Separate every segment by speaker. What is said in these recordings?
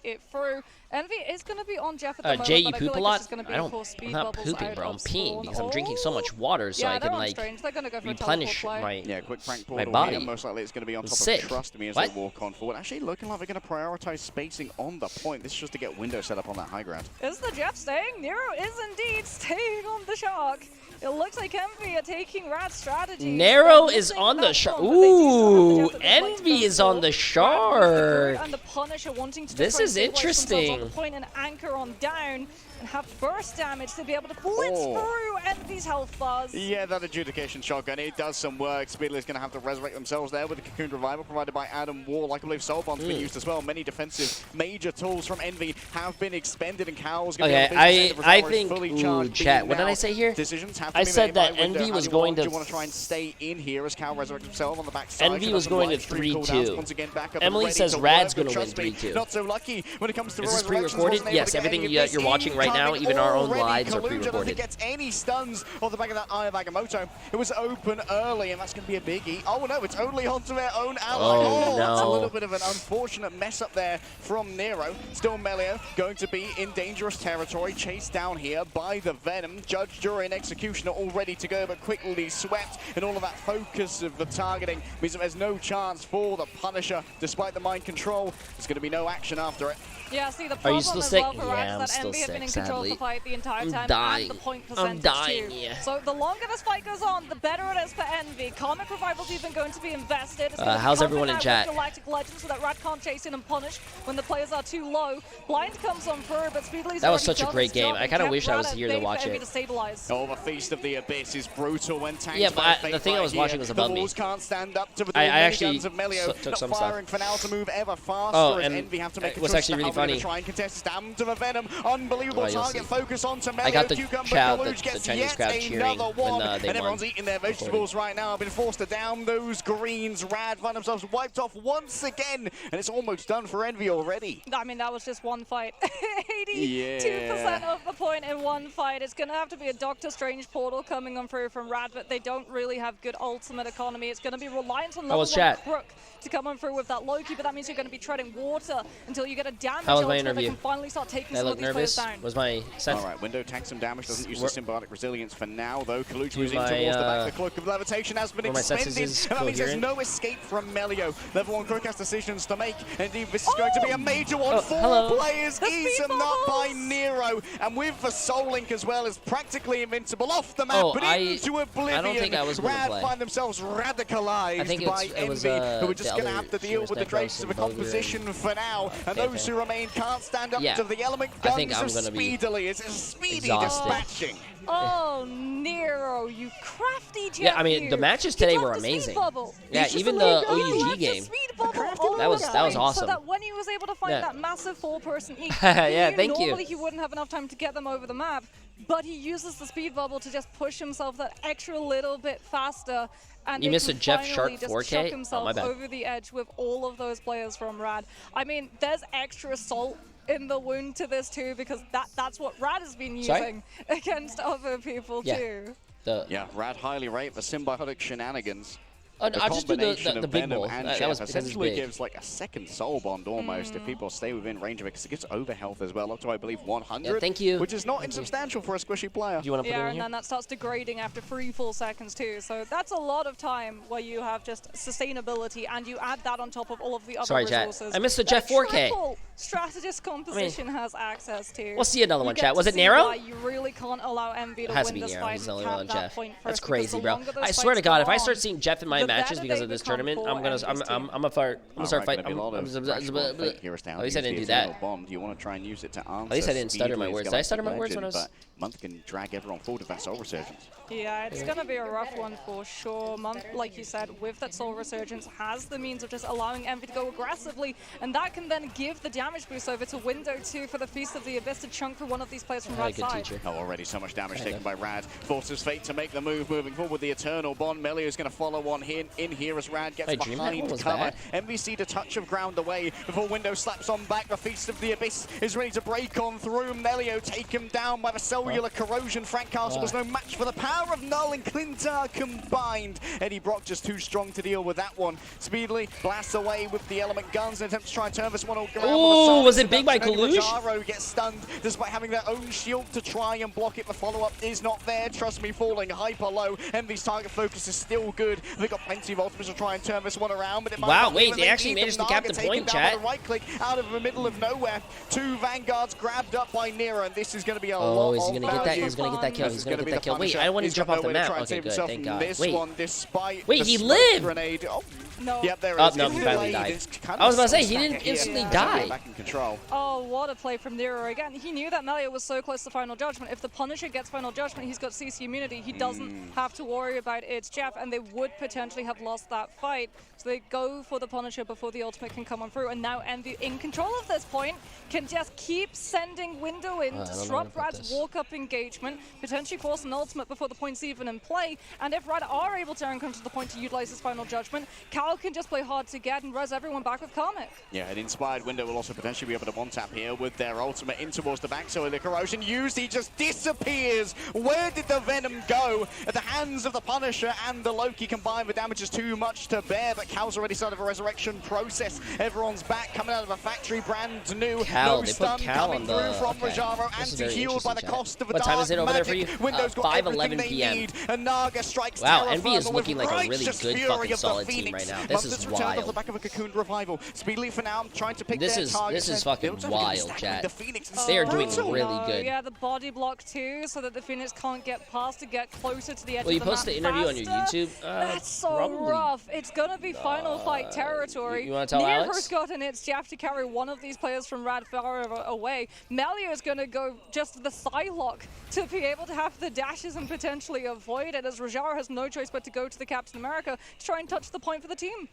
Speaker 1: it through. Envy is going to be on Jeff at the moment,
Speaker 2: Jay, you
Speaker 1: but I feel
Speaker 2: poop a
Speaker 1: like
Speaker 2: lot?
Speaker 1: this is going to
Speaker 2: I
Speaker 1: be
Speaker 2: don't,
Speaker 1: for speed
Speaker 2: I'm not
Speaker 1: bubbles
Speaker 2: pooping,
Speaker 1: out
Speaker 2: bro. I'm
Speaker 1: of
Speaker 2: peeing
Speaker 1: spawn.
Speaker 2: because I'm drinking so much water so
Speaker 1: yeah,
Speaker 2: I can, like,
Speaker 1: strange. They're going to go for
Speaker 2: replenish
Speaker 1: a teleport
Speaker 2: my
Speaker 1: play.
Speaker 3: Yeah, quick prank
Speaker 2: my
Speaker 3: portal
Speaker 2: body.
Speaker 3: here. Most likely it's going to be on top
Speaker 2: Sick.
Speaker 3: of Trust Me as
Speaker 2: What?
Speaker 3: they walk on forward. Actually looking like they're going to prioritize spacing on the point. This is just to get window set up on that high ground.
Speaker 1: Is the Jeff staying? Nero is indeed staying on the Shark. It looks like Envy are taking Rad's strategy.
Speaker 2: Nero is on the Shark. Ooh, Envy is on the Shark.
Speaker 1: And the Punisher wanting to
Speaker 2: This is interesting.
Speaker 1: on the point and anchor on down and have burst damage to be able to blitz through Envy's health bars.
Speaker 3: Yeah, that adjudication shotgun, it does some work. Speedley's going to have to resurrect themselves there with the Cocoon Revival provided by Adam Wall. Like I believe Soul Bomb's been used as well. Many defensive major tools from Envy have been expended, and Cow's going to be able to
Speaker 2: I think,
Speaker 3: fully charged.
Speaker 2: chat, what did I say here?
Speaker 3: Decisions have to
Speaker 2: I
Speaker 3: be
Speaker 2: said
Speaker 3: made
Speaker 2: that
Speaker 3: by window.
Speaker 2: Envy was
Speaker 3: How
Speaker 2: going
Speaker 3: do
Speaker 2: to...
Speaker 3: you want to try and stay in here as Cow resurrects himself on the back side?
Speaker 2: Envy was going to 3-2.
Speaker 3: Once again, back up
Speaker 2: Emily
Speaker 3: and
Speaker 2: says
Speaker 3: ready to
Speaker 2: Rad's
Speaker 3: work,
Speaker 2: going to win
Speaker 3: but trust me,
Speaker 2: 3-2.
Speaker 3: Not so lucky when it comes to
Speaker 2: Is this
Speaker 3: resurrections.
Speaker 2: pre-recorded?
Speaker 3: Wasn't able
Speaker 2: Yes,
Speaker 3: to get
Speaker 2: everything
Speaker 3: any of this
Speaker 2: you're watching right now,
Speaker 3: incoming
Speaker 2: even our own
Speaker 3: already.
Speaker 2: lives, are
Speaker 3: Collusion doesn't
Speaker 2: pre-recorded.
Speaker 3: get any stuns off the back of that Eye of Agamotto. It was open early, and that's going to be a biggie. Oh no, it's only onto their own ally.
Speaker 2: Oh,
Speaker 3: That's a
Speaker 2: no.
Speaker 3: little bit of an unfortunate mess up there from Nero. Still Melio going to be in dangerous territory, chased down here by the Venom. Judge, Jury, and Executioner all ready to go, but quickly swept, and all of that focus of the targeting means that there's no chance for the Punisher, despite the mind control. There's going to be no action after it.
Speaker 1: Yeah, see, the
Speaker 2: Are
Speaker 1: problem
Speaker 2: you still
Speaker 1: as
Speaker 2: sick?
Speaker 1: well for
Speaker 2: Yeah,
Speaker 1: Rad
Speaker 2: I'm
Speaker 1: is that
Speaker 2: still
Speaker 1: Envy have been in
Speaker 2: sick,
Speaker 1: control of the
Speaker 2: sadly.
Speaker 1: fight the entire
Speaker 2: I'm
Speaker 1: time,
Speaker 2: dying.
Speaker 1: and the point
Speaker 2: I'm
Speaker 1: percentage
Speaker 2: dying,
Speaker 1: too.
Speaker 2: yeah.
Speaker 1: So the longer this fight goes on, the better it is for Envy. Comic Revival's even going to be invested. It's gonna be
Speaker 2: how's everyone in
Speaker 1: coming
Speaker 2: chat?
Speaker 1: out with Galactic Legends so that Rad can't chase in and punish when the players are too low. Blind comes on through, but Speedley's
Speaker 2: That was
Speaker 1: already
Speaker 2: such a
Speaker 1: done
Speaker 2: great
Speaker 1: his
Speaker 2: game.
Speaker 1: job
Speaker 2: I
Speaker 1: and
Speaker 2: kinda
Speaker 1: kept
Speaker 2: wish I was
Speaker 1: Rad at
Speaker 2: here to
Speaker 1: bay for
Speaker 2: watch
Speaker 1: Envy
Speaker 2: it.
Speaker 1: to stabilize.
Speaker 3: Oh, the Feast of the Abyss is brutal when tanks
Speaker 2: Yeah, but
Speaker 3: fight
Speaker 2: the thing I was
Speaker 3: right
Speaker 2: watching
Speaker 3: here.
Speaker 2: was above
Speaker 3: the
Speaker 2: me.
Speaker 3: Wolves can't stand up to the
Speaker 2: I
Speaker 3: many
Speaker 2: actually
Speaker 3: guns of Melio.
Speaker 2: took some
Speaker 3: Not
Speaker 2: stuff.
Speaker 3: firing for now to move ever faster
Speaker 2: Oh,
Speaker 3: as
Speaker 2: and
Speaker 3: Envy have to make a
Speaker 2: what's
Speaker 3: choice
Speaker 2: actually
Speaker 3: to
Speaker 2: really
Speaker 3: how they're gonna
Speaker 2: funny-
Speaker 3: try and contest this down to the Venom. Unbelievable
Speaker 2: Oh, you'll
Speaker 3: target
Speaker 2: see.
Speaker 3: focus onto Melio.
Speaker 2: I got the
Speaker 3: Cucumber
Speaker 2: crowd,
Speaker 3: Deluge
Speaker 2: the
Speaker 3: gets
Speaker 2: Chinese
Speaker 3: yet
Speaker 2: crowd cheering
Speaker 3: another one,
Speaker 2: when they
Speaker 3: and everyone's
Speaker 2: won.
Speaker 3: eating their vegetables right now. Been forced to down those greens. Rad find themselves wiped off once again, and it's almost done for Envy already.
Speaker 1: I mean, that was just one fight. 82% of the point in one fight. It's going to have to be a Doctor Strange portal coming on through from Rad, but they don't really have good ultimate economy. It's going to be reliant on level 1
Speaker 2: chat?
Speaker 1: Crook to come on through with that Loki, but that means you're going to be treading water until you get a damage
Speaker 2: How was my
Speaker 1: ultimate that
Speaker 2: interview?
Speaker 1: can finally start taking
Speaker 2: I
Speaker 1: some
Speaker 2: look
Speaker 1: of these players
Speaker 2: nervous.
Speaker 1: down.
Speaker 2: Was my sense?
Speaker 3: All right, Window tanks some damage, doesn't use the
Speaker 2: Where-
Speaker 3: symbiotic resilience for now, though. Kaluchi
Speaker 2: Do
Speaker 3: was in
Speaker 2: my,
Speaker 3: towards the back. The Cloak of Levitation has been
Speaker 2: where my
Speaker 3: expended,
Speaker 2: senses
Speaker 3: and that means there's
Speaker 2: coherent?
Speaker 3: no escape from Melio. Level 1 Crook has decisions to make, and indeed this is going to be a major one.
Speaker 2: Oh,
Speaker 3: 4
Speaker 2: hello.
Speaker 3: players
Speaker 1: The
Speaker 3: eaten
Speaker 1: speed
Speaker 3: up by
Speaker 1: bubbles.
Speaker 3: Nero, and with the Soul Link as well, is practically invincible off the map,
Speaker 2: Oh,
Speaker 3: but into oblivion.
Speaker 2: I don't think I was gonna
Speaker 3: Rad
Speaker 2: play.
Speaker 3: find themselves radicalized
Speaker 2: I think
Speaker 3: by
Speaker 2: it was,
Speaker 3: Envy, who are
Speaker 2: the
Speaker 3: just going to
Speaker 2: other
Speaker 3: have to deal with the
Speaker 2: Necros
Speaker 3: traces
Speaker 2: and
Speaker 3: of a
Speaker 2: Vulgar
Speaker 3: composition for now, and
Speaker 2: Fair,
Speaker 3: those
Speaker 2: fair.
Speaker 3: who remain can't stand up
Speaker 2: Yeah.
Speaker 3: to the element
Speaker 2: I
Speaker 3: guns
Speaker 2: think I'm
Speaker 3: of
Speaker 2: gonna be
Speaker 3: Speedily. It's a speedy
Speaker 2: exhausted.
Speaker 3: dispatching.
Speaker 1: Oh, Nero, you crafty Jeff.
Speaker 2: Yeah, I mean, the matches today were amazing. Yeah, even the OUG game. That was awesome.
Speaker 1: So that when he was able to find
Speaker 2: Yeah.
Speaker 1: that massive 4-person each,
Speaker 2: Yeah, thank you.
Speaker 1: normally he wouldn't have enough time to get them over the map, but he uses the speed bubble to just push himself that extra little bit faster. And
Speaker 2: You
Speaker 1: they
Speaker 2: missed
Speaker 1: can
Speaker 2: a Jeff
Speaker 1: finally
Speaker 2: Shark
Speaker 1: just
Speaker 2: 4K?
Speaker 1: chuck
Speaker 2: Oh,
Speaker 1: himself
Speaker 2: my bad.
Speaker 1: over the edge with all of those players from Rad. I mean, there's extra salt in the wound to this too, because that's what Rad has been using against other people
Speaker 2: Yeah.
Speaker 1: too.
Speaker 3: Yeah, Rad highly rate for symbiotic shenanigans.
Speaker 2: I'll just do
Speaker 3: combination
Speaker 2: the
Speaker 3: of
Speaker 2: big
Speaker 3: Venom
Speaker 2: bowl.
Speaker 3: and
Speaker 2: That
Speaker 3: Jeff
Speaker 2: was because it's
Speaker 3: essentially
Speaker 2: big.
Speaker 3: gives like a second soul bond almost if people stay within range of it, because it gives over health as well, up to I believe 100.
Speaker 2: Yeah, thank you.
Speaker 3: Which is not
Speaker 2: Thank you.
Speaker 3: insubstantial for a squishy player.
Speaker 2: Do you want to put it
Speaker 1: Yeah,
Speaker 2: in
Speaker 1: and
Speaker 2: here?
Speaker 1: then that starts degrading after 3 full seconds too. So that's a lot of time where you have just sustainability, and you add that on top of all of the other
Speaker 2: Sorry, chat.
Speaker 1: resources.
Speaker 2: I missed the
Speaker 1: that
Speaker 2: Jeff 4K.
Speaker 1: triple strategist composition has access to.
Speaker 2: We'll see another
Speaker 1: You
Speaker 2: one,
Speaker 1: get
Speaker 2: chat.
Speaker 1: to
Speaker 2: Was it
Speaker 1: see
Speaker 2: Nero?
Speaker 1: why you really can't allow Envy
Speaker 2: It
Speaker 1: to
Speaker 2: has to
Speaker 1: win
Speaker 2: be
Speaker 1: this
Speaker 2: Nero.
Speaker 1: fight
Speaker 2: He's the
Speaker 1: and
Speaker 2: only
Speaker 1: cap
Speaker 2: one,
Speaker 1: that
Speaker 2: Jeff.
Speaker 1: point
Speaker 2: That's
Speaker 1: first, because
Speaker 2: crazy,
Speaker 1: the
Speaker 2: bro.
Speaker 1: longer those
Speaker 2: I swear to
Speaker 1: fights
Speaker 2: God,
Speaker 1: go
Speaker 2: if I
Speaker 1: on,
Speaker 2: start seeing Jeff in my
Speaker 1: the
Speaker 2: matches
Speaker 1: better
Speaker 2: because
Speaker 1: they
Speaker 2: of this
Speaker 1: become
Speaker 2: tournament,
Speaker 1: for
Speaker 2: I'm gonna
Speaker 1: Envy's team.
Speaker 2: start
Speaker 3: Alright,
Speaker 2: fighting.
Speaker 3: gonna be a lot of freshwater fake here down.
Speaker 2: At least I
Speaker 3: Use
Speaker 2: didn't
Speaker 3: the
Speaker 2: do that.
Speaker 3: eternal bond. You want to try and use it to answer.
Speaker 2: At least I didn't stutter my
Speaker 3: Speedway's
Speaker 2: words. Did I stutter my
Speaker 3: Galactic
Speaker 2: words when I was-
Speaker 3: Legend, but Month can drag everyone forward with that soul resurgence.
Speaker 1: Yeah, it's going to be a rough one for sure. Month, like you said, with that Soul Resurgence, has the means of just allowing Envy to go aggressively, and that can then give the damage boost over to Window 2 for the Feast of the Abyss to chunk through one of these players from
Speaker 2: Very
Speaker 1: Rad's
Speaker 2: good
Speaker 1: side.
Speaker 2: teacher.
Speaker 3: Oh, already so much damage taken by Rad. Forces Fate to make the move moving forward with the Eternal Bond. Melio is going to follow on here. in here as Rad gets behind cover. MVC to touch of ground away before Window slaps on back. The Feast of the Abyss is ready to break on through. Melio take him down by the cellular corrosion. Frank Castle was no match for the power of Null and Clintar combined. Eddie Brock just too strong to deal with that one. Speedily blasts away with the element guns and attempts to try and turn this one around.
Speaker 2: Oh, was it big by Kalush?
Speaker 3: Rajaro gets stunned despite having their own shield to try and block it. The follow-up is not there. Trust me, falling hyper low. Envy's target focus is still good. They've got plenty of ultimates to try and turn this one around, but it might not
Speaker 2: wait, they actually managed to cap the point, chat.
Speaker 3: Right click out of the middle of nowhere. Two Vanguards grabbed up by Nero, and this is going to be a lot of
Speaker 2: value. He's going to get that. He's going to get that kill. He's going to get that kill. Wait, I don't want to jump off the map. Okay, good. Thank God. Wait, he lived.
Speaker 3: Grenade. Oh.
Speaker 1: No.
Speaker 3: Yep, there it is.
Speaker 2: No, he finally died. I was about to say, he didn't instantly die.
Speaker 3: Back in control.
Speaker 1: Oh, what a play from Nero again. He knew that Melio was so close to Final Judgment. If the Punisher gets Final Judgment, he's got CC immunity. He doesn't have to worry about its Jeff, and they would potentially have lost that fight. So they go for the Punisher before the ultimate can come on through, and now Envy, in control of this point, can just keep sending Window in, disrupt Rad's walk-up engagement, potentially force an ultimate before the point's even in play, and if Rad are able to come to the point to utilize his Final Judgment, Cal can just play hard to get and res everyone back with Karmic.
Speaker 3: Yeah, an inspired Window will also potentially be able to one-tap here with their ultimate in towards the back, so the corrosion used, he just disappears. Where did the Venom go? At the hands of the Punisher and the Loki combined, the damage is too much to bear, but Cal's already started a resurrection process. Everyone's back, coming out of the factory, brand new.
Speaker 2: Cal,
Speaker 3: no stun coming through from Rajaro, anti-healed by the cost of a
Speaker 2: What time is it over there for you?
Speaker 3: Windows got
Speaker 2: 5:11 p.m.
Speaker 3: And Naga strikes
Speaker 2: wow, Envy is looking like a really good fucking solid team right now. This is wild.
Speaker 3: Off the back of a cocooned revival. Speedily for now, I'm trying to pick their targets.
Speaker 2: This is fucking wild, chat. They are doing really good.
Speaker 1: Yeah, the body block too, so that the Phoenix can't get past to get closer to the edge of the map.
Speaker 2: Will you post the interview on your YouTube?
Speaker 1: That's so rough. It's gonna be final fight territory.
Speaker 2: You want to tell Alex?
Speaker 1: Nero's gotten its Jeff to carry one of these players from Rad far away. Melio is gonna go just the Psylocke to be able to have the dashes and potentially avoid it, as Rajaro has no choice but to go to the Captain America to try and touch the point for the team.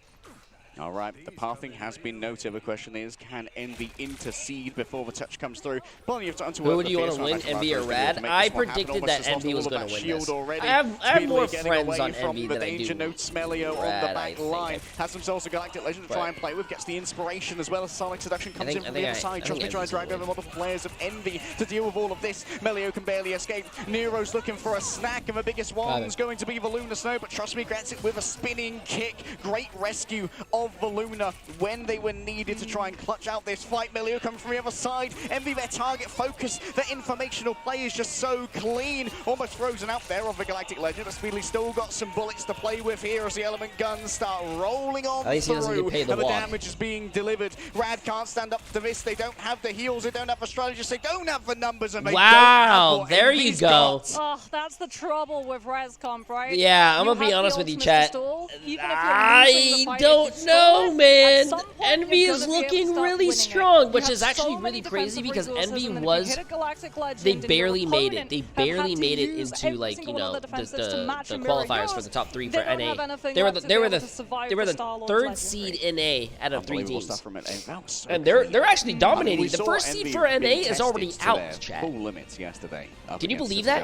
Speaker 3: All right, the pathing has been noted. The question is, can Envy intercede before the touch comes through? Plenty of time to work.
Speaker 2: Who do you want to win, Envy or Rad? I predicted that Envy was going to win this. I have more friends on Envy than I do
Speaker 3: Melio on the back line. Has themselves a Galactic Legend to try and play with. Gets the inspiration as well as Sonic Seduction comes in from the other side. Trust me, trying to drag over multiple players of Envy to deal with all of this. Melio can barely escape. Nero's looking for a snack, and the biggest one's going to be the Luna Snow, but trust me, gets it with a spinning kick. Great rescue of the Luna when they were needed to try and clutch out this fight. Melio coming from the other side. Envy, their target focus. Their informational play is just so clean. Almost frozen out there of the Galactic Legend, but Speedly still got some bullets to play with here as the element guns start rolling on through. And the damage is being delivered. Rad can't stand up to this. They don't have the heals. They don't have the strategists. They don't have the numbers. And they don't have
Speaker 2: there you go.
Speaker 1: Oh, that's the trouble with ResComp, right?
Speaker 2: Yeah, I'm going to be honest with you, chat. I don't know, man. Envy is looking really strong, which is actually really crazy because Envy was, they barely made it. They barely made it into, like, you know, the qualifiers for the top 3 for NA. They were the 3rd seed in NA out of 3 teams. And they're actually dominating. The 1st seed for NA is already out, chat. Can you believe that?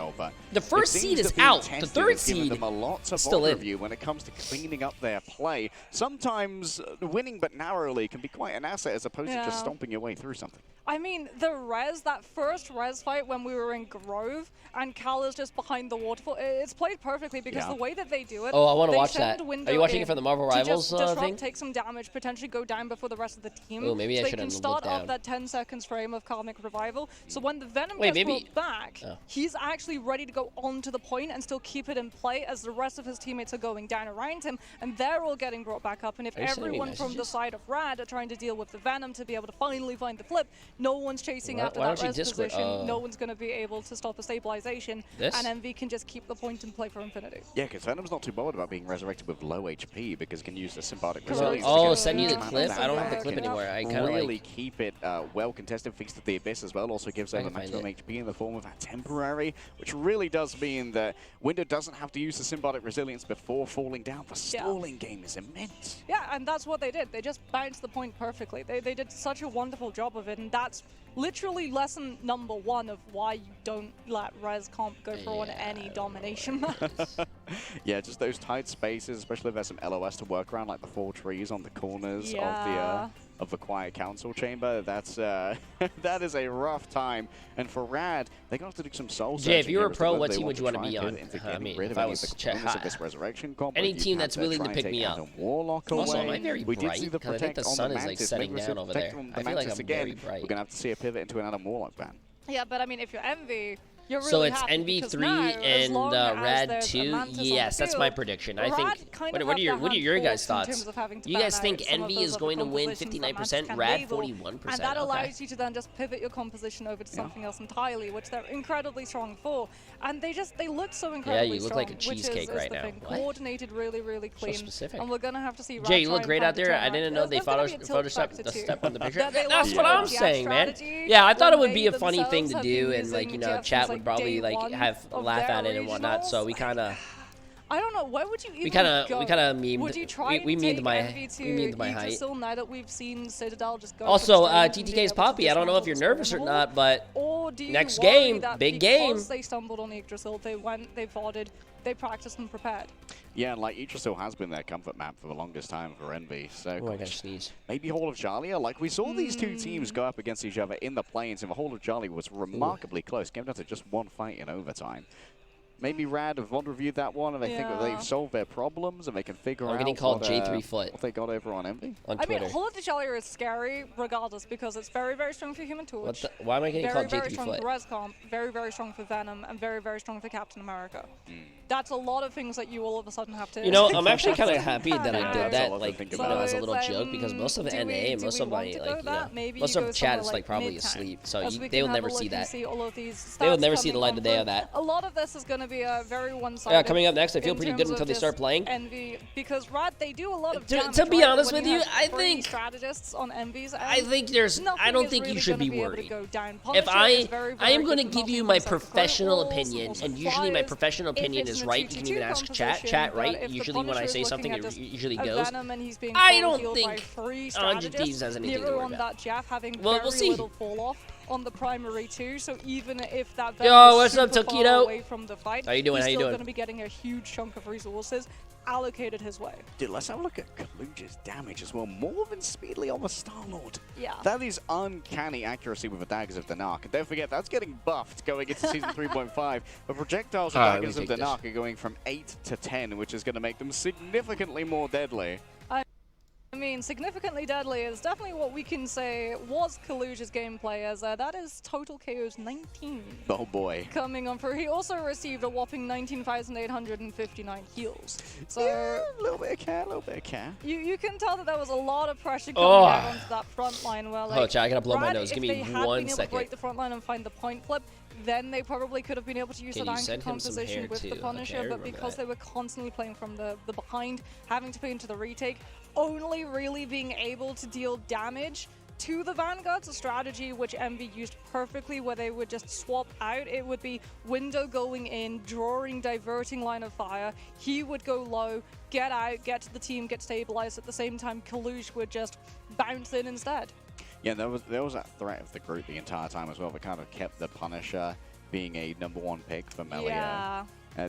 Speaker 2: The 1st seed is out. The 3rd seed is still in.
Speaker 3: When it comes to cleaning up their play, sometimes winning but narrowly can be quite an asset as opposed to just stomping your way through something.
Speaker 1: I mean, that first res fight when we were in Grove and Cal is just behind the waterfall, it's played perfectly because the way that they do it.
Speaker 2: Oh, I want to watch that. Are you watching it from the Marvel Rivals thing?
Speaker 1: Take some damage, potentially go down before the rest of the team.
Speaker 2: Oh, maybe I should
Speaker 1: have looked down. They can start off that 10 seconds frame of Karmic Revival. So when the Venom gets brought back, he's actually ready to go on to the point and still keep it in play as the rest of his teammates are going down around him, and they're all getting brought back up. And if everyone from the side of Rad are trying to deal with the Venom to be able to finally find the flip, no one's chasing after that res position. No one's going to be able to stop the stabilization, and Envy can just keep the point and play for infinity.
Speaker 3: Yeah, because Venom's not too bothered about being resurrected with low HP because it can use the symbiotic resilience.
Speaker 2: Oh, send you the clip? I don't have the clip anymore. I kind of
Speaker 3: really keep it well contested. Feast of the Abyss as well also gives them a maximum HP in the form of that temporary, which really does mean that Window doesn't have to use the symbiotic resilience before falling down. The stalling game is immense.
Speaker 1: Yeah, and that's what they did. They just bounced the point perfectly. They did such a wonderful job of it, and that's literally lesson number 1 of why you don't let ResComp go for on any domination match.
Speaker 3: Yeah, just those tight spaces, especially if there's some LOS to work around, like the 4 trees on the corners of the Quiet Council Chamber. That's that is a rough time. And for Rad, they're going to have to do some soul searching.
Speaker 2: Jay, if you were a pro,
Speaker 3: whether
Speaker 2: what
Speaker 3: they
Speaker 2: team would you want to
Speaker 3: try
Speaker 2: be
Speaker 3: and
Speaker 2: on?
Speaker 3: pivot into
Speaker 2: I
Speaker 3: getting
Speaker 2: mean,
Speaker 3: rid
Speaker 2: if
Speaker 3: of
Speaker 2: I
Speaker 3: any
Speaker 2: was
Speaker 3: of the components of this resurrection combo,
Speaker 2: any
Speaker 3: you'd
Speaker 2: team
Speaker 3: have
Speaker 2: that's
Speaker 3: to
Speaker 2: willing
Speaker 3: try
Speaker 2: to
Speaker 3: and
Speaker 2: pick
Speaker 3: take
Speaker 2: me up.
Speaker 3: Adam Warlock
Speaker 2: Also,
Speaker 3: away.
Speaker 2: am I very
Speaker 3: We did see
Speaker 2: bright?
Speaker 3: the
Speaker 2: Because I think the
Speaker 3: protect on
Speaker 2: sun
Speaker 3: the
Speaker 2: is like
Speaker 3: Mantis.
Speaker 2: setting
Speaker 3: Maybe we'll
Speaker 2: down
Speaker 3: see
Speaker 2: over
Speaker 3: protect
Speaker 2: there.
Speaker 3: on the
Speaker 2: I feel like
Speaker 3: Mantis
Speaker 2: I'm very
Speaker 3: again.
Speaker 2: bright.
Speaker 3: We're going to have to see a pivot into an Adam Warlock ban.
Speaker 1: Yeah, but I mean, if you're Envy, you're really
Speaker 2: So it's
Speaker 1: happy
Speaker 2: NV3 and Rad 2. Yes, that's my prediction. I think. What are your guys' thoughts? You guys think Envy is going to win 59%, Rad 41%?
Speaker 1: And that allows you to then just pivot your composition over to something else entirely, which they're incredibly strong for. And they look so incredibly strong.
Speaker 2: Yeah, you look like a cheesecake right now.
Speaker 1: Coordinated really, really clean.
Speaker 2: So specific.
Speaker 1: And we're going to have to see Rad
Speaker 2: Jay, you look great out there. I didn't know they photoshopped the step on the picture. That's what I'm saying, man. Yeah, I thought it would be a funny thing to do, and like, you know, chat would probably like have laugh at it and whatnot. So we kind of.
Speaker 1: I don't know. Where would you even go?
Speaker 2: We kind of memed.
Speaker 1: Would you try
Speaker 2: we
Speaker 1: and
Speaker 2: memed
Speaker 1: take
Speaker 2: my
Speaker 1: Envy
Speaker 2: we memed my height.
Speaker 1: Still now that we've seen Citadel just go.
Speaker 2: Also, TTK's Poppy. I don't know if you're nervous or not, but next game, big game.
Speaker 1: Because they stumbled on Yggdrasil, they went, they voted, they practiced and prepared.
Speaker 3: Yeah, and like Yggdrasil has been their comfort map for the longest time for Envy. So
Speaker 2: I gotta sneeze.
Speaker 3: Maybe Hall of Jalia. Like we saw these two teams go up against each other in the plains, and the Hall of Jalia was remarkably close. Came down to just one fight in overtime. Maybe Rad have reviewed that one, and they think that they've solved their problems, and they can figure out
Speaker 2: I'm getting called J3 Foot.
Speaker 3: What they got over on Envy.
Speaker 2: On Twitter.
Speaker 1: I mean, Hall of Jalia is scary, regardless, because it's very, very strong for Human Torch.
Speaker 2: Why am I getting called J3 Foot?
Speaker 1: Very, very strong for Rescomp, very, very strong for Venom, and very, very strong for Captain America. That's a lot of things that you all of a sudden have to...
Speaker 2: You know, I'm actually kind of happy that I did that, like,
Speaker 3: you
Speaker 2: know, as a little joke, because most of NA and most of my, like, most of chat is, like, probably asleep, so they will never see that. They will never see the light of day of that.
Speaker 1: A lot of this is going to be a very one-sided...
Speaker 2: Yeah, coming up next, I feel pretty good until they start playing.
Speaker 1: Envy, because Rad, they do a lot of damage.
Speaker 2: To be honest with you, I think...
Speaker 1: strategists on Envy's end,
Speaker 2: I think there's... I don't think you should be worried. If I am going to give you my professional opinion, and usually my professional opinion is right, you can even ask chat, right? Usually when I say something, it usually goes. I don't think Anjiti's has anything to worry about. Well, we'll see.
Speaker 1: On the primary too, so even if that
Speaker 2: Yo, what's up,
Speaker 1: super far
Speaker 2: Tokido?
Speaker 1: away from the fight,
Speaker 2: How you doing?
Speaker 1: he's
Speaker 2: How you
Speaker 1: still
Speaker 2: doing?
Speaker 1: going to be getting a huge chunk of resources allocated his way.
Speaker 3: Dude, let's have a look at Kaluja's damage as well. More than speedily on the Star-Lord.
Speaker 1: Yeah.
Speaker 3: That is uncanny accuracy with the Daggers of Danak. And don't forget, that's getting buffed going into Season 3.5. The projectiles of Daggers of Danak are going from 8 to 10, which is going to make them significantly more deadly.
Speaker 1: I mean, significantly deadly is definitely what we can say was Kaluja's gameplay, as that is total KOs 19.
Speaker 3: Oh boy.
Speaker 1: Coming on through. He also received a whopping 19,859 heals. So
Speaker 3: yeah, a little bit of care, a little bit of care.
Speaker 1: You can tell that there was a lot of pressure coming out onto that front line where, like,
Speaker 2: chat, I gotta blow my nose. Give me 1
Speaker 1: second. If they had been able to break
Speaker 2: second.
Speaker 1: the front line and find the point flip, then they probably could have been able to use that anchor composition with the Punisher, but because they were constantly playing from the behind, having to play into the retake, only really being able to deal damage to the Vanguard's a strategy which Envy used perfectly, where they would just swap out. It would be Window going in, drawing, diverting line of fire. He would go low, get out, get to the team, get stabilized. At the same time, Kaluj would just bounce in instead.
Speaker 3: Yeah, there was that threat of the group the entire time as well that kind of kept the Punisher being a #1 pick for Melia.
Speaker 1: Yeah.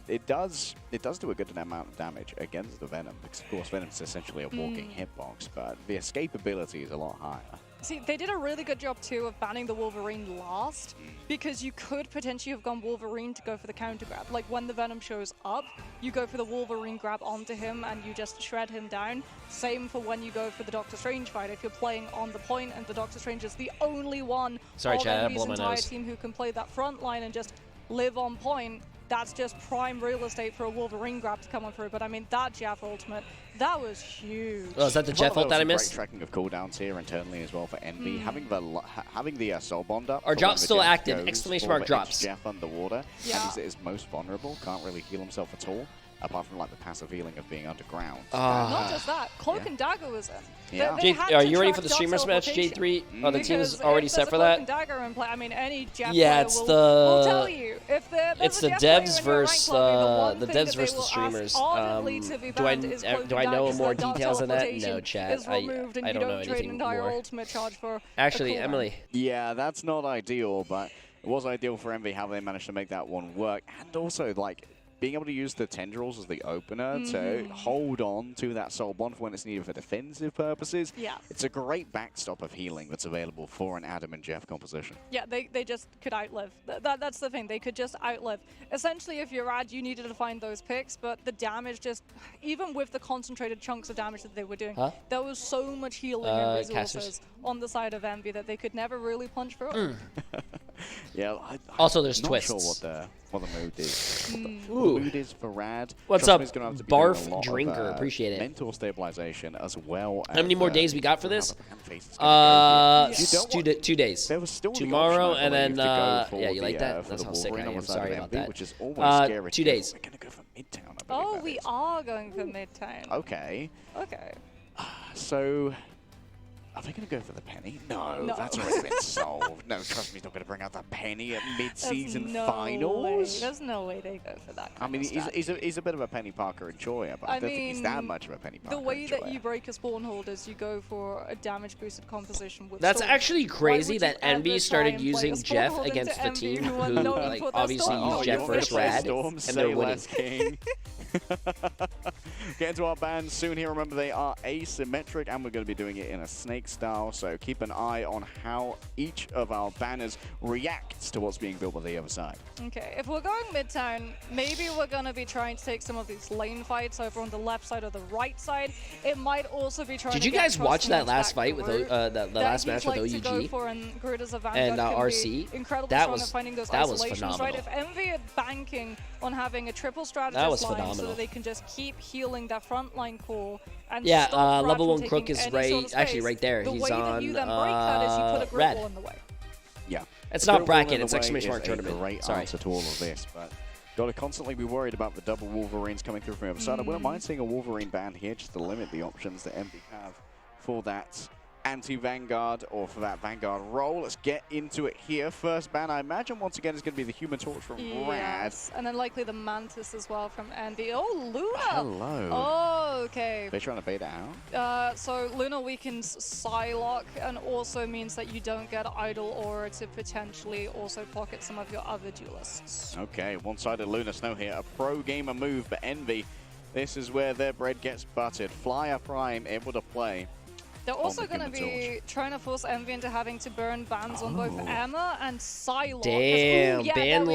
Speaker 3: It does do a good amount of damage against the Venom, because of course Venom's essentially a walking hitbox, but the escapability is a lot higher.
Speaker 1: See, they did a really good job too of banning the Wolverine last, because you could potentially have gone Wolverine to go for the counter grab. Like when the Venom shows up, you go for the Wolverine grab onto him and you just shred him down. Same for when you go for the Doctor Strange fight. If you're playing on the point and the Doctor Strange is the only one of Envy's entire team who can play that front line and just live on point, that's just prime real estate for a Wolverine grab to come on through. But I mean, that Jeff ultimate, that was huge.
Speaker 2: Oh, is that the Jeff ult that I missed?
Speaker 3: Great tracking of cooldowns here internally as well for Envy. Having the soul bond up.
Speaker 2: Our drop's still active. Exclamation mark drops.
Speaker 3: Jeff underwater.
Speaker 1: Yeah.
Speaker 3: And he's most vulnerable. Can't really heal himself at all, apart from like the passive healing of being underground.
Speaker 1: Not just that, Cloak and Dagger was in.
Speaker 3: Yeah.
Speaker 2: Are you ready for the streamers match, J3? Oh, the team is already set for that?
Speaker 1: Dagger in play, I mean, any Jeff
Speaker 2: it's
Speaker 1: will tell you. If
Speaker 2: it's the devs versus the streamers. Do I know more details than that? No, chat. I don't know anything more. Actually, Emily.
Speaker 3: Yeah, that's not ideal, but it was ideal for Envy how they managed to make that one work, and also like being able to use the tendrils as the opener to hold on to that soul bond for when it's needed for defensive purposes.
Speaker 1: Yeah.
Speaker 3: It's a great backstop of healing that's available for an Adam and Jeff composition.
Speaker 1: Yeah, they just could outlive. That's the thing. They could just outlive. Essentially, if you're Rad, you needed to find those picks, but the damage just, even with the concentrated chunks of damage that they were doing, there was so much healing and resources on the side of Envy that they could never really punch through.
Speaker 3: Yeah.
Speaker 2: Also, there's
Speaker 3: not
Speaker 2: twists.
Speaker 3: Sure what the mood is.
Speaker 2: Ooh.
Speaker 3: The mood is for Rad.
Speaker 2: What's up,
Speaker 3: He's gonna have to be doing
Speaker 2: Barf
Speaker 3: a lot
Speaker 2: Drinker?
Speaker 3: of,
Speaker 2: Appreciate it.
Speaker 3: Mental stabilization as well.
Speaker 2: How many more days we got for this? 2 days.
Speaker 3: There was still
Speaker 2: Tomorrow
Speaker 3: the option,
Speaker 2: and then
Speaker 3: yeah,
Speaker 2: you like that?
Speaker 3: For
Speaker 2: That's
Speaker 3: the
Speaker 2: how sick I
Speaker 3: Wolverine on
Speaker 2: am.
Speaker 3: the side
Speaker 2: Sorry
Speaker 3: of
Speaker 2: about
Speaker 3: Envy,
Speaker 2: that.
Speaker 3: which is almost scary.
Speaker 2: 2 days.
Speaker 3: We're gonna go for Midtown. I believe
Speaker 1: Oh, we are going for Midtown.
Speaker 3: Okay.
Speaker 1: Okay.
Speaker 3: So, are they going to go for the penny? No, that's already been solved. No, trust me, he's not going to bring out the penny at mid-season finals.
Speaker 1: There's no way they go for that.
Speaker 3: I mean, he's a bit of a Penny Parker enjoyer, but I don't think he's that much of a Penny Parker
Speaker 1: The way
Speaker 3: enjoyer.
Speaker 1: that you break a spawn hold is you go for a damage-boosted composition with
Speaker 2: That's
Speaker 1: Storm.
Speaker 2: actually crazy that
Speaker 1: ever
Speaker 2: Envy
Speaker 1: try
Speaker 2: started
Speaker 1: and play
Speaker 2: using
Speaker 1: a spawn
Speaker 2: Jeff
Speaker 1: hold
Speaker 2: against
Speaker 1: into
Speaker 2: the
Speaker 1: Envy
Speaker 2: team
Speaker 1: who are
Speaker 2: who,
Speaker 1: known
Speaker 2: like,
Speaker 1: for their
Speaker 2: obviously
Speaker 1: Storm
Speaker 2: used
Speaker 1: hold.
Speaker 2: Jeff
Speaker 3: you want
Speaker 2: versus
Speaker 3: to play
Speaker 2: Rad,
Speaker 3: Storm,
Speaker 2: and
Speaker 3: say
Speaker 2: they're winning.
Speaker 3: less, King. Get into our band soon here. Remember, they are asymmetric, and we're going to be doing it in a snake style, so keep an eye on how each of our banners reacts to what's being built by the other side.
Speaker 1: Okay, if we're going Midtown, maybe we're going to be trying to take some of these lane fights over on the left side or the right side. It might also be trying
Speaker 2: Did
Speaker 1: to
Speaker 2: you guys watch that last fight with
Speaker 1: the
Speaker 2: last match with OUG
Speaker 1: and
Speaker 2: RC?
Speaker 1: Incredibly
Speaker 2: That
Speaker 1: strong
Speaker 2: was
Speaker 1: at finding those
Speaker 2: that was
Speaker 1: isolations, right?
Speaker 2: phenomenal.
Speaker 1: If Envy are banking on having a triple
Speaker 2: That
Speaker 1: strategist
Speaker 2: was
Speaker 1: line so
Speaker 2: phenomenal.
Speaker 1: that they can just keep healing that frontline core and
Speaker 2: Yeah,
Speaker 1: stop Rad
Speaker 2: level
Speaker 1: from
Speaker 2: 1 Crook
Speaker 1: taking
Speaker 2: is
Speaker 1: any
Speaker 2: right,
Speaker 1: sort of
Speaker 2: actually
Speaker 1: space,
Speaker 2: right there.
Speaker 1: the
Speaker 2: He's
Speaker 1: way that you then break that is you put a grip
Speaker 2: Red.
Speaker 1: wall in the way.
Speaker 3: Yeah.
Speaker 2: It's not
Speaker 3: Grip
Speaker 2: bracket,
Speaker 3: wall in
Speaker 2: it's
Speaker 3: the
Speaker 2: exclamation
Speaker 3: way
Speaker 2: mark
Speaker 3: is
Speaker 2: tournament.
Speaker 3: a great
Speaker 2: Sorry.
Speaker 3: answer to all of this, but got to constantly be worried about the double Wolverines coming through from the other side. I wouldn't mind seeing a Wolverine ban here just to limit the options that MD have for that anti-Vanguard or for that Vanguard role. Let's get into it here. First ban, I imagine, once again, is going to be the Human Torch from Rad.
Speaker 1: And then likely the Mantis as well from Envy. Oh, Luna!
Speaker 3: Hello.
Speaker 1: Oh, okay.
Speaker 3: They're trying to bait it out?
Speaker 1: So Luna weakens Psylocke and also means that you don't get Idle Aura to potentially also pocket some of your other duelists.
Speaker 3: Okay, one-sided Luna Snow here. A pro-gamer move, but Envy, this is where their bread gets buttered. Flyer Prime able to play.
Speaker 1: They're also going to be trying to force Envy into having to burn bans on both Emma and Psylocke.
Speaker 2: Damn, ban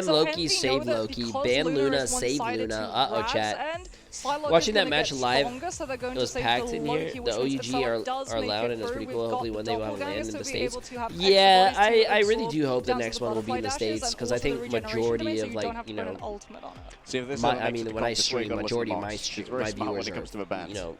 Speaker 1: so
Speaker 2: Loki,
Speaker 1: Envy
Speaker 2: save
Speaker 1: know that
Speaker 2: Loki,
Speaker 1: because
Speaker 2: ban Luna,
Speaker 1: is
Speaker 2: save
Speaker 1: one-sided
Speaker 2: Luna.
Speaker 1: to
Speaker 2: Uh-oh,
Speaker 1: Rad's
Speaker 2: chat.
Speaker 1: end, Psylocke
Speaker 2: Watching
Speaker 1: is
Speaker 2: that
Speaker 1: gonna
Speaker 2: match
Speaker 1: get
Speaker 2: live,
Speaker 1: stronger, so they're going
Speaker 2: it
Speaker 1: to
Speaker 2: was
Speaker 1: save
Speaker 2: packed
Speaker 1: the
Speaker 2: in
Speaker 1: Loki,
Speaker 2: here.
Speaker 1: which
Speaker 2: The
Speaker 1: means if
Speaker 2: OUG
Speaker 1: Psylocke does
Speaker 2: are
Speaker 1: make
Speaker 2: loud,
Speaker 1: it
Speaker 2: and it's
Speaker 1: through,
Speaker 2: pretty
Speaker 1: we've
Speaker 2: cool.
Speaker 1: got
Speaker 2: Hopefully
Speaker 1: the
Speaker 2: one day we'll have it land
Speaker 1: doppelgangers
Speaker 2: in
Speaker 1: to
Speaker 2: the
Speaker 1: be
Speaker 2: States.
Speaker 1: able to have
Speaker 2: Yeah,
Speaker 1: extra ways to
Speaker 2: I really
Speaker 1: absorb
Speaker 2: do hope the
Speaker 1: down to
Speaker 2: next
Speaker 1: the
Speaker 2: one will be in the
Speaker 1: butterfly dashes
Speaker 2: States,
Speaker 1: and
Speaker 2: because I
Speaker 1: also the
Speaker 2: think
Speaker 1: regeneration
Speaker 2: majority
Speaker 1: damage, so
Speaker 2: of,
Speaker 1: you don't
Speaker 2: like,
Speaker 1: have to
Speaker 2: you
Speaker 1: put
Speaker 2: know,
Speaker 1: an ultimate on it.
Speaker 3: See, if this
Speaker 2: I mean, when I stream, majority of my
Speaker 3: viewers
Speaker 2: viewers
Speaker 3: when it comes to the
Speaker 2: are,
Speaker 3: bans.
Speaker 2: you know,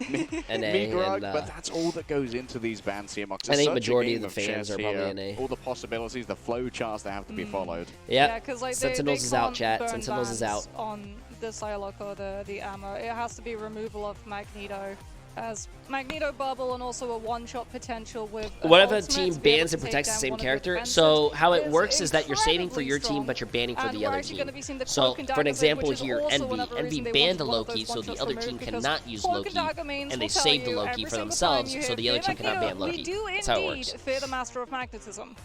Speaker 2: NA,
Speaker 3: Me, Grog,
Speaker 2: and
Speaker 3: but that's all that goes into these bans here, Mox.
Speaker 2: I think
Speaker 3: Such a
Speaker 2: majority
Speaker 3: game
Speaker 2: of the fans
Speaker 3: chess
Speaker 2: are probably
Speaker 3: here.
Speaker 2: NA.
Speaker 3: All the possibilities, the flow charts that have to be followed.
Speaker 2: Yeah,
Speaker 1: because like
Speaker 2: Sentinels
Speaker 1: they
Speaker 2: is out,
Speaker 1: can't
Speaker 2: chat.
Speaker 1: burn
Speaker 2: Sentinels is out.
Speaker 1: bans on the Psylocke or the ammo. It has to be removal of Magneto, as Magneto bubble and also a one-shot potential with.
Speaker 2: What if a
Speaker 1: ultimate
Speaker 2: team
Speaker 1: to be able
Speaker 2: bans
Speaker 1: to
Speaker 2: and
Speaker 1: take
Speaker 2: protects the
Speaker 1: down
Speaker 2: same
Speaker 1: one of
Speaker 2: character?
Speaker 1: defenses
Speaker 2: So how it works is that you're saving for your
Speaker 1: incredibly
Speaker 2: team, but you're banning for
Speaker 1: strong.
Speaker 2: the
Speaker 1: And we're
Speaker 2: other
Speaker 1: actually
Speaker 2: team.
Speaker 1: gonna be seeing the
Speaker 2: So,
Speaker 1: Cloak and
Speaker 2: for an
Speaker 1: Dagger thing,
Speaker 2: example
Speaker 1: which is
Speaker 2: here,
Speaker 1: also
Speaker 2: Envy.
Speaker 1: another
Speaker 2: Envy
Speaker 1: reason they
Speaker 2: banned
Speaker 1: wanted
Speaker 2: the
Speaker 1: one of
Speaker 2: Loki,
Speaker 1: those
Speaker 2: so the
Speaker 1: one-shots
Speaker 2: other
Speaker 1: removed,
Speaker 2: team
Speaker 1: because
Speaker 2: cannot use
Speaker 1: Cloak and
Speaker 2: Loki,
Speaker 1: Dagger mains
Speaker 2: and they
Speaker 1: will tell
Speaker 2: saved the
Speaker 1: you
Speaker 2: Loki
Speaker 1: every
Speaker 2: for
Speaker 1: single
Speaker 2: themselves,
Speaker 1: time you
Speaker 2: so
Speaker 1: hit
Speaker 2: the other
Speaker 1: Fear
Speaker 2: team cannot ban
Speaker 1: Magneto,
Speaker 2: Loki.
Speaker 1: We do
Speaker 2: That's how it
Speaker 1: indeed
Speaker 2: works.
Speaker 1: fear the Master of Magnetism.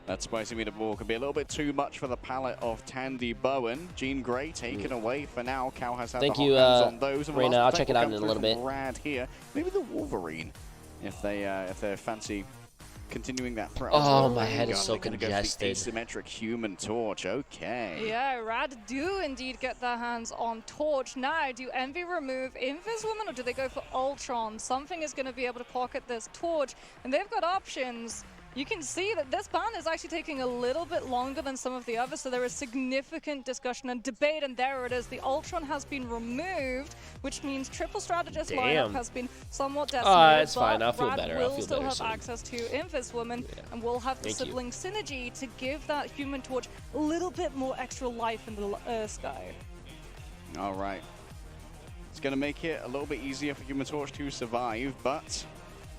Speaker 3: That spicy meatball can be a little bit too much for the palate of Tandy Bowen. Jean Grey taken away for now. Cal has had
Speaker 2: Thank
Speaker 3: the hot
Speaker 2: you,
Speaker 3: hands on those. And
Speaker 2: Reina.
Speaker 3: last
Speaker 2: I'll
Speaker 3: attack
Speaker 2: check it
Speaker 3: will
Speaker 2: out
Speaker 3: come
Speaker 2: in a
Speaker 3: through
Speaker 2: little
Speaker 3: from
Speaker 2: bit.
Speaker 3: Rad here. Maybe the Wolverine, if they fancy continuing that threat.
Speaker 2: Oh, my head is so
Speaker 3: They're gonna go for the
Speaker 2: congested.
Speaker 3: asymmetric Human Torch. Okay.
Speaker 1: Yeah, Rad do indeed get their hands on Torch. Now, do Envy remove Inviswoman or do they go for Ultron? Something is going to be able to pocket this Torch, and they've got options. You can see that this ban is actually taking a little bit longer than some of the others, so there is significant discussion and debate, and there it is. The Ultron has been removed, which means triple strategist lineup has been somewhat decimated.
Speaker 2: It's fine. I'll feel
Speaker 1: Rad
Speaker 2: better.
Speaker 1: will
Speaker 2: I'll feel
Speaker 1: still
Speaker 2: better
Speaker 1: have
Speaker 2: soon.
Speaker 1: access to Inviswoman, and will have the
Speaker 2: Thank you.
Speaker 1: sibling synergy to give that Human Torch a little bit more extra life in the sky.
Speaker 3: All right. It's going to make it a little bit easier for Human Torch to survive, but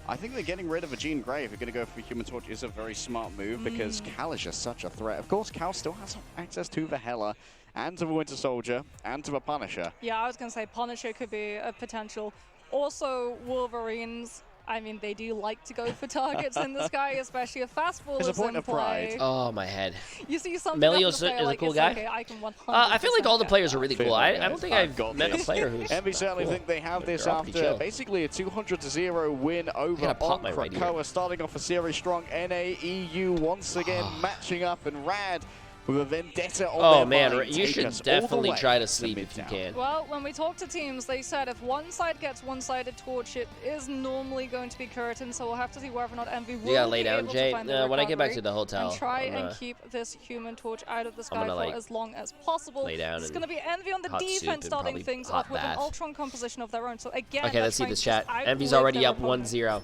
Speaker 3: I think they're getting rid of a Jean Grey if you're going to go for Human Torch is a very smart move because Cal is just such a threat. Of course, Cal still has access to the Hela and to the Winter Soldier and to the Punisher.
Speaker 1: Yeah, I was going to say Punisher could be a potential. Also, Wolverines. I mean, they do like to go for targets in the sky, especially if fastball is
Speaker 3: a point
Speaker 1: in
Speaker 3: of
Speaker 1: play.
Speaker 3: pride.
Speaker 2: Oh, my head.
Speaker 1: You see something
Speaker 2: Melio's
Speaker 1: up in the
Speaker 2: is a
Speaker 1: like,
Speaker 2: cool guy.
Speaker 1: Okay, I can 100%
Speaker 2: I feel like all the
Speaker 1: get
Speaker 2: players
Speaker 1: that.
Speaker 2: are really cool. I don't think I've met a player who's
Speaker 3: Envy certainly
Speaker 2: cool.
Speaker 3: think they have this
Speaker 2: They're all pretty
Speaker 3: after
Speaker 2: chill.
Speaker 3: basically a 200-0 win over
Speaker 2: gotta pop my right
Speaker 3: Krakoa,
Speaker 2: ear.
Speaker 3: starting off a series strong. NAEU once again matching up, and Rad with a vendetta on
Speaker 2: Oh
Speaker 3: their
Speaker 2: man,
Speaker 3: mind.
Speaker 2: you
Speaker 3: Take
Speaker 2: should
Speaker 3: us all the
Speaker 2: definitely
Speaker 3: way
Speaker 2: try to sleep if you
Speaker 3: Midtown.
Speaker 2: can.
Speaker 1: Well, when we talk to teams, they said if one side gets one-sided torch, it is normally going to be Curtin, so we'll have to see whether or not Envy will
Speaker 2: You gotta
Speaker 1: be
Speaker 2: lay down,
Speaker 1: able
Speaker 2: Jay.
Speaker 1: to find the
Speaker 2: When I get back
Speaker 1: recovery
Speaker 2: to the hotel,
Speaker 1: and try
Speaker 2: I'm
Speaker 1: and
Speaker 2: gonna
Speaker 1: keep this human torch out of the sky
Speaker 2: gonna,
Speaker 1: for
Speaker 2: like,
Speaker 1: as long as possible.
Speaker 2: lay down
Speaker 1: It's
Speaker 2: and
Speaker 1: going to be Envy on the
Speaker 2: hot soup
Speaker 1: defense
Speaker 2: and
Speaker 1: starting
Speaker 2: probably
Speaker 1: things
Speaker 2: hot
Speaker 1: off with
Speaker 2: bath.
Speaker 1: an Ultron composition of their own. So again,
Speaker 2: Okay, let's see
Speaker 1: trying
Speaker 2: this
Speaker 1: to
Speaker 2: chat.
Speaker 1: just
Speaker 2: Envy's
Speaker 1: outlive
Speaker 2: already
Speaker 1: their
Speaker 2: up
Speaker 1: opponent.
Speaker 2: 1-0.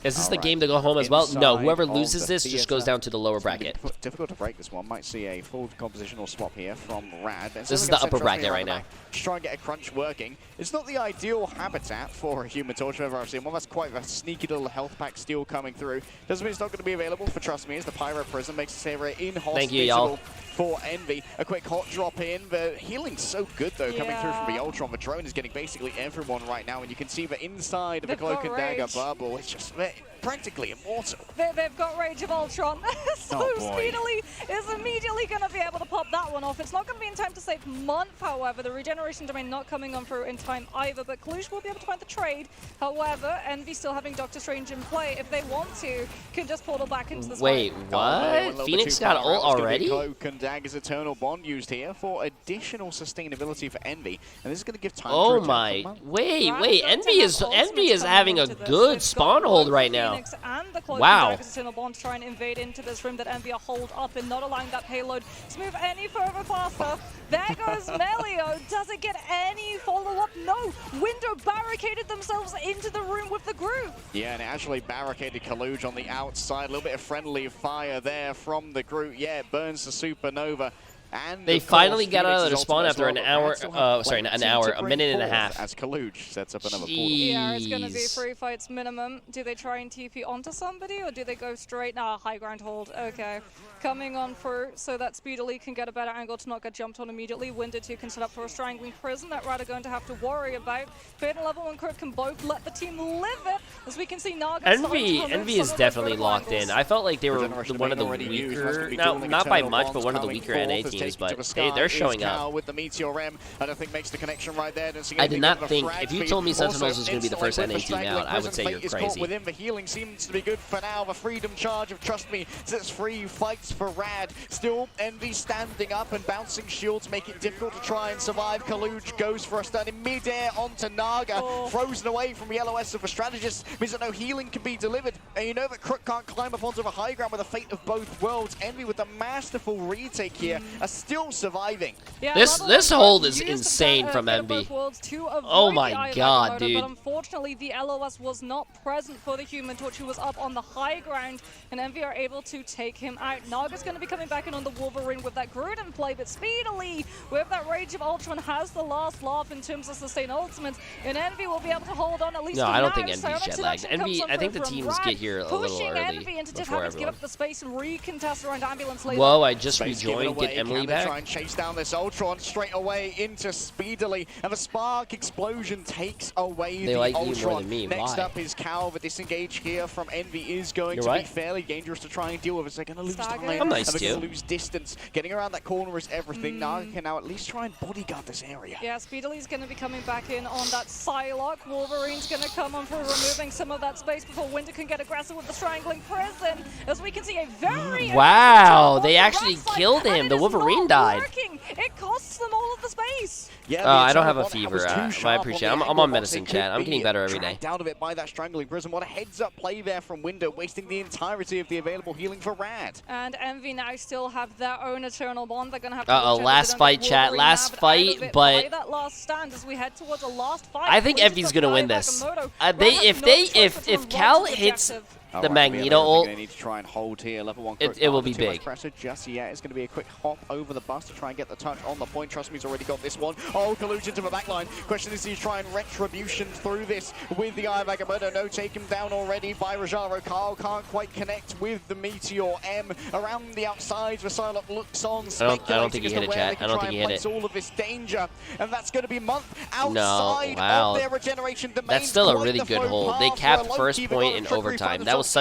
Speaker 2: Is this the
Speaker 3: Alright.
Speaker 2: game to go home as well? No,
Speaker 3: Inside
Speaker 2: whoever
Speaker 3: of
Speaker 2: loses
Speaker 3: the
Speaker 2: this just goes
Speaker 3: theater.
Speaker 2: down to the lower bracket.
Speaker 3: Difficult to break this one. Might see a full compositional swap here from Rad.
Speaker 2: This is the upper bracket right now.
Speaker 3: Just try and get a crunch working. It's not the ideal habitat for a human torch I've ever seen. Well, that's quite a sneaky little health pack steal coming through. Doesn't mean it's not going to be available for Trust Me, as the Pyro Prism makes this area inhospitable.
Speaker 2: Thank you, y'all.
Speaker 3: For Envy. A quick hot drop in. The healing's so good, though, coming through from the
Speaker 1: Yeah.
Speaker 3: Ultron. The drone is getting basically everyone right now, and you can see the inside of the
Speaker 1: They've got
Speaker 3: Cloak and Dagger
Speaker 1: rage.
Speaker 3: bubble. It's just practically immortal.
Speaker 1: They've got Rage of Ultron, so
Speaker 3: Oh, boy.
Speaker 1: Speedily is immediately going to be able to pop that one off. It's not going to be in time to save Month, however. The regeneration domain not coming on through in time either, but Kalush will be able to find the trade. However, Envy still having Doctor Strange in play. If they want to, can just portal back into the
Speaker 2: Wait,
Speaker 1: sky.
Speaker 2: what? Phoenix got ult already?
Speaker 3: Cloak and Dagger's Eternal Bond used here for additional sustainability for Envy, and this is going to give time.
Speaker 2: Oh
Speaker 3: to
Speaker 2: my!
Speaker 3: regen.
Speaker 2: Wait,
Speaker 1: Rather
Speaker 2: wait!
Speaker 1: than
Speaker 2: Envy
Speaker 1: to
Speaker 2: is
Speaker 1: have
Speaker 2: Envy
Speaker 1: ultimates
Speaker 2: is having
Speaker 1: coming
Speaker 2: a
Speaker 1: into this,
Speaker 2: good
Speaker 1: they've
Speaker 2: spawn
Speaker 1: got
Speaker 2: hold
Speaker 1: both
Speaker 2: right
Speaker 1: the
Speaker 2: now.
Speaker 1: Phoenix and the Cloak
Speaker 2: Wow.
Speaker 1: and Dagger's Eternal Bond to try and invade into this room that Envy are hold up and not allowing that payload to move any further faster. There goes Melio. Does it get any follow-up? No. Window barricaded themselves into the room with the group.
Speaker 3: Yeah, and it actually barricaded Kaluj on the outside. A little bit of friendly fire there from the group. Yeah, it burns the supernova. And
Speaker 2: They
Speaker 3: of course,
Speaker 2: finally got out of their
Speaker 3: Phoenix's
Speaker 2: spawn
Speaker 3: ultimate
Speaker 2: after
Speaker 3: as
Speaker 2: an
Speaker 3: well, but
Speaker 2: hour.
Speaker 3: Rad still have
Speaker 2: Sorry, not an
Speaker 3: plenty
Speaker 2: hour,
Speaker 3: to
Speaker 2: a
Speaker 3: bring
Speaker 2: minute and a
Speaker 3: forth
Speaker 2: half.
Speaker 3: As Kaluj sets up another portal.
Speaker 1: Yeah, it's going to be
Speaker 2: Jeez.
Speaker 1: 3 fights minimum. Do they try and TP onto somebody, or do they go straight? Nah, high ground hold. Okay. Coming on through so that Speedily can get a better angle to not get jumped on immediately. Window 2 can set up for a strangling prison that Rad are going to have to worry about. Fatal Level and Crook can both let the team live it, as we can see Naga starting to remove
Speaker 2: Envy
Speaker 1: some
Speaker 2: is
Speaker 1: of those
Speaker 2: definitely
Speaker 1: vertical
Speaker 2: locked in.
Speaker 1: angles.
Speaker 2: I felt like they were
Speaker 3: Regeneration
Speaker 2: one of the
Speaker 3: already used. That's gonna
Speaker 2: weaker,
Speaker 3: be
Speaker 2: no,
Speaker 3: dueling
Speaker 2: not by
Speaker 3: eternal
Speaker 2: much, but
Speaker 3: bonds
Speaker 2: one of the
Speaker 3: coming
Speaker 2: weaker
Speaker 3: forth
Speaker 2: NA
Speaker 3: as
Speaker 2: teams.
Speaker 3: taken to
Speaker 2: But
Speaker 3: the
Speaker 2: hey,
Speaker 3: sky
Speaker 2: they're
Speaker 3: is
Speaker 2: showing
Speaker 3: Cal
Speaker 2: up.
Speaker 3: with the Meteor M. I don't think makes the connection right there.
Speaker 2: I did not think if you told me Sentinels was going to be the first NA team out, I would say you're crazy.
Speaker 3: Within the healing seems to be good for now. The freedom charge of Trust Me sets free fights for Rad. Still, Envy standing up and bouncing shields make it difficult to try and survive. Kaluj goes for a stun in midair onto Naga, frozen away from Yellow S of a strategist. Means that no healing can be delivered. And you know that Crook can't climb up onto the high ground with the fate of both worlds. Envy with the masterful retake here are still surviving.
Speaker 1: Yeah,
Speaker 2: This hold is
Speaker 1: used
Speaker 2: insane
Speaker 1: that,
Speaker 2: from
Speaker 1: Fate of
Speaker 2: Envy.
Speaker 1: Both Worlds to avoid
Speaker 2: Oh my
Speaker 1: the Eye of
Speaker 2: God,
Speaker 1: Agamotto,
Speaker 2: dude.
Speaker 1: But unfortunately, the LOS was not present for the Human Torch, who was up on the high ground, and Envy are able to take him out. Naga's going to be coming back in on the Wolverine with that Gruden play, but Speedily, with that Rage of Ultron, has the last laugh in terms of sustain ultimates, and Envy will be able to hold on at least
Speaker 2: No,
Speaker 1: for
Speaker 2: I don't
Speaker 1: now.
Speaker 2: think Envy's
Speaker 1: Silent
Speaker 2: jet lagged.
Speaker 1: Seduction comes
Speaker 2: Envy,
Speaker 1: on
Speaker 2: I think
Speaker 1: through
Speaker 2: the
Speaker 1: from
Speaker 2: teams
Speaker 1: Rad,
Speaker 2: get here a little
Speaker 1: pushing
Speaker 2: early
Speaker 1: Envy into
Speaker 2: before
Speaker 1: having to give
Speaker 2: everyone.
Speaker 1: up the space and recontest around ambulance later.
Speaker 2: Whoa, I just
Speaker 3: Space given
Speaker 2: rejoined.
Speaker 3: away.
Speaker 2: Get Emily
Speaker 3: Can they try
Speaker 2: back.
Speaker 3: and chase down this Ultron straight away into Speedily, and the spark explosion takes away
Speaker 2: They
Speaker 3: the
Speaker 2: like you more
Speaker 3: Ultron.
Speaker 2: than me.
Speaker 3: Next
Speaker 2: Why?
Speaker 3: up is Cal. The disengage here from Envy is going
Speaker 2: You're
Speaker 3: to be
Speaker 2: right.
Speaker 3: fairly dangerous to try and deal with, as they're going to lose
Speaker 1: Stagger.
Speaker 3: time.
Speaker 1: I'm
Speaker 2: nice
Speaker 3: and they're
Speaker 2: too.
Speaker 3: going to lose distance. Getting around that corner is everything. Naga can now at least try and bodyguard this area.
Speaker 1: Yeah, Speedily's going to be coming back in on that Psylocke. Wolverine's going to come on for removing some of that space before Winter can get aggressive with the Strangling Prison. As we can see a very
Speaker 2: Wow,
Speaker 1: aggressive
Speaker 2: they
Speaker 1: on the
Speaker 2: actually
Speaker 1: right side,
Speaker 2: killed
Speaker 1: and
Speaker 2: him.
Speaker 1: it
Speaker 2: The
Speaker 1: is
Speaker 2: Wolverine
Speaker 1: not
Speaker 2: died.
Speaker 1: working. It costs them all of the space.
Speaker 3: Yeah, the
Speaker 2: I don't have
Speaker 3: Eternal
Speaker 2: a
Speaker 3: Bond
Speaker 2: fever.
Speaker 3: was too
Speaker 2: I
Speaker 3: sharp
Speaker 2: appreciate it.
Speaker 3: on the
Speaker 2: I'm
Speaker 3: angle
Speaker 2: on
Speaker 3: box.
Speaker 2: medicine,
Speaker 3: It
Speaker 2: chat.
Speaker 3: could
Speaker 2: I'm getting
Speaker 3: be
Speaker 2: better every day.
Speaker 3: dragged out of it by that Strangling Prism. What a heads-up play there from Window, wasting the entirety of the available healing for Rad.
Speaker 1: And Envy now still have their own Eternal Bond. They're going to have to
Speaker 2: Uh-oh,
Speaker 1: reach out
Speaker 2: last
Speaker 1: to
Speaker 2: fight, chat.
Speaker 1: Wolverine
Speaker 2: Last
Speaker 1: now, out
Speaker 2: fight,
Speaker 1: of it
Speaker 2: but
Speaker 1: by that last stand as we head towards a last fight.
Speaker 2: I think
Speaker 1: Winter's
Speaker 2: Envy's
Speaker 1: got
Speaker 2: gonna win
Speaker 1: Guy
Speaker 2: this.
Speaker 1: Agamotto.
Speaker 2: They
Speaker 1: Rad have
Speaker 2: if
Speaker 1: no
Speaker 2: they
Speaker 1: choice but to
Speaker 2: if
Speaker 1: run
Speaker 2: Cal
Speaker 1: right to the
Speaker 2: hits
Speaker 1: objective.
Speaker 2: the Magneto ult.
Speaker 3: They need to try and hold here. Level 1
Speaker 2: it will be big.
Speaker 3: Pressure just yet. It's going to be a quick hop over the bus to try and get the touch on the point. Trust me, he's already got this one. Oh, collusion to the backline. Question is, he's trying retribution through this with the Eye of Agamotto. No, take him down already by Rajaro. Carl can't quite connect with the Meteor M. Around the outside, Psylocke looks on.
Speaker 2: I don't think he hit it, chat. I don't think he hit it.
Speaker 3: All of this danger, and that's going to be Month outside of their regeneration domain.
Speaker 2: That's still a really good hold. They capped first point in overtime. That was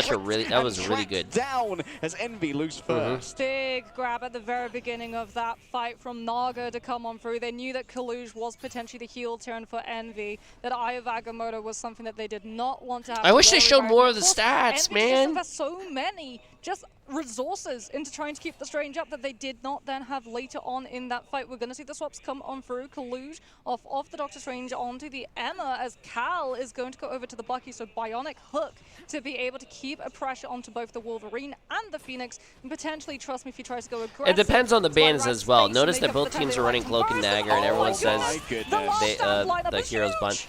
Speaker 2: really good.
Speaker 3: Down as Envy lose first.
Speaker 1: Big grab at the very beginning of that fight from Naga to come on through. They knew that Kaluj was potentially the heel turn for Envy. That Eye of Agamotto was something that they did not want to have.
Speaker 2: I wish they showed more of the stats, man.
Speaker 1: There's so many just resources into trying to keep the Strange up that they did not then have later on in that fight. We're going to see the swaps come on through. Kaluj off of the Doctor Strange onto the Emma as Cal is going to go over to the Bucky, so Bionic Hook to be able to keep a pressure onto both the Wolverine and the Phoenix, and potentially, trust me, if he tries to go aggressive.
Speaker 2: It depends on the bans as well. Notice that both teams are running Cloak and Dagger, and everyone says the Heroes bunch.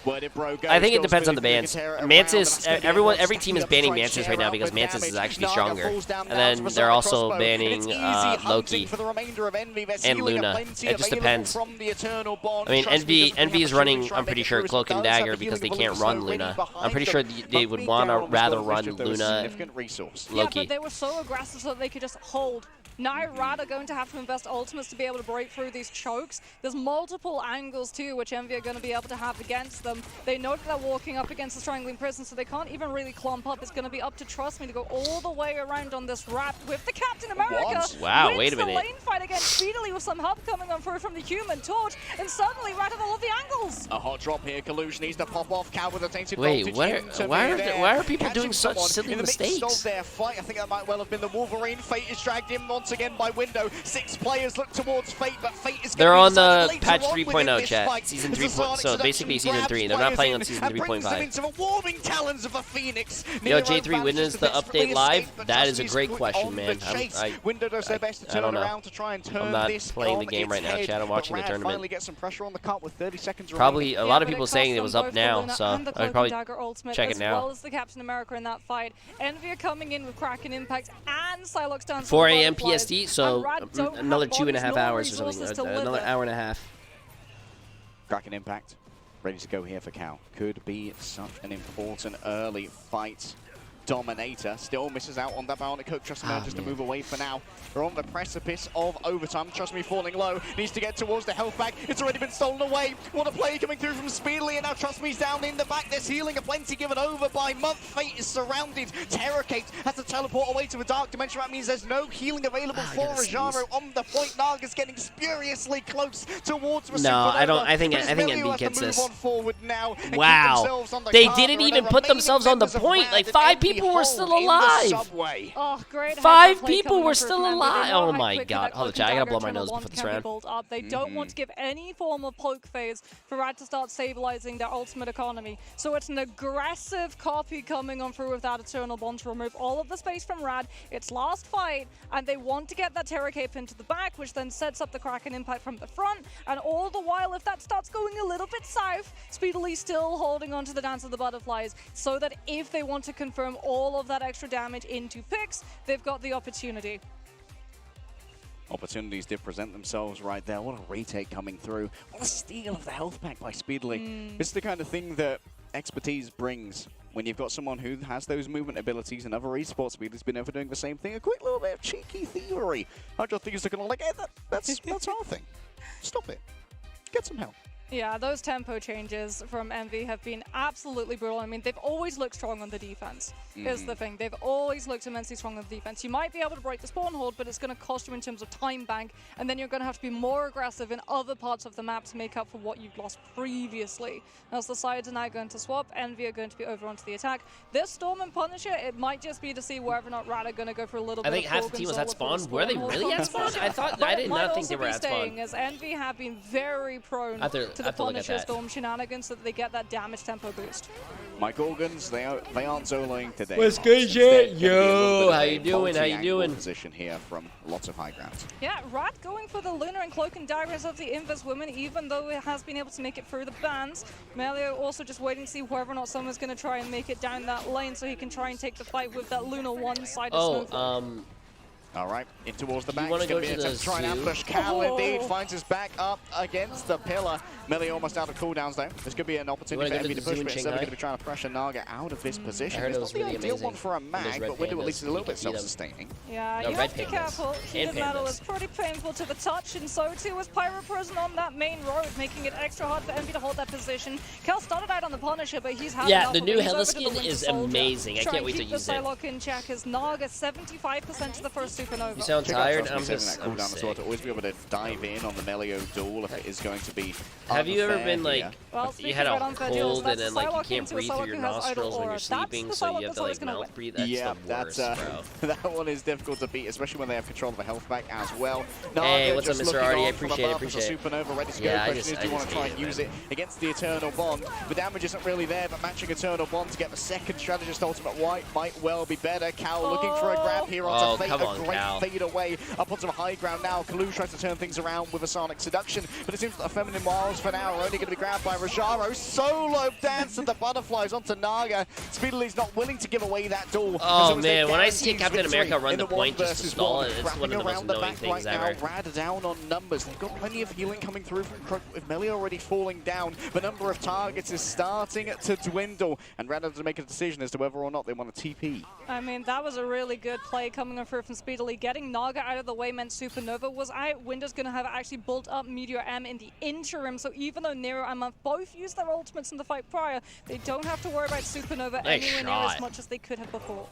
Speaker 2: I think it depends on the bans. Mantis, every team is banning Mantis right now because Mantis is actually stronger. And then they're also banning Loki and Luna. It just depends. I mean, Envy is running, I'm pretty sure, Cloak and Dagger because they can't run Luna. I'm pretty sure they would want to rather run Luna Loki.
Speaker 1: Yeah, but they were so aggressive so that they could just hold. Now Rad are going to have to invest ultimates to be able to break through these chokes. There's multiple angles too which Envy are going to be able to have against them. They know that they're walking up against the Strangling Prison, so they can't even really clump up. It's going to be up to Trust Me to go all the way around on this wrap with the Captain America.
Speaker 2: What? Wow, wait a minute.
Speaker 1: The lane fight again speedily with some help coming on through from the Human Torch, and suddenly Rad have all of the angles.
Speaker 3: A hot drop here. Kalush needs to pop off. Cal with a tainted
Speaker 2: voltage. Why are people doing such silly mistakes?
Speaker 3: In the midst of their fight, I think that might well have been the Wolverine. Fate is dragged in once again by Window. 6 players look towards Fate, but Fate is
Speaker 2: They're on the patch 3.0 chat. Season 3. So basically season 3. They're not playing on season 3.5. Yo, Jay3, when is the update live? That is a great question, man. I don't know. I'm not playing the game right now, chat. I'm watching the tournament. Probably a lot of people saying it was up now, so I'd probably check it now.
Speaker 1: As well as the Captain America in that fight. Envy are coming in with Kraken Impact and Psylocke down
Speaker 2: 4 a.m. PST, so another 2.5 hours or something. Another hour and a half.
Speaker 3: Kraken Impact, ready to go here for Cal. Could be such an important early fight. Dominator still misses out on that Bionic Hook. Trust me, just to move away for now. We're on the precipice of overtime. Trust me, falling low. Needs to get towards the health bag. It's already been stolen away. What a play coming through from Speedly, and now Trust Me's down in the back. There's healing aplenty given over by Month. Fate is surrounded. Terrorcate has to teleport away to a dark dimension. That means there's no healing available for Rajaro on the point. Naga's getting spuriously close towards
Speaker 2: No, I don't. I think Envy gets this. Wow. They didn't even put themselves on the point. Like 5 people were still alive.
Speaker 1: Oh, great.
Speaker 2: 5 people were still alive. Oh my god. Hold on, chat. I gotta blow my nose before this round.
Speaker 1: They don't want to give any form of poke phase for Rad to start stabilizing their ultimate economy. So it's an aggressive copy coming on through with that Eternal Bond to remove all of the space from Rad. It's last fight, and they want to get that Terra Cape into the back, which then sets up the Kraken Impact from the front. And all the while, if that starts going a little bit south, Speedily still holding on to the Dance of the Butterflies, so that if they want to confirm all of that extra damage into picks, they've got the opportunity.
Speaker 3: Opportunities did present themselves right there. What a retake coming through. What a steal of the health pack by Speedily. This is the kind of thing that expertise brings when you've got someone who has those movement abilities, and other esports Speedly's been over doing the same thing. A quick little bit of cheeky thievery. I just think it's looking like, hey, that's our thing. Stop it. Get some help.
Speaker 1: Yeah, those tempo changes from Envy have been absolutely brutal. I mean, they've always looked strong on the defense, is the thing. They've always looked immensely strong on the defense. You might be able to break the spawn hold, but it's going to cost you in terms of time bank, and then you're going to have to be more aggressive in other parts of the map to make up for what you've lost previously. As the sides are now going to swap, Envy are going to be over onto the attack. This Storm and Punisher, it might just be to see whether or not Rad are going to go for a little bit of
Speaker 2: I think half the team was at spawn. Were they really at spawn? I did not think they were at spawn.
Speaker 1: As Envy have been very prone to the Punisher Storm shenanigans so that they get that damage tempo boost.
Speaker 3: My Gorgons, they aren't soloing today.
Speaker 2: What's good, shit? Yo, how you doing? How you doing?
Speaker 3: Position here from lots of high ground.
Speaker 1: Yeah, Rad going for the Lunar and Cloak and Daggers of the Invis women, even though it has been able to make it through the bans. Melio also just waiting to see whether or not someone's going to try and make it down that lane so he can try and take the fight with that Lunar one-sided Snowflake.
Speaker 3: All right, in towards the back.
Speaker 2: Want to go
Speaker 3: to
Speaker 2: to the
Speaker 3: try and ambush. Cal indeed finds his back up against the pillar. Millie almost out of cooldowns though. This could be an opportunity for Envy to push, but instead we're going to be trying to pressure Naga out of this position. It's not the ideal one for a mag, but Window at least is a little bit self-sustaining.
Speaker 1: Yeah, you have to be careful. Heated Metal is pretty painful to the touch, and so too was Pyro Prison on that main road, making it extra hard for Envy to hold that position. Cal started out on the Punisher, but he's had enough
Speaker 2: the new
Speaker 1: of it.
Speaker 2: Hella skin is amazing. I can't wait to use it.
Speaker 1: Psylocke in check as Naga 75% to the first Supernova.
Speaker 2: You sound tired?
Speaker 3: I'm just cooldown as well to always be able to dive in on the Melio duel if it is going to be.
Speaker 2: Have you ever been like,
Speaker 1: well,
Speaker 2: you had a cold and then like you can't breathe through your nostrils when you're sleeping, so you have to like mouth breathe? That's the worst, bro.
Speaker 3: That one is difficult to beat, especially when they have control of the health back as well.
Speaker 2: Hey, what's up, Mr. Artie? I appreciate it.
Speaker 3: Supernova ready to go. The question is, do you want to try and use it against the Eternal Bond? The damage isn't really there, but matching Eternal Bond to get the second strategist ultimate white might well be better. Cal looking for a grab here onto Fate, a great fade away up onto the high ground now. Kalu tries to turn things around with a Sonic Seduction, but it seems that the Feminine Wiles for now are only going to be grabbed by Rajaro. Solo dance of the butterflies onto Naga. Speedily's not willing to give away that duel.
Speaker 2: Oh man, when I see Captain America run the point just to stall it, it's one of the most annoying things ever.
Speaker 3: Rad down on numbers. They've got plenty of healing coming through from Crook with Melee already falling down. The number of targets is starting to dwindle, and Rad has to make a decision as to whether or not they want a TP.
Speaker 1: I mean, that was a really good play coming through from Speedily. Getting Naga out of the way meant Supernova was out. Window's going to have actually built up Meteor M in the interim, so even though Nero and Month both used their ultimates in the fight prior, they don't have to worry about Supernova anywhere near as much as they could have before.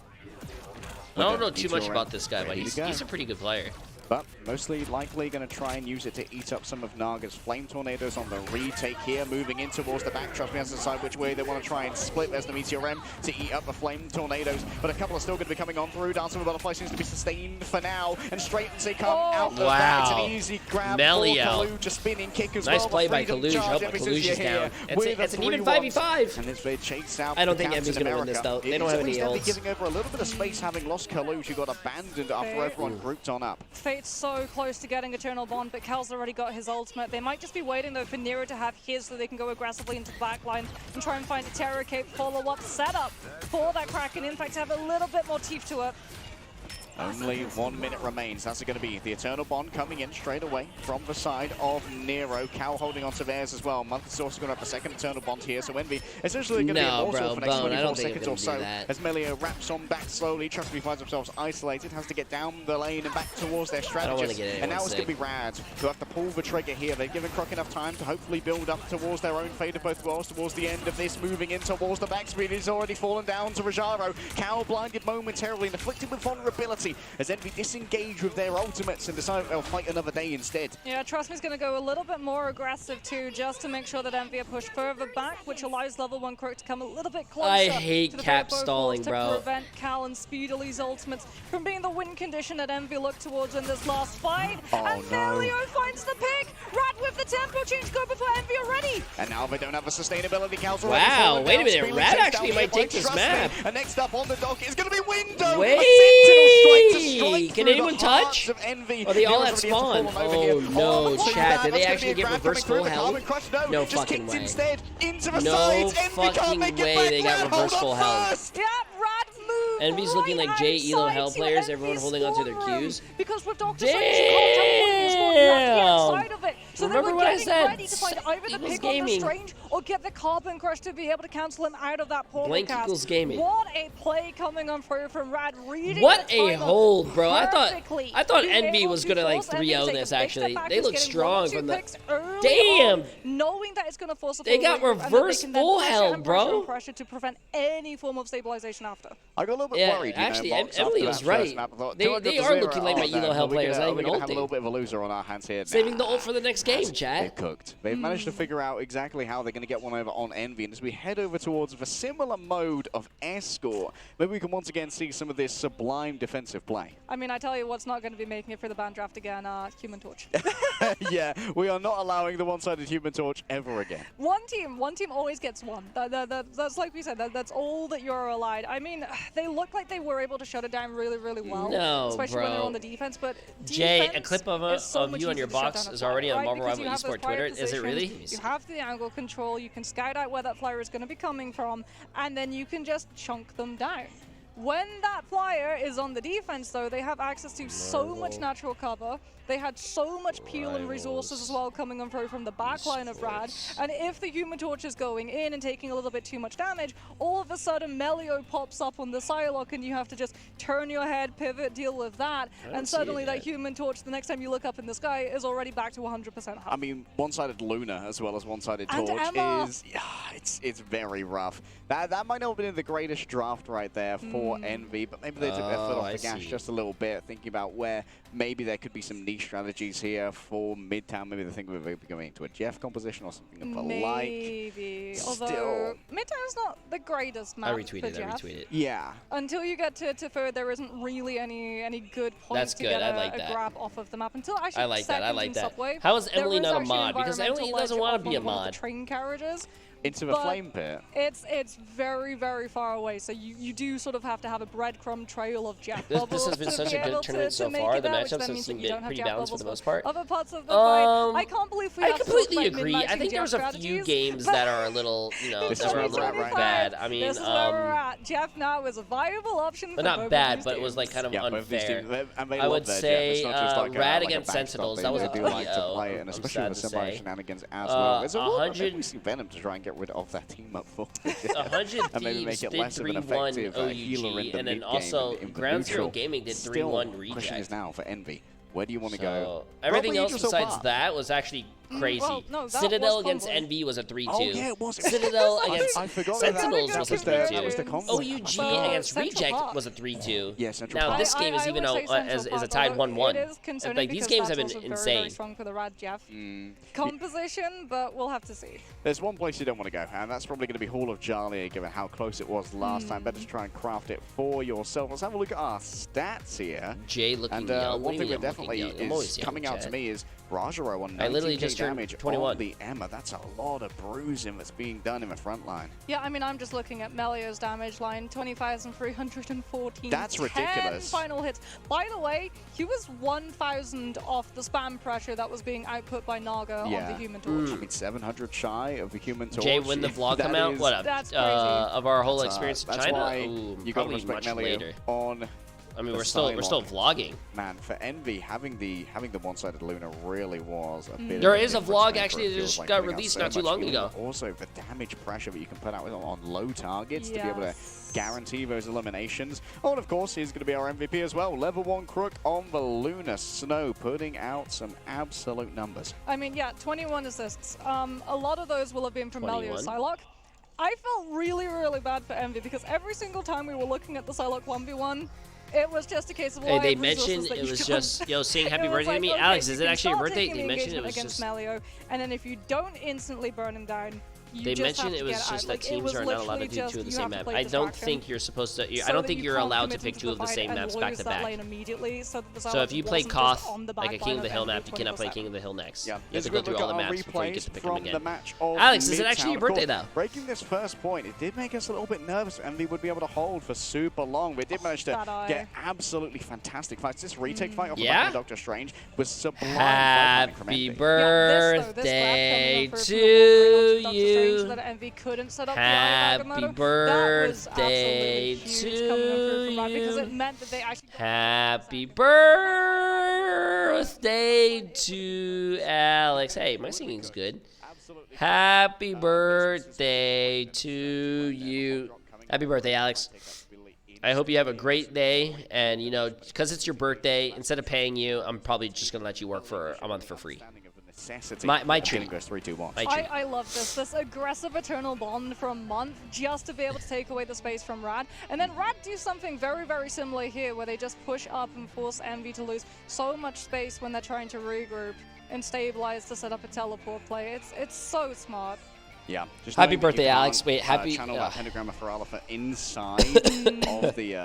Speaker 2: I don't know too much about this guy, but he's a pretty good player.
Speaker 3: But mostly likely going to try and use it to eat up some of Naga's Flame Tornadoes on the retake here, moving in towards the back. Trust me, has to decide which way they want to try and split. There's the Meteor M to eat up the Flame Tornadoes, but a couple are still going to be coming on through. Dancing with Butterfly seems to be sustained for now, and straight as they come out of that, it's an easy grab for Kaluj, just spinning kick as well.
Speaker 2: Nice play by Kaluj. Hope Kaluj is down. It's an even 5v5.
Speaker 3: And it's they chase out.
Speaker 2: I don't think Envy's going to win this though. They don't have any ults.
Speaker 3: Giving over a little bit of space, having lost Kaluj, who got abandoned after everyone grouped on up.
Speaker 1: Fate's so close to getting Eternal Bond, but Cal's already got his ultimate. They might just be waiting though for Nero to have his so they can go aggressively into the backline and try and find a Terror Cape follow-up setup for that Kraken. In fact, to have a little bit more teeth to it.
Speaker 3: Only 1 minute remains. That's going to be the Eternal Bond coming in straight away from the side of Nero. Cal holding on to theirs as well. Month is also going to have the second Eternal Bond here, so Envy essentially going to be immortal for the next 24 seconds or so. As Melio wraps on back slowly, Trust Me finds themselves isolated, has to get down the lane and back towards their strategist. And now it's going to be Rad who have to pull the trigger here. They've given Croc enough time to hopefully build up towards their own fate of both worlds towards the end of this. Moving in towards the backspeed, he's already fallen down to Rajaro. Cal blinded momentarily and afflicted with vulnerability as Envy disengage with their ultimates and decide they'll fight another day instead.
Speaker 1: Yeah, Trust Me's going to go a little bit more aggressive too, just to make sure that Envy are pushed further back, which allows level 1 Crook to come a little bit closer.
Speaker 2: I hate cap stalling, bro.
Speaker 1: To prevent Cal and Speedily's ultimates from being the win condition that Envy looked towards in this last fight. And Melio finds the pick. Rad with the tempo change, go before Envy already.
Speaker 3: And now they don't have the sustainability. Cal's already
Speaker 2: wait a minute. Rad actually might take this map.
Speaker 3: And next up on the dock is going to be Window.
Speaker 2: Wait, can anyone touch? Are they all at spawn? Oh no, chat. Did they actually get reverse full health? No fucking way. No fucking way they got reverse full health.
Speaker 1: Yeah, Rad moved.
Speaker 2: Envy's looking like J Elo Hell players, everyone holding onto their Qs.
Speaker 1: Because with Dr.
Speaker 2: Damn!
Speaker 1: So
Speaker 2: remember what I said?
Speaker 1: Ready to find either the pick on the Strange or get the Carbon Crush to be able to cancel him out of that portal
Speaker 2: Blank
Speaker 1: cast.
Speaker 2: equals gaming.
Speaker 1: What a play coming on through from Rad. Reading
Speaker 2: what a hold, bro. I thought Envy was gonna like 3-0 this actually. They look strong from the damn.
Speaker 1: Knowing that it's gonna force a
Speaker 2: they got reverse full health, bro.
Speaker 1: Pressure to prevent any form of stabilization after.
Speaker 3: I got a little bit worried.
Speaker 2: Actually, Emily was right. They are looking like my Elo Hell players. Not even ulting.
Speaker 3: Have a little bit of a loser on our hands here.
Speaker 2: Saving the ult for the next game, chat.
Speaker 3: They're cooked. They've managed to figure out exactly how they're going to get one over on Envy. And as we head over towards a similar mode of escort, maybe we can once again see some of this sublime defensive play.
Speaker 1: I mean, I tell you what's not going to be making it for the ban draft again, Human Torch.
Speaker 3: Yeah, we are not allowing the one-sided Human Torch ever again.
Speaker 1: One team always gets one. That's like we said, that's all that you're allowed. I mean, they look like they were able to shut it down really, really well.
Speaker 2: No,
Speaker 1: especially when they're on the defense, but
Speaker 2: Jay, a clip of you on your
Speaker 1: box
Speaker 2: box is already on Marvel Rival Esports Twitter. Is it really?
Speaker 1: You have the angle control, you can scout out where that flyer is going to be coming from, and then you can just chunk them down. When that flyer is on the defense, though, they have access to so much natural cover. They had so much peel and resources as well coming on through from the backline of Rad. And if the Human Torch is going in and taking a little bit too much damage, all of a sudden Melio pops up on the Psylocke and you have to just turn your head, pivot, deal with that. And suddenly that Human Torch, the next time you look up in the sky, is already back to 100% health.
Speaker 3: I mean, one-sided Luna as well as one-sided Torch is, it's very rough. That might not have been the greatest draft right there for Envy, but maybe they took their foot off the gas just a little bit, thinking about where maybe there could be some niche strategies here for Midtown. Maybe they're thinking of going into a Jeff composition or something of the like.
Speaker 1: Maybe. Although Midtown's not the greatest map for Jeff.
Speaker 3: Yeah.
Speaker 1: Until you get to third, there isn't really any good points to get a grab off of the map. Until actually
Speaker 2: I like that.
Speaker 1: Subway,
Speaker 2: how is Emily not a mod? Because Emily doesn't want to be a mod.
Speaker 1: Train carriages.
Speaker 3: Into a flame pit.
Speaker 1: It's very, very far away, so you do sort of have to have a breadcrumb trail of Jack
Speaker 2: This has been such a good tournament so far. The matchups have seemed pretty balanced for the most part.
Speaker 1: Other parts of the fight, I can't believe we have
Speaker 2: completely agree. I think there's a few games that are a little, that are a little bad. I mean,
Speaker 1: this is where we're at. Jeff now is a viable option.
Speaker 2: But not bad, but it was like kind of unfair. I would say Rad against Sentinels. That was a 3-0.
Speaker 3: And especially with the shenanigans as well. There's a lot of Venom to try and get rid of that team up for.
Speaker 2: 100 Thieves did 3-1 OUG, and then also Ground Zero Gaming did 3-1 Reject.
Speaker 3: The question is now for Envy. Where do you want to go?
Speaker 2: Everything else besides that was actually crazy.
Speaker 1: Well, no,
Speaker 2: Citadel against Envy was a 3-2.
Speaker 3: Oh, yeah, it was.
Speaker 2: Citadel against Sentinels was a 3-2.
Speaker 3: OUG
Speaker 2: against Reject was a 3-2.
Speaker 3: Yeah,
Speaker 2: now this game is even is a tied 1-1. Like these games have been insane.
Speaker 1: Very strong for the Rad Jeff composition, but we'll have to see.
Speaker 3: There's one place you don't want to go, and that's probably going to be Hall of Jarlia, given how close it was last time. Better to try and craft it for yourself. Let's have a look at our stats here.
Speaker 2: Jay looking
Speaker 3: young. One thing that definitely is coming out to me is Rajaro on 19k damage on the Emma. That's a lot of bruising that's being done in the front line.
Speaker 1: Yeah, I mean, I'm just looking at Melio's damage line, 20,314.
Speaker 3: That's ridiculous.
Speaker 1: 10 final hits. By the way, he was 1,000 off the spam pressure that was being output by Naga on the Human Torch.
Speaker 3: I mean, 700 shy of the Human Torch.
Speaker 2: Jay, when the vlog come out, what up? Of our whole experience in China?
Speaker 3: Why you got to respect Melio on.
Speaker 2: I mean, we're still vlogging.
Speaker 3: Man, for Envy, having the one-sided Luna really was a bit.
Speaker 2: There is a vlog actually that just got released not too long ago.
Speaker 3: Also, the damage pressure that you can put out on low targets to be able to guarantee those eliminations. Oh, and of course, he's going to be our MVP as well. Level 1 Crook on the Luna. Snow putting out some absolute numbers.
Speaker 1: I mean, yeah, 21 assists. A lot of those will have been from Melio Psylocke. I felt really, really bad for Envy because every single time we were looking at the Psylocke 1v1, it was just a case of
Speaker 2: they mentioned it was just saying happy birthday to me. Okay, Alex, is it actually your birthday? They mentioned it was
Speaker 1: against Melio, and then if you don't instantly burn him down,
Speaker 2: they mentioned it was just that teams are not allowed to do two of the same map. I don't think you're supposed to. I don't think you're allowed to pick two of the same maps back to back. So if you play Koth, like a King of the Hill map, you cannot play King of the Hill next. Yeah, you have to go through all the maps before you get to pick them again. Alex, is it actually your birthday though?
Speaker 3: Breaking this first point, it did make us a little bit nervous. Envy would be able to hold for super long. We did manage to get absolutely fantastic fights. This retake fight off the back of Doctor Strange was sublime.
Speaker 2: Happy birthday to you.
Speaker 1: That Envy couldn't set up
Speaker 2: Happy birthday to you.
Speaker 1: Because it meant that they actually
Speaker 2: Happy birthday to Alex. Hey, my singing's good. Happy birthday to you. Happy birthday, Alex. I hope you have a great day, and because it's your birthday, instead of paying you, I'm probably just gonna let you work for a month for free. My treat.
Speaker 1: I love this aggressive Eternal Bond for a month just to be able to take away the space from Rad. And then Rad do something very, very similar here where they just push up and force Envy to lose so much space when they're trying to regroup and stabilize to set up a teleport play. It's so smart.
Speaker 3: Yeah.
Speaker 2: Happy birthday, Alex. Wait, happy.
Speaker 3: Channel that pentagram of Ferala for inside of the.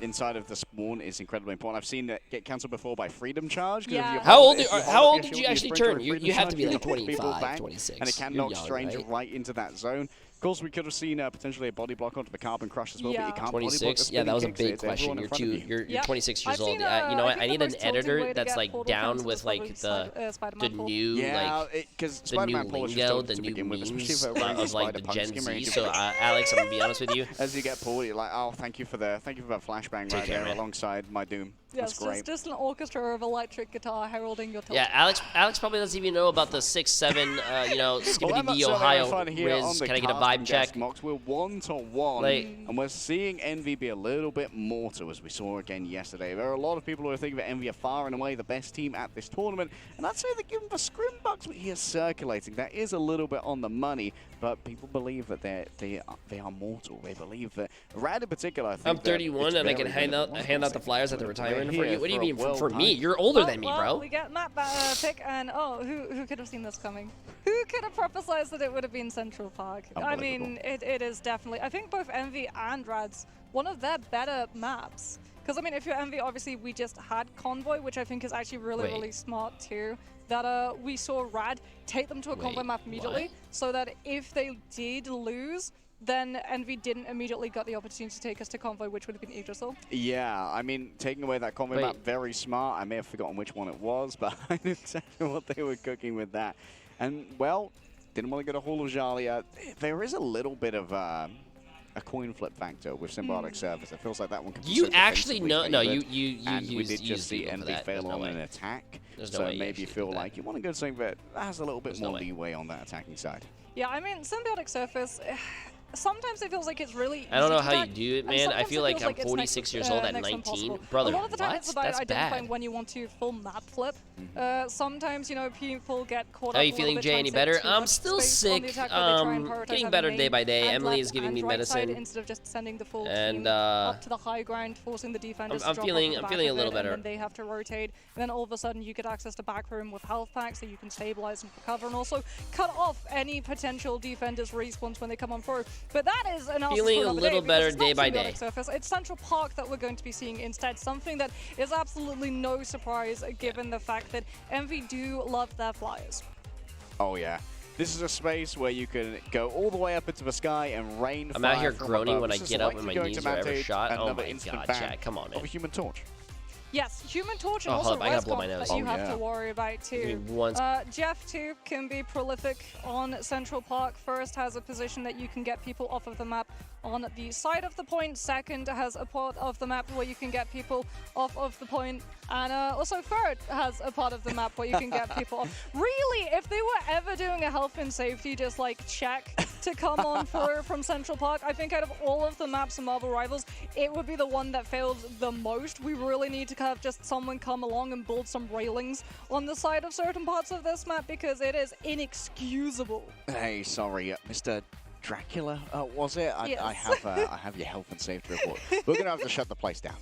Speaker 3: inside of the spawn is incredibly important. I've seen that get cancelled before by Freedom Charge.
Speaker 1: Yeah.
Speaker 2: How old did you actually turn? You have to be like 25, 26.
Speaker 3: And it can knock Stranger right into that zone. Of course, we could have seen potentially a body block onto the Carbon Crush as well, but you can't
Speaker 2: 26? Yeah, that was a big question. You're 26 years old. You know what? I need an editor that's like down with like the new the new lingo, the new memes of like the Gen Z. So Alex, I'm gonna be honest with you.
Speaker 3: As you get pulled, you're like, oh, thank you for that flashbang right there alongside my Doom.
Speaker 1: Yes, just an orchestra of electric guitar heralding your talk.
Speaker 2: Yeah, Alex probably doesn't even know about the 6'7", you know, Skibbity D Ohio Riz. Can I get a vibe check?
Speaker 3: We're 1-1, and we're seeing Envy be a little bit mortal, as we saw again yesterday. There are a lot of people who think that Envy are far and away the best team at this tournament, and I'd say that given the Scrimbucks we hear circulating, that is a little bit on the money, but people believe that they are mortal. They believe that Rad in particular. I think
Speaker 2: I'm 31 and I can hand out the flyers at the retirement for you. What do you mean for me? You're older than me, bro.
Speaker 1: We get Matt pick, and who could have seen this coming? Who could have prophesized that it would have been Central Park? I mean, it is definitely. I think both Envy and Rad's one of their better maps. Because I mean, if you're Envy, obviously we just had Convoy, which I think is actually really smart too. That we saw Rad take them to a Convoy map immediately, so that if they did lose, then Envy didn't immediately get the opportunity to take us to Convoy, which would have been Yggdrasil.
Speaker 3: Yeah, I mean, taking away that Convoy map, very smart. I may have forgotten which one it was, but I knew exactly what they were cooking with that. And, well, didn't want to go to Hall of Jalia. There is a little bit of a coin flip factor with Symbiotic Service. It feels like that one could be
Speaker 2: You actually know, no, you
Speaker 3: and we did just see Envy fail on an attack. So maybe you feel like you want to go to something that has a little bit more leeway on that attacking side.
Speaker 1: Yeah, I mean, Symbiotic Surface, sometimes it feels like it's really easy.
Speaker 2: I don't know how you do it, man. I feel like I'm 46 years old at 19. Brother,
Speaker 1: a lot of the time it's about
Speaker 2: That's
Speaker 1: identifying
Speaker 2: bad.
Speaker 1: when you want to full map flip. Sometimes, you know, people get caught up.
Speaker 2: How are you feeling, Jay? Any better? I'm still sick. Getting better day by day. Emily is giving me medicine.
Speaker 1: Instead of just sending the full
Speaker 2: and
Speaker 1: team up to the high ground, forcing the defenders to drop off the back
Speaker 2: I'm feeling a little
Speaker 1: of it,
Speaker 2: better.
Speaker 1: and then they have to rotate. And then all of a sudden you get access to back room with health packs, so you can stabilize and recover, and also cut off any potential defenders' respawns when they come on through. But that is an
Speaker 2: feeling a little better day by day.
Speaker 1: Surface. It's Central Park that we're going to be seeing instead, something that is absolutely no surprise given the fact that Envy do love their flyers.
Speaker 3: Oh yeah. This is a space where you can go all the way up into the sky and rain fire.
Speaker 2: I'm out here groaning
Speaker 3: above.
Speaker 2: when I get up and my knees are ever shot. Oh my god, chat, come on, man.
Speaker 3: Of a Human Torch.
Speaker 1: Yes, Human Torch and also Rescon that you have to worry about too. Jeff too can be prolific on Central Park. First has a position that you can get people off of the map on the side of the point. Second has a part of the map where you can get people off of the point. And also third has a part of the map where you can get people off. Really, if they were ever doing a health and safety just like check to come on through from Central Park, I think out of all of the maps in Marvel Rivals, it would be the one that failed the most. We really need to have just someone come along and build some railings on the side of certain parts of this map because it is inexcusable.
Speaker 3: Hey, sorry, Mr. Dracula, was it?
Speaker 1: Yes.
Speaker 3: I have your health and safety report. We're going to have to shut the place down.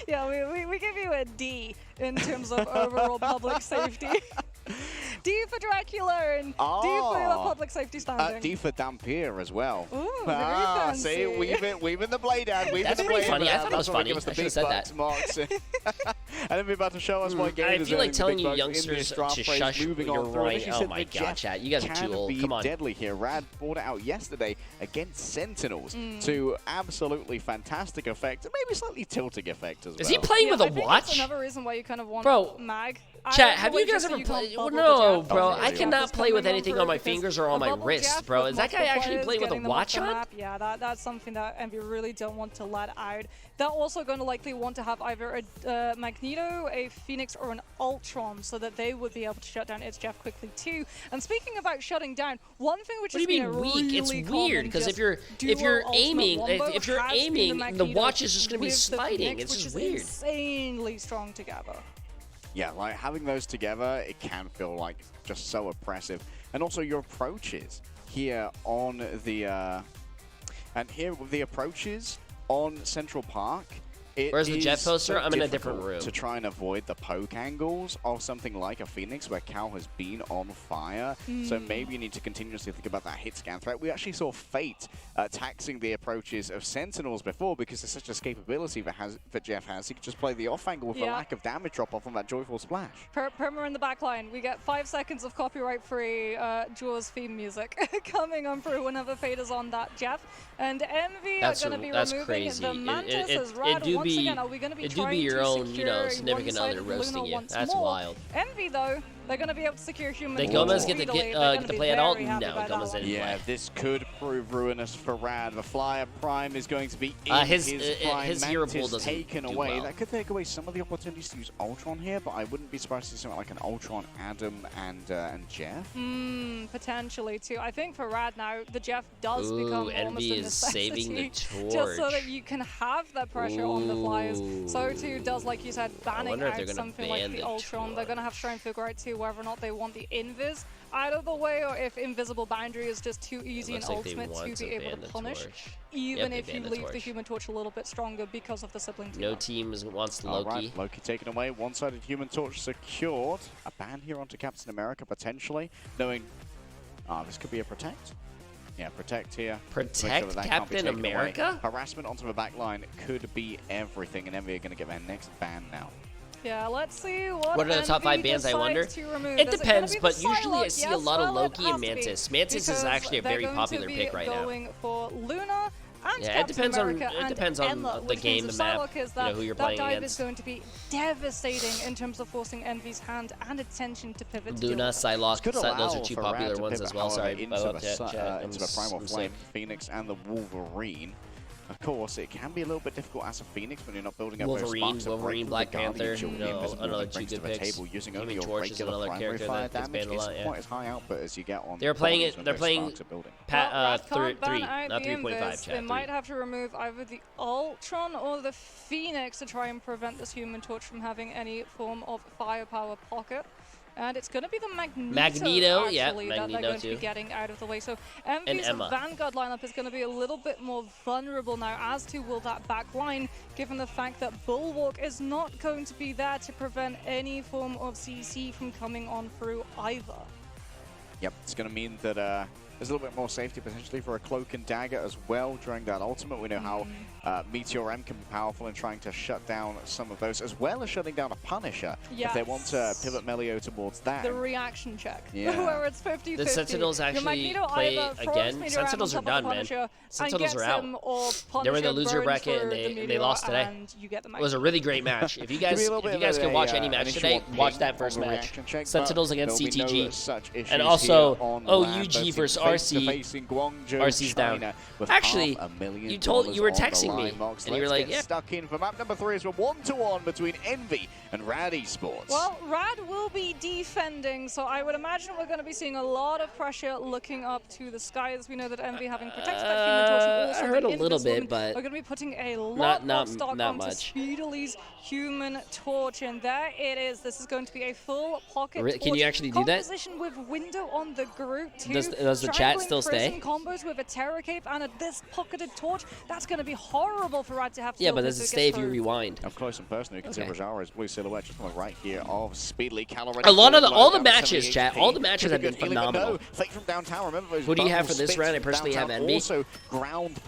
Speaker 1: Yeah, we give you a D in terms of overall public safety. D for Dracula and D for the public safety standing.
Speaker 3: D for Dampier as well.
Speaker 1: Ooh, very fancy.
Speaker 3: See, weaving the blade out.
Speaker 2: That's pretty funny. I thought that was funny. I should have said that.
Speaker 3: And then we're about to show us why game
Speaker 2: I
Speaker 3: is
Speaker 2: feel like telling you
Speaker 3: in
Speaker 2: youngsters
Speaker 3: this draft
Speaker 2: to
Speaker 3: phase,
Speaker 2: shush
Speaker 3: moving
Speaker 2: your
Speaker 3: on through.
Speaker 2: right. Oh my god, chat. You guys are too old. Come on.
Speaker 3: Deadly here. Rad brought it out yesterday against Sentinels to absolutely fantastic effect. And maybe slightly tilting effect as well.
Speaker 2: Is he playing with a watch?
Speaker 1: That's another reason why you kind of want mag.
Speaker 2: Chat, have you guys ever played? No, bro. I cannot play with anything on my fingers or on my wrists, bro. Is that guy actually playing with a watch on?
Speaker 1: Yeah, that's something that Envy really don't want to let out. They're also going to likely want to have either a Magneto, a Phoenix, or an Ultron so that they would be able to shut down its Jeff quickly too. And speaking about shutting down, one thing which is
Speaker 2: weak. It's weird because if you're aiming, the watch is just going to be sliding. It's just weird.
Speaker 1: Insanely strong together.
Speaker 3: Yeah, like having those together, it can feel like just so oppressive. And also your approaches here on the, and here with the approaches on Central Park,
Speaker 2: Where's the jet poster? I'm in a different room.
Speaker 3: To try and avoid the poke angles of something like a Phoenix where Cal has been on fire. So maybe you need to continuously think about that hit scan threat. We actually saw Fate taxing the approaches of Sentinels before because there's such escapability that Jeff has. He could just play the off angle with a lack of damage drop off on that Joyful Splash.
Speaker 1: Perma in the back line. We get 5 seconds of copyright-free Jaws theme music coming on through whenever Fate is on that Jeff. And Envy are going to be removing
Speaker 2: crazy.
Speaker 1: the Mantis as Rad. Once again, are we going to be trying
Speaker 2: your
Speaker 1: to
Speaker 2: own,
Speaker 1: secure
Speaker 2: significant
Speaker 1: one side
Speaker 2: other
Speaker 1: of
Speaker 2: roasting
Speaker 1: Luna
Speaker 2: you.
Speaker 1: once
Speaker 2: That's
Speaker 1: more?
Speaker 2: wild.
Speaker 1: Envy, though, they're going to be able to secure human.
Speaker 2: Did Gomez get to play at all? No, Gomez didn't
Speaker 3: play. This could prove ruinous for Rad. The Flyer Prime is going to be in his prime.
Speaker 2: His hero pool
Speaker 3: Mantis
Speaker 2: doesn't
Speaker 3: taken
Speaker 2: do
Speaker 3: away.
Speaker 2: well.
Speaker 3: That could take away some of the opportunities to use Ultron here, but I wouldn't be surprised to see something like an Ultron, Adam, and Jeff.
Speaker 1: Potentially too. I think for Rad now, the Jeff does become almost
Speaker 2: Envy
Speaker 1: a
Speaker 2: is saving the torch.
Speaker 1: just so that you can have that pressure on the Flyers. So too does, like you said, banning out something like the Ultron. They're going to have to try and figure out too whether or not they want the Invis out of the way, or if Invisible Boundary is just too easy and ultimate to be able to punish, even if you leave the Human Torch a little bit stronger because of the sibling team.
Speaker 2: No team wants Loki.
Speaker 3: Right, Loki taken away, one-sided Human Torch secured. A ban here onto Captain America, potentially, knowing this could be a Protect. Yeah, Protect here.
Speaker 2: Protect Captain America?
Speaker 3: Harassment onto the back line could be everything, and Envy are going to get their next ban now.
Speaker 1: Yeah, let's see what
Speaker 2: are the top 5 bans, I wonder? It depends, but usually I see a lot of Loki and Mantis. Mantis is actually a very popular pick right now.
Speaker 1: Going for Luna and
Speaker 2: yeah, it depends on
Speaker 1: Enla,
Speaker 2: the game, the map, who you're playing
Speaker 1: dive
Speaker 2: against.
Speaker 1: is going to be devastating in terms of forcing Envy's hand and attention to pivot.
Speaker 2: Luna, Psylocke, those are 2 popular ones as well. Sorry about that.
Speaker 3: Into the Primal Flame, Phoenix and the Wolverine. Of course, it can be a little bit difficult as a Phoenix when you're not building up
Speaker 2: Wolverine, Black Panther, another 2 good picks.
Speaker 3: Using only your
Speaker 2: Torch is another character that gets banned a lot.
Speaker 3: Quite as high output as you get on.
Speaker 2: They're playing 3, not 3.5.
Speaker 1: They might have to remove either the Ultron or the Phoenix to try and prevent this Human Torch from having any form of firepower pocket. And it's going to be the Magneto actually, that they're going to be getting out of the way. So Envy's Vanguard lineup is going to be a little bit more vulnerable now, as to will that back line, given the fact that Bulwark is not going to be there to prevent any form of CC from coming on through either.
Speaker 3: Yep, it's going to mean that there's a little bit more safety potentially for a Cloak and Dagger as well during that ultimate. We know how Meteor M can be powerful in trying to shut down some of those, as well as shutting down a Punisher if they want to pivot Melio towards that.
Speaker 1: The reaction check, where it's 50-50.
Speaker 2: The Sentinels actually play again. Sentinels are done, man. Sentinels are out. They're in the loser bracket and they lost today. It was a really great match. If you guys can watch any match today, watch that first match. Sentinels against CTG. And also OUG versus RC. RC's down. Actually, you were texting me, and you were like, yeah.
Speaker 3: Stuck in for map number 3 as we're 1-1 between Envy and Rad Esports.
Speaker 1: Well, Rad will be defending, so I would imagine we're going to be seeing a lot of pressure looking up to the sky, as we know that Envy, having protected that Human Torch, and also
Speaker 2: I heard a little bit, but
Speaker 1: we're going to be putting a lot of stock onto
Speaker 2: much.
Speaker 1: Speedily's Human Torch, and there it is. This is going to be a full pocket torch.
Speaker 2: Can you actually do that?
Speaker 1: Composition with window on the group too.
Speaker 2: Does the chat still stay?
Speaker 1: Combos with a Terror Cape and this pocketed torch. That's going to be horrible for Rad to have to
Speaker 2: but does it stay if you rewind?
Speaker 3: Up close and personal, you can see Rajara's blue silhouette just on the right here of Speedily.
Speaker 2: A lot of all the matches, chat. All the matches have been phenomenal.
Speaker 3: From downtown, remember those.
Speaker 2: Who do you have for this round? I personally have Envy.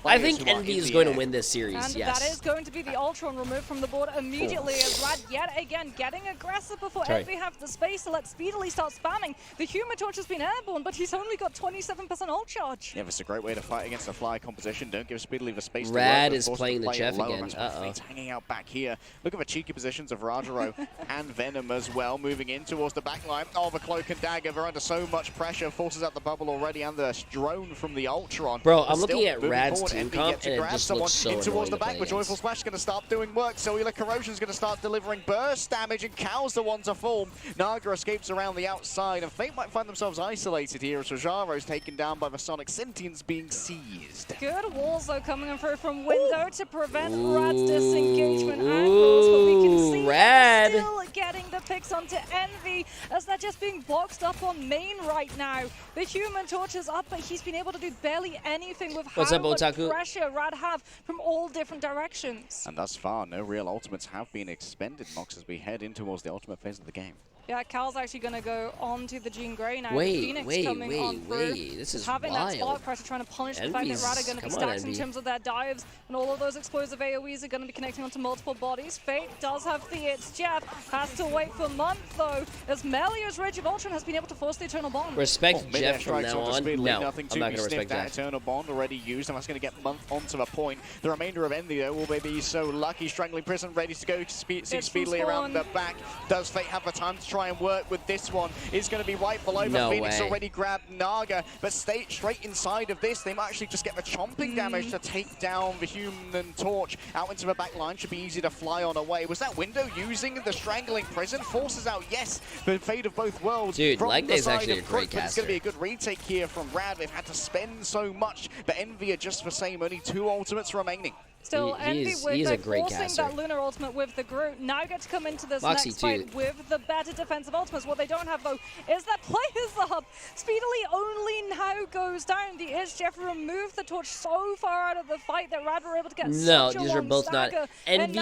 Speaker 2: I think Envy is going to win this series.
Speaker 1: And that is going to be the Ultron removed from the board immediately, as Rad yet again getting aggressive before Envy have the space to let Speedily start spamming. The Human Torch has been airborne, but he's only got 27% ult charge.
Speaker 3: Yeah, it's a great way to fight against a fly composition. Don't give Speedily the space to
Speaker 2: Rad
Speaker 3: work,
Speaker 2: is playing the Jeff again.
Speaker 3: Fate's hanging out back here. Look at the cheeky positions of Rajaro and Venom as well, moving in towards the back line. Oh, the Cloak and Dagger, they're under so much pressure, forces out the bubble already, and the drone from the Ultron.
Speaker 2: Bro, I'm looking at Rad's team comp, and it just looks so
Speaker 3: in towards the back,
Speaker 2: but
Speaker 3: but Joyful Splash is going to start doing work. Cellular Corrosion is going to start delivering burst damage, and Cal's the one to fall. Naga escapes around the outside, and Fate might find themselves isolated here as Rajaro's taking taken down by the Sonic. Sentience being seized.
Speaker 1: Good walls, though, coming in through from window to prevent Rad's disengagement angles. But we can see that they're still getting the picks onto Envy as they're just being boxed up on main right now. The Human Torch is up, but he's been able to do barely anything with how much pressure Rad have from all different directions.
Speaker 3: And thus far, no real ultimates have been expended, Mox, as we head in towards the ultimate phase of the game.
Speaker 1: Yeah, Cal's actually going to go on to the Jean Grey now.
Speaker 2: Wait,
Speaker 1: This is having
Speaker 2: wild.
Speaker 1: that spark pressure, trying to punish the fact that Rad are going to be stacked in terms of their dives, and all of those explosive AoEs are going to be connecting onto multiple bodies. Fate does have the hits. Jeff has to wait for month, though, as Melio's Rage of Ultron has been able to force the Eternal Bond.
Speaker 2: Respect Jeff from now on. No,
Speaker 3: nothing
Speaker 2: I'm not going to respect
Speaker 3: that
Speaker 2: Jeff.
Speaker 3: Eternal Bond already used, and that's going to get month onto the point. The remainder of Envy, though, will be so lucky. Strangling Prison, ready to go speedily around the back. Does Fate have the time to try and work with this one? Is going to be right below the Phoenix. Already grabbed Naga, but stay straight inside of this. They might actually just get the chomping damage to take down the Human Torch. Out into the back line, should be easy to fly on away. Was that window using the Strangling Prison? Forces out, yes, the fate of both worlds.
Speaker 2: Dude, Legday's actually a great caster.
Speaker 3: It's going to be a good retake here from Rad. They've had to spend so much, but Envy are just the same. Only 2 ultimates remaining.
Speaker 1: Still, Envy
Speaker 2: he's a great
Speaker 1: forcing
Speaker 2: caster.
Speaker 1: that Lunar ultimate with the Groot. Now get to come into this next fight with the better defensive ultimates. What they don't have, though, is that Players Up. Speedily only now goes down. The Itch Jeff removed the torch so far out of the fight that Rad were able to get such a
Speaker 2: these are both
Speaker 1: stagger.
Speaker 2: not. Envy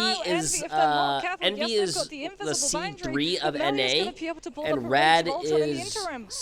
Speaker 2: is the C3 of NA, and Rad is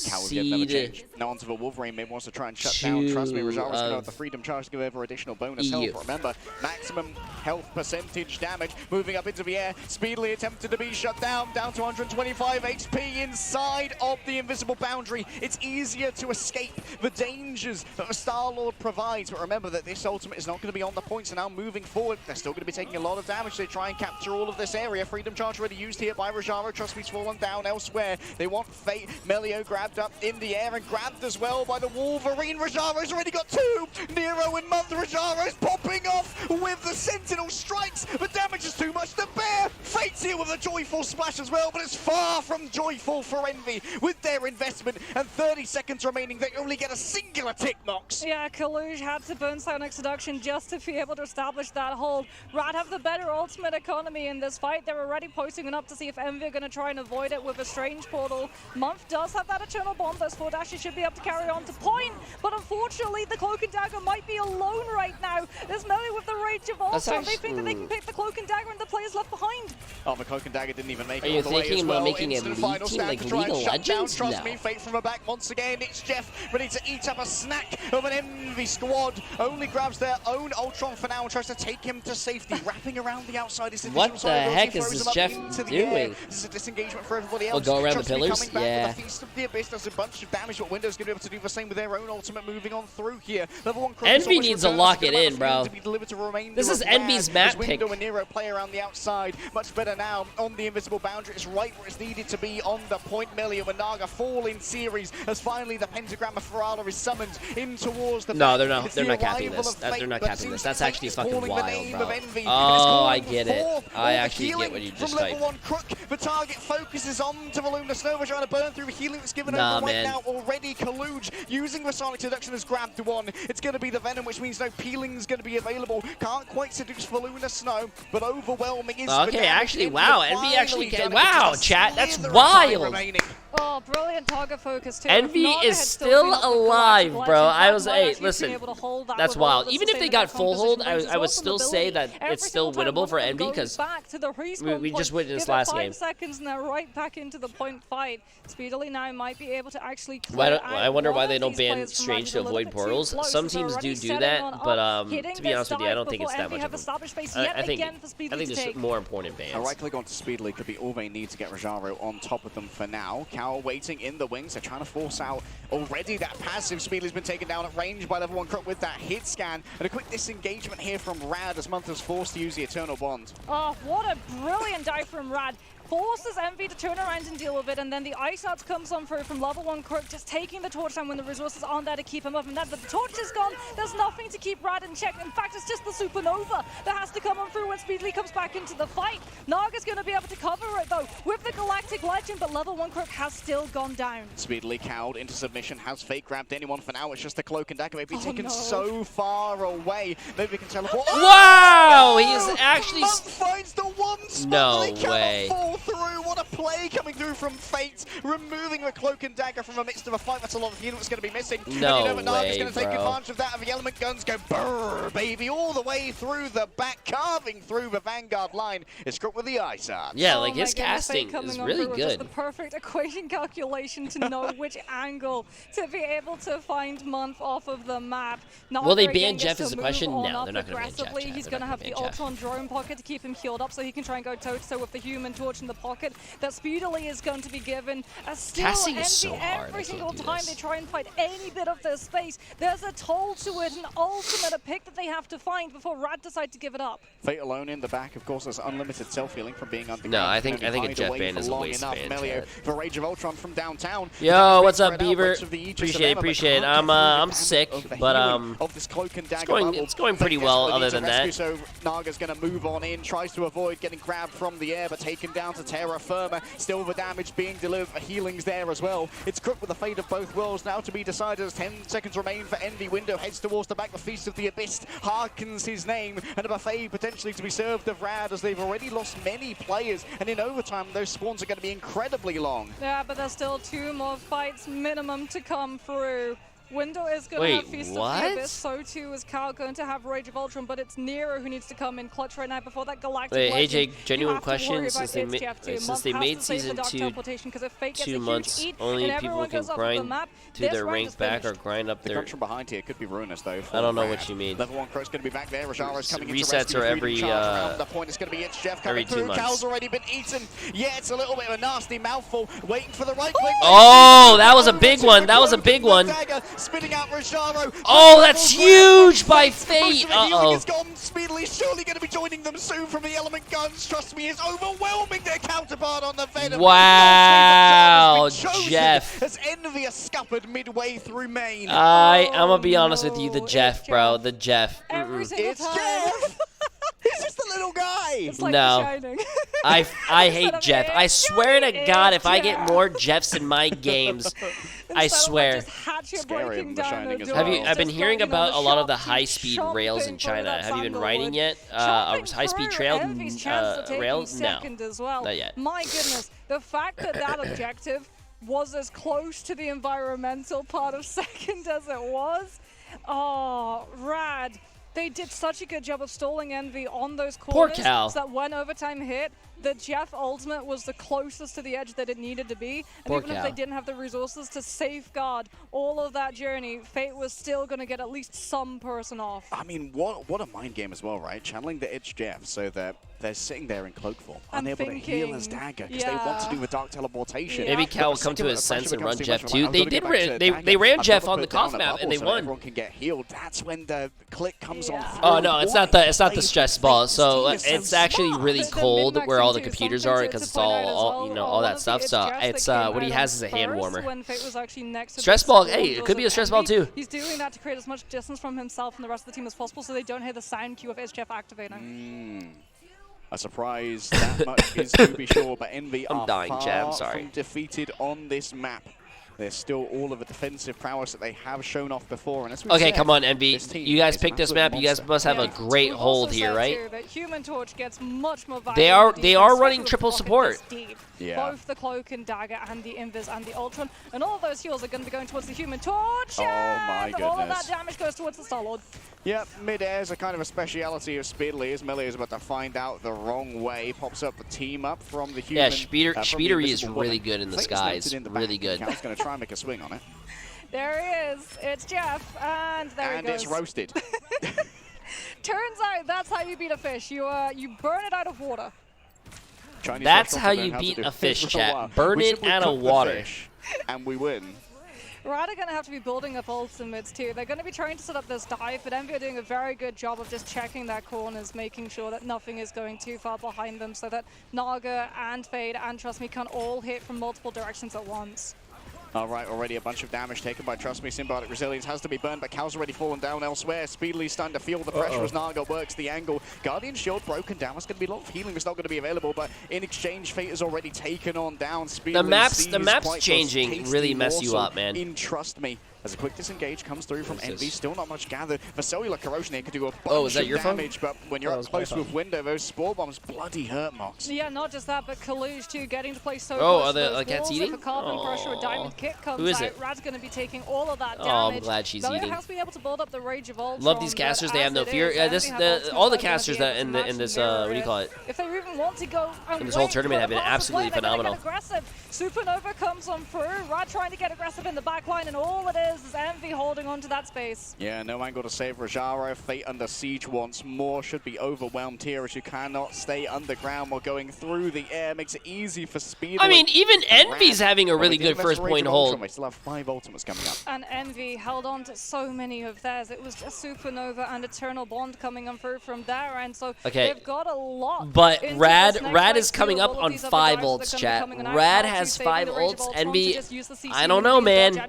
Speaker 2: seed
Speaker 3: now onto the Wolverine. Maybe wants to try and shut down. Trust me, Rajara's going to have the freedom charge to give over additional bonus health. But remember, maximum health percentage damage. Moving up into the air, speedily attempted to be shut down to 125 HP inside of the invisible boundary. It's easier to escape the dangers that the Star-Lord provides. But remember that this ultimate is not going to be on the points, and now moving forward, they're still going to be taking a lot of damage. They try and capture all of this area. Freedom charge already used here by Rajaro. Trust me's fallen down elsewhere. They want Fate. Melio grabbed up in the air and grabbed as well by the Wolverine. Rajaro's already got 2. Nero and Month. Rajaro's popping off with the Sentinel strikes. The damage is too much to bear. Fate's here with a joyful splash as well, but it's far from joyful for Envy. With their investment and 30 seconds remaining, they only get a singular tick, Mox.
Speaker 1: Yeah, Kaluj had to burn Psionic Seduction just to be able to establish that hold. Rad have the better ultimate economy in this fight. They're already posting it up to see if Envy are going to try and avoid it with a Strange Portal. Month does have that Eternal Bomb. Those 4 dashes should be able to carry on to point, but unfortunately the Cloak and Dagger might be alone right now. There's Melly with the Rage of Ultron. They think that they can pick the Cloak and Dagger and the players left behind.
Speaker 3: Oh, the Cloak and Dagger didn't even make it.
Speaker 2: Are you thinking about making a League team like League of Legends?
Speaker 3: Trust me, Fate from the back once again. It's Jeff ready to eat up a snack of an Envy squad. Only grabs their own Ultron for now and tries to take him to safety. Wrapping around the outside is the
Speaker 2: what the heck is this Jeff doing?
Speaker 3: This is a disengagement for everybody else.
Speaker 2: We'll go around the pillars?
Speaker 3: Coming back with the Feast of the Abyss does a bunch of damage, but Window's going to be able to do the same with their own ultimate moving on through here. Level 1
Speaker 2: Envy needs to lock it in, bro. This is Envy's map pick.
Speaker 3: Window and Nero play around the outside. Much better now on the invisible boundary. It's right where it's needed to be on the point. Melio and Naga fall in series as finally the pentagram of Ferrara is summoned in towards the
Speaker 2: No, they're not capping this. They're not capping this. That's actually fucking wild, bro. Oh, I get it. I actually get what you just typed.
Speaker 3: Level 1 Crook, the target focuses on to the Lunar Nova, trying to burn through the healing that's given over right now already. Kaluj using the Sonic Seduction has grabbed one. It's going to be the Venom, which means no peeling is going to be available. Can't quite seduce for Lunar Snow, but overwhelming is
Speaker 2: okay, actually, wow. Envy actually can. Wow, chat. That's wild.
Speaker 1: Oh, brilliant target focus too.
Speaker 2: Envy is still alive, bro. I was, hey, listen, that's wild. Even if they got full hold, I would still say that it's still winnable for Envy because we just witnessed last game.
Speaker 1: 5 seconds and they're right back into the point fight. Speedily now might be able to actually.
Speaker 2: I wonder why they don't ban Strange to avoid portals. Some teams do that, but to be honest with you, I don't think it's that much of a. I think there's more important bans.
Speaker 3: A right click onto Speedily could be all they need to get Rajaro on top of them for now. Cal waiting in the wings. They're trying to force out already that passive. Speedly's been taken down at range by level 1 Crook with that hit scan. And a quick disengagement here from Rad as Month is forced to use the Eternal Bond.
Speaker 1: Oh, what a brilliant dive from Rad. forces Envy to turn around and deal with it, and then the Ice Arts comes on through from level 1 Crook, just taking the torch down when the resources aren't there to keep him up, and that the torch is gone, there's nothing to keep Rad in check. In fact, it's just the Supernova that has to come on through when Speedly comes back into the fight. Naga's going to be able to cover it, though, with the Galactic Legend, but level 1 Crook has still gone down.
Speaker 3: Speedily cowed into submission, has fake grabbed anyone for now. It's just the Cloak and Dagger maybe taken so far away. Maybe we can teleport.
Speaker 2: Wow! He is actually...
Speaker 3: Monk finds the one spot.
Speaker 2: No
Speaker 3: They cannot
Speaker 2: way.
Speaker 3: fall through. What a play coming through from Fate, removing the Cloak and Dagger from the midst of a fight. That's a lot of healing that's going to be missing.
Speaker 2: No
Speaker 3: and you know Naga's
Speaker 2: way,
Speaker 3: going to take
Speaker 2: bro.
Speaker 3: advantage of that. And the element guns go brrr, baby, all the way through the back, carving through the Vanguard line. It's Crook with the Ice Arts.
Speaker 2: Yeah,
Speaker 1: Oh
Speaker 2: like
Speaker 1: my
Speaker 2: his
Speaker 1: goodness,
Speaker 2: casting
Speaker 1: coming
Speaker 2: is
Speaker 1: on
Speaker 2: really
Speaker 1: through with just
Speaker 2: good.
Speaker 1: the perfect equation calculation to know which angle to be able to find Month off of the map.
Speaker 2: Will they
Speaker 1: Naga
Speaker 2: ban
Speaker 1: again gets
Speaker 2: Jeff
Speaker 1: to
Speaker 2: is the
Speaker 1: move
Speaker 2: question?
Speaker 1: on
Speaker 2: No,
Speaker 1: up
Speaker 2: they're not going to ban Jeff.
Speaker 1: aggressively. He's going to have the Ultron drone pocket to keep him healed up so he can try and go toe-to-toe with the Human Torch in the pocket. That speedily is going to be given a steal.
Speaker 2: Casting is
Speaker 1: Envy
Speaker 2: so hard,
Speaker 1: every
Speaker 2: I
Speaker 1: single
Speaker 2: can't do
Speaker 1: time
Speaker 2: this.
Speaker 1: they try and fight any bit of their space. There's a toll to it, an ultimate, a pick that they have to find before Rad decide to give it up.
Speaker 3: Fate alone in the back, of course, has unlimited self-healing from being underground.
Speaker 2: No, I think
Speaker 3: Maybe
Speaker 2: a
Speaker 3: hide
Speaker 2: Jeff
Speaker 3: away
Speaker 2: ban
Speaker 3: for
Speaker 2: is a
Speaker 3: long
Speaker 2: waste
Speaker 3: enough.
Speaker 2: ban,
Speaker 3: Melio
Speaker 2: Chad.
Speaker 3: for Rage of Ultron from downtown.
Speaker 2: Yo, what's up,
Speaker 3: Spread out
Speaker 2: Beaver?
Speaker 3: much of the Aegis of
Speaker 2: Appreciate
Speaker 3: Emma, but
Speaker 2: appreciate.
Speaker 3: can't get through the
Speaker 2: I'm
Speaker 3: damage
Speaker 2: sick,
Speaker 3: of the
Speaker 2: but
Speaker 3: healing of this Cloak and Dagger bubble.
Speaker 2: it's going pretty
Speaker 3: Fate
Speaker 2: well
Speaker 3: desperately
Speaker 2: other than
Speaker 3: needs to
Speaker 2: that.
Speaker 3: rescue, so Naga's going to move on in, tries to avoid getting grabbed from the air, but taken down to terra firma. Still the damage being delivered, healings there as well. It's Crook with the fate of both worlds now to be decided as 10 seconds remain for Envy. Window heads towards the back. The Feast of the Abyss hearkens his name, and a buffet potentially to be served of Rad as they've already lost many players, and in overtime those spawns are going to be incredibly long.
Speaker 1: Yeah, but there's still 2 more fights minimum to come through. Window is going to
Speaker 2: Wait,
Speaker 1: have Feast of
Speaker 2: what?
Speaker 1: the Abyss, so too is Cal going to have Rage of Ultron, but it's Nero who needs to come in clutch right now before that Galactic
Speaker 2: Wait,
Speaker 1: Legend.
Speaker 2: AJ, genuine
Speaker 1: You have to
Speaker 2: question,
Speaker 1: worry about
Speaker 2: since they
Speaker 1: HTF too.
Speaker 2: since
Speaker 1: Month
Speaker 2: they
Speaker 1: has
Speaker 2: made
Speaker 1: to save the
Speaker 2: season
Speaker 1: Dark
Speaker 2: 2
Speaker 1: teleportation, 'cause if Fate gets a
Speaker 2: 2
Speaker 1: huge
Speaker 2: months,
Speaker 1: eat
Speaker 2: only
Speaker 1: and
Speaker 2: people
Speaker 1: everyone
Speaker 2: can
Speaker 1: goes off of the
Speaker 2: grind
Speaker 1: map,
Speaker 2: to
Speaker 1: this
Speaker 2: their
Speaker 1: round
Speaker 2: rank
Speaker 1: is
Speaker 2: back or
Speaker 1: finished.
Speaker 2: grind up
Speaker 3: The
Speaker 2: their...
Speaker 3: crunch from behind here could be ruinous though.
Speaker 2: I don't know
Speaker 3: Rad.
Speaker 2: what you mean.
Speaker 3: Level 1 Crow's going to be back there. Rajaro's coming into
Speaker 2: Resets
Speaker 3: rescue.
Speaker 2: are every,
Speaker 3: The point is going to be Jeff coming
Speaker 2: every 2
Speaker 3: through.
Speaker 2: months.
Speaker 3: Cal's already been eaten. Yeah, it's a little bit of a nasty mouthful. Waiting for the right click.
Speaker 2: Oh, that was a big one. That was a big one.
Speaker 3: Dagger, spitting out Rajaro.
Speaker 2: Oh, that's huge by Fate. Uh-oh.
Speaker 3: Is gone. Speedily, surely going to be joining them soon from the element guns. Trust me, is overwhelming their counterpart on the Venom.
Speaker 2: Wow, Jeff.
Speaker 3: As Envy is scuppered midway through main.
Speaker 2: I'm gonna be honest with you, the
Speaker 1: no,
Speaker 2: Jeff,
Speaker 1: it's
Speaker 2: bro,
Speaker 1: Jeff.
Speaker 2: the Jeff.
Speaker 1: Every single
Speaker 3: It's
Speaker 1: time.
Speaker 3: Jeff. He's just a little guy.
Speaker 1: It's like
Speaker 2: No.
Speaker 1: The Shining.
Speaker 2: I hate Jeff. I swear to God, if I get more Jeffs in my games, I swear.
Speaker 3: Scary in The Shining as
Speaker 2: Have you?
Speaker 3: well.
Speaker 2: I've been
Speaker 1: Just
Speaker 2: hearing
Speaker 1: going,
Speaker 2: about a lot of the
Speaker 1: shop to
Speaker 2: high-speed rails in
Speaker 1: shopping for
Speaker 2: China.
Speaker 1: that
Speaker 2: Have you been
Speaker 1: sandalwood.
Speaker 2: riding yet? A
Speaker 1: Shopping
Speaker 2: high-speed
Speaker 1: through
Speaker 2: trail
Speaker 1: Envy's chance to take
Speaker 2: rail?
Speaker 1: you
Speaker 2: No,
Speaker 1: second as well.
Speaker 2: not yet.
Speaker 1: My goodness, the fact that that objective was as close to the environmental part of second as it was. Oh, Rad. They did such a good job of stalling Envy on those corners.
Speaker 2: Poor Cal.
Speaker 1: So that when overtime hit, the Jeff ultimate was the closest to the edge that it needed to be. And
Speaker 2: Poor
Speaker 1: even if
Speaker 2: Cal.
Speaker 1: they didn't have the resources to safeguard all of that journey, Fate was still going to get at least some person off.
Speaker 3: I mean, what a mind game as well, right? Channeling the Itch Jeff so that they're sitting there in cloak form,
Speaker 1: I'm
Speaker 3: unable to heal his
Speaker 1: thinking,
Speaker 3: dagger because they want to
Speaker 1: yeah.
Speaker 3: do the dark teleportation.
Speaker 1: Yeah.
Speaker 2: Maybe
Speaker 1: But
Speaker 2: Cal will
Speaker 3: the
Speaker 2: come to
Speaker 3: second
Speaker 2: his
Speaker 3: the pressure
Speaker 2: sense and run
Speaker 3: becomes too
Speaker 2: Jeff
Speaker 3: much,
Speaker 2: too.
Speaker 3: I've
Speaker 2: They
Speaker 3: gotta
Speaker 2: did.
Speaker 3: get back to
Speaker 2: They
Speaker 3: dagger.
Speaker 2: ran
Speaker 3: I've
Speaker 2: Jeff
Speaker 3: gotta
Speaker 2: on the
Speaker 3: put down
Speaker 2: Koth
Speaker 3: a
Speaker 2: map,
Speaker 3: bubble
Speaker 2: and they
Speaker 3: so that
Speaker 2: won.
Speaker 3: everyone can get healed. That's when the click comes on
Speaker 1: Yeah.
Speaker 3: through.
Speaker 2: Oh no, it's not the
Speaker 3: What
Speaker 2: stress
Speaker 3: a
Speaker 2: ball.
Speaker 3: play.
Speaker 2: So
Speaker 3: This team is
Speaker 2: it's
Speaker 3: so
Speaker 2: actually
Speaker 3: smart.
Speaker 2: really
Speaker 1: The
Speaker 2: cold
Speaker 1: min-maxing
Speaker 2: where all the
Speaker 1: too,
Speaker 2: computers
Speaker 1: something
Speaker 2: are
Speaker 1: to
Speaker 2: because it's
Speaker 1: point out as
Speaker 2: all
Speaker 1: well.
Speaker 2: you know, all
Speaker 1: One
Speaker 2: that
Speaker 1: of the
Speaker 2: stuff.
Speaker 1: It's
Speaker 2: So
Speaker 1: Jess
Speaker 2: it's
Speaker 1: that came
Speaker 2: what he
Speaker 1: out
Speaker 2: has
Speaker 1: on
Speaker 2: is a hand
Speaker 1: first
Speaker 2: warmer.
Speaker 1: when Fate was actually next to
Speaker 2: Stress
Speaker 1: the
Speaker 2: ball,
Speaker 1: swarm
Speaker 2: hey, it
Speaker 1: doors
Speaker 2: could be
Speaker 1: of
Speaker 2: a stress ball
Speaker 1: Envy.
Speaker 2: too.
Speaker 1: He's doing that to create as much distance from himself and the rest of the team as possible so they don't hear the sound cue of HF activating.
Speaker 3: A surprise, that much is to be sure, but Envy
Speaker 2: I'm
Speaker 3: are
Speaker 2: dying,
Speaker 3: far
Speaker 2: Chad, I'm sorry.
Speaker 3: from defeated on this map. There's still all of the defensive prowess that they have shown off before. And as we've
Speaker 2: Okay,
Speaker 3: said,
Speaker 2: come on, Envy.
Speaker 3: this team
Speaker 2: You guys
Speaker 3: is an
Speaker 2: picked this
Speaker 3: absolute
Speaker 2: map. You guys
Speaker 3: monster.
Speaker 2: must have a
Speaker 1: Yeah.
Speaker 2: great
Speaker 1: We've
Speaker 2: hold
Speaker 1: also
Speaker 2: here,
Speaker 1: said,
Speaker 2: right?
Speaker 1: too, that Human Torch gets much more value
Speaker 2: They
Speaker 1: in
Speaker 2: are-
Speaker 1: the
Speaker 2: they
Speaker 1: defense,
Speaker 2: are
Speaker 1: especially
Speaker 2: running
Speaker 1: with
Speaker 2: triple
Speaker 1: pocket
Speaker 2: support.
Speaker 1: this deep.
Speaker 3: Yeah.
Speaker 1: Both the Cloak and Dagger and the Invis and the Ultron. And all of those heals are going to be going towards the Human Torch.
Speaker 3: Oh my
Speaker 1: and all of
Speaker 3: goodness.
Speaker 1: that damage goes towards the Star-Lord.
Speaker 3: Yep, mid-air is a kind of a speciality of Speedly, as Melee is about to find out the wrong way. Pops up the team up from the human.
Speaker 2: Yeah, Speedery is really good in the
Speaker 3: Fate
Speaker 2: skies.
Speaker 3: noted in the
Speaker 2: Really
Speaker 3: back.
Speaker 2: good.
Speaker 3: Cal's going to try and make a swing on it.
Speaker 1: There he is. It's Jeff. And there
Speaker 3: And
Speaker 1: he goes.
Speaker 3: it's roasted.
Speaker 1: Turns out that's how you beat a fish. You burn it out of water.
Speaker 3: Chinese
Speaker 2: That's
Speaker 3: restaurants
Speaker 2: how
Speaker 3: have learned
Speaker 2: you
Speaker 3: to
Speaker 2: beat
Speaker 3: do
Speaker 2: a
Speaker 3: it
Speaker 2: fish,
Speaker 3: for
Speaker 2: chat.
Speaker 3: while.
Speaker 2: Burn
Speaker 3: We
Speaker 2: it
Speaker 3: simply
Speaker 2: out
Speaker 3: cook
Speaker 2: of
Speaker 3: the
Speaker 2: water.
Speaker 3: fish, and we win.
Speaker 1: Rad are going to have to be building up ultimates too. They're going to be trying to set up this dive, but Envy are doing a very good job of just checking their corners, making sure that nothing is going too far behind them so that Naga and Fade and Trust Me can all hit from multiple directions at once.
Speaker 3: All right, already a bunch of damage taken by Trust Me. Symbiotic Resilience has to be burned, but Cal's already fallen down elsewhere. Speedily starting to feel the pressure as Naga works the angle. Guardian Shield broken down. There's going to be a lot of healing that's not going to be available, but in exchange, Fate is already taken on down. Speedily
Speaker 2: The map's changing really mess you up, man.
Speaker 3: In Trust Me. As a quick disengage comes through from Envy, still not much gathered. The cellular corrosion here can do a bunch of damage, but when you're up close with Window, those Spore Bombs bloody hurt, Mox.
Speaker 1: Yeah, not just that, but Kaluj too, getting to play so close.
Speaker 2: Are the cats eating?
Speaker 1: If a carbon crusher or diamond kick comes
Speaker 2: Who is
Speaker 1: out,
Speaker 2: it?
Speaker 1: Rad's going to be taking all of that damage.
Speaker 2: Oh, I'm glad she's eating.
Speaker 1: has to be able to build up the Rage of Ultron.
Speaker 2: Love these casters, they have no fear. All the casters that in this what do you call it?
Speaker 1: If they even want to go
Speaker 2: in this whole tournament have been absolutely phenomenal.
Speaker 1: Supernova comes on through. Rad trying to get aggressive in the backline, and all it is Envy holding on to that space.
Speaker 3: Yeah, no angle to save Rajaro. Fate under siege once more. Should be overwhelmed here as you cannot stay underground while going through the air. Makes it easy for Speed.
Speaker 2: I mean, even Envy's having a really good first point hold.
Speaker 3: They still have 5 ultimates coming up.
Speaker 1: And Envy held on to so many of theirs. It was just Supernova and Eternal Bond coming on through from there, and so they've got a lot.
Speaker 2: But Rad is coming up on 5 ults, chat. Rad has 5 ults. Envy, I don't know, man.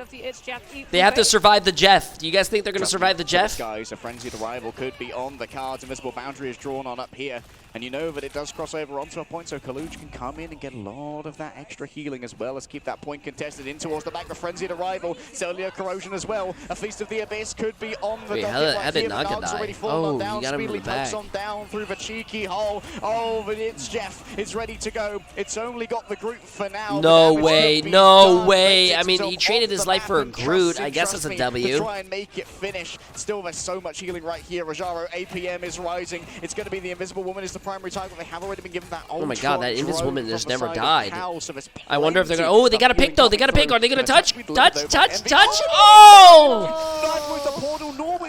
Speaker 2: They have to survive the Jeff. Do you guys think they're going to survive the Jeff?
Speaker 3: Guys, a frenzied arrival could be on the cards. Invisible boundary is drawn on up here. And you know that it does cross over onto a point, so Kaluj can come in and get a lot of that extra healing as well as keep that point contested in towards the back. The frenzied arrival, cellular corrosion as well. A Feast of the Abyss could be on the docket.
Speaker 2: How did Naga die? Oh, you got him in the back.
Speaker 3: On down through the cheeky hole. Oh, but it's Jeff. It's ready to go. It's only got the Groot for now.
Speaker 2: No way, no way. I mean, he traded his life for a Groot. I guess it's a W.
Speaker 3: To try and make it finish. Still, there's so much healing right here. Rajaro, APM is rising. It's going to be the Invisible Woman is the primary target. They have already been given that.
Speaker 2: Oh my god, that Invisible Woman just never died.
Speaker 3: So
Speaker 2: I wonder if they're going to... Oh, they got to pick, though. They got to pick. Are they going to touch? Touch? Oh!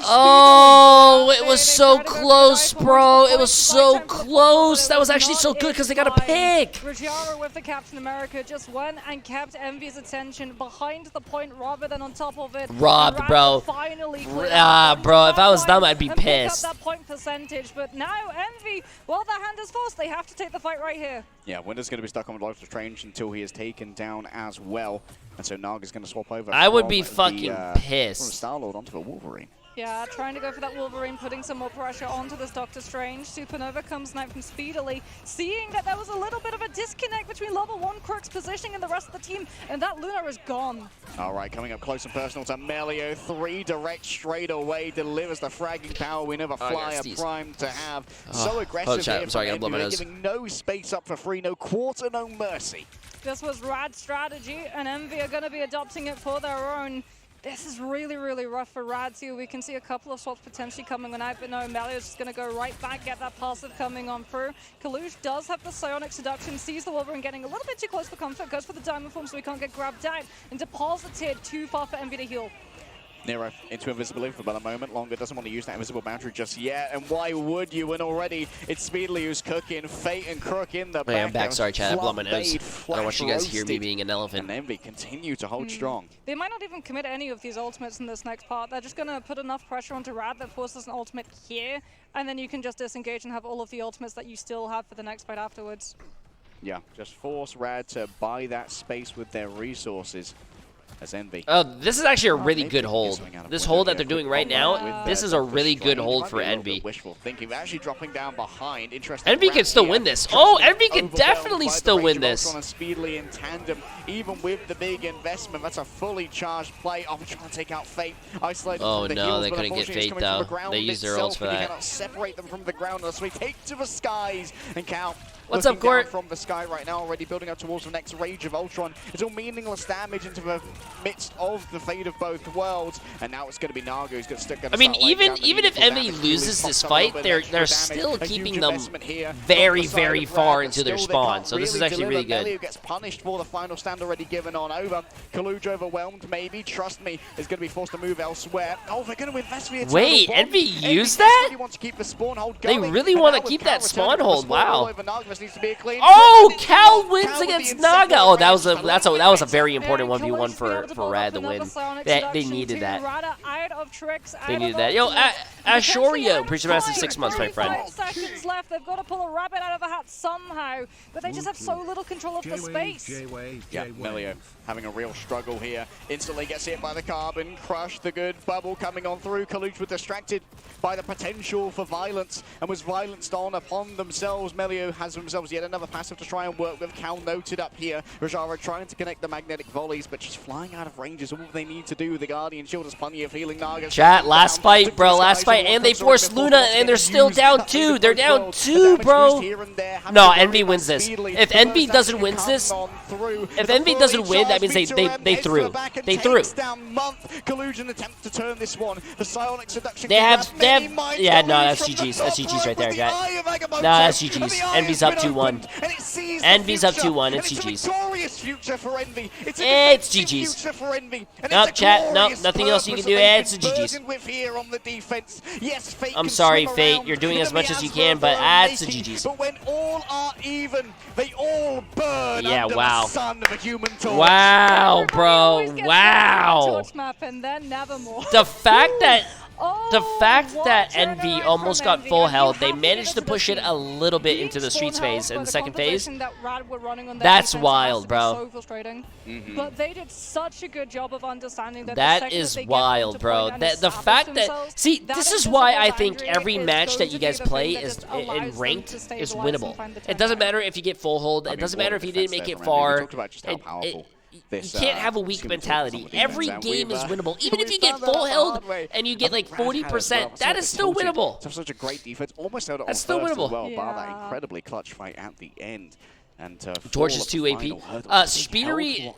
Speaker 2: Oh, it was so close, bro. It was so close. That was actually so good because they got to pick.
Speaker 1: Rajaro with the Captain America just went and kept Envy's attention behind the point rather than on top of it.
Speaker 2: Robbed, bro. Bro, if I was them, I'd be pissed.
Speaker 1: That point percentage, but now Envy, well, their hand is forced. They have to take the fight right here.
Speaker 3: Yeah, Winter's going to be stuck on Life is Strange until he is taken down as well. And so Naga's going to swap over.
Speaker 2: I would be fucking pissed.
Speaker 3: From Star-Lord onto the Wolverine.
Speaker 1: Yeah, trying to go for that Wolverine, putting some more pressure onto this Doctor Strange. Supernova comes out from Speedily, seeing that there was a little bit of a disconnect between level 1 Crook's positioning and the rest of the team, and that Luna is gone. All
Speaker 3: right, coming up close and personal to Melio. 3 direct straight away, delivers the fragging power. We never Flyer primed to have. So aggressive here.
Speaker 2: I'm sorry, I got to blow my nose.
Speaker 3: Giving no space up for free, no quarter, no mercy.
Speaker 1: This was Rad's strategy, and Envy are going to be adopting it for their own. This is really, really rough for Rad too. We can see a couple of swaps potentially coming on out, but no, Melio's just going to go right back, get that passive coming on through. Kaluj does have the Psionic Seduction, sees the Wolverine getting a little bit too close for comfort, goes for the Diamond Form so he can't get grabbed out, and deposited too far for Envy to heal.
Speaker 3: Nero into invisibility for about a moment longer. Doesn't want to use that invisible boundary just yet. And why would you when already it's Speedily who's cooking. Fate and Crook in the back.
Speaker 2: I'm back. Sorry, Chad. I blew my nose. I don't want you guys to hear me being an elephant.
Speaker 3: And Envy continue to hold strong.
Speaker 1: They might not even commit any of these ultimates in this next part. They're just going to put enough pressure onto Rad that forces an ultimate here. And then you can just disengage and have all of the ultimates that you still have for the next fight afterwards.
Speaker 3: Yeah, just force Rad to buy that space with their resources. As Envy.
Speaker 2: Oh, this is actually a really good hold. This hold that they're doing right now, this is a really good hold for Envy.
Speaker 3: Wishful thinking, actually dropping down behind.
Speaker 2: Envy can still win this. Oh, Envy can definitely still win this.
Speaker 3: Speedily in tandem, even with the big investment. That's a fully charged play. Oh, we're trying to take out Fate. Isolated
Speaker 2: oh
Speaker 3: from the
Speaker 2: no,
Speaker 3: heels,
Speaker 2: they couldn't get Fate though. They used their ults for that.
Speaker 3: Cannot separate them from the ground unless we take to the skies. And Cal.
Speaker 2: What's up, Court?
Speaker 3: From the sky right now, already building up towards the next Rage of Ultron. It's all meaningless damage into the midst of the fate of both worlds, and now it's going to be Naga who's going to stick.
Speaker 2: I mean, even if Envy loses this fight, they're still keeping them very, very far into their spawn. So this is actually really good.
Speaker 3: Melio gets punished for the final stand already given on over. Kaluj overwhelmed, maybe. Trust me, is going to be forced to move elsewhere. Oh, they're going to invest the Eternal
Speaker 2: Wait,
Speaker 3: Bomb.
Speaker 2: Envy used that?
Speaker 3: Really wants to keep the spawn hold
Speaker 2: going. They really want to keep that spawn hold. Wow.
Speaker 3: needs to be a clean.
Speaker 2: Oh, Cal wins against Naga. Oh, that was a very important 1v1 for Rad to win. They needed that. They needed that. Yo, Ashorio, pretty massive 6 months, my friend.
Speaker 1: 5 seconds left. They've got to pull a rabbit out of a hat somehow, but they just have so little control of the space.
Speaker 3: Yeah, Melio having a real struggle here. Instantly gets hit by the carbon, crush the good bubble coming on through. Kaluch was distracted by the potential for violence and was violenced on upon themselves. Melio has themselves yet another passive to try and work with. Cal noted up here. Rajara trying to connect the magnetic volleys, but she's flying out of range is all they need to do. The Guardian Shield has plenty of healing. Naga.
Speaker 2: Chat, last fight, bro, last fight. And they forced Luna, and they're still down 2. They're down 2, bro. No, Envy wins this. If Envy doesn't win this, if Envy doesn't win, that means they threw. They threw. They have, yeah, no, that's GG's. That's GG's right there, guys. No, that's GG's. Envy's up 2-1. Envy's up 2-1. It's GG's. It's GG's. Nope, chat. Nope, nothing else you can do. It's GG's. I'm sorry, Fate. You're doing as much as you can, but it's a GG's.
Speaker 3: But when all are even, they all burn under
Speaker 2: wow.
Speaker 3: the sun of a human torch.
Speaker 2: Wow, bro. Wow. The fact that Envy almost got full health, they managed to push it a little bit into the streets phase in the second phase. That's wild, bro.
Speaker 1: But they did such a good job of understanding that.
Speaker 2: That is wild, bro. The fact that, see, this is why I think every match that you guys play is in ranked is winnable. It doesn't matter if you get full hold. It doesn't matter if you didn't make it far. You can't have a weak mentality. Every game is winnable. Even if you get full held and you get like 40%, that is still winnable.
Speaker 3: Such a great defense. Almost held it on
Speaker 2: That's still
Speaker 3: first
Speaker 2: winnable.
Speaker 3: as well, bar that incredibly clutch fight at the end. And
Speaker 2: Torch is 2 AP. Speedery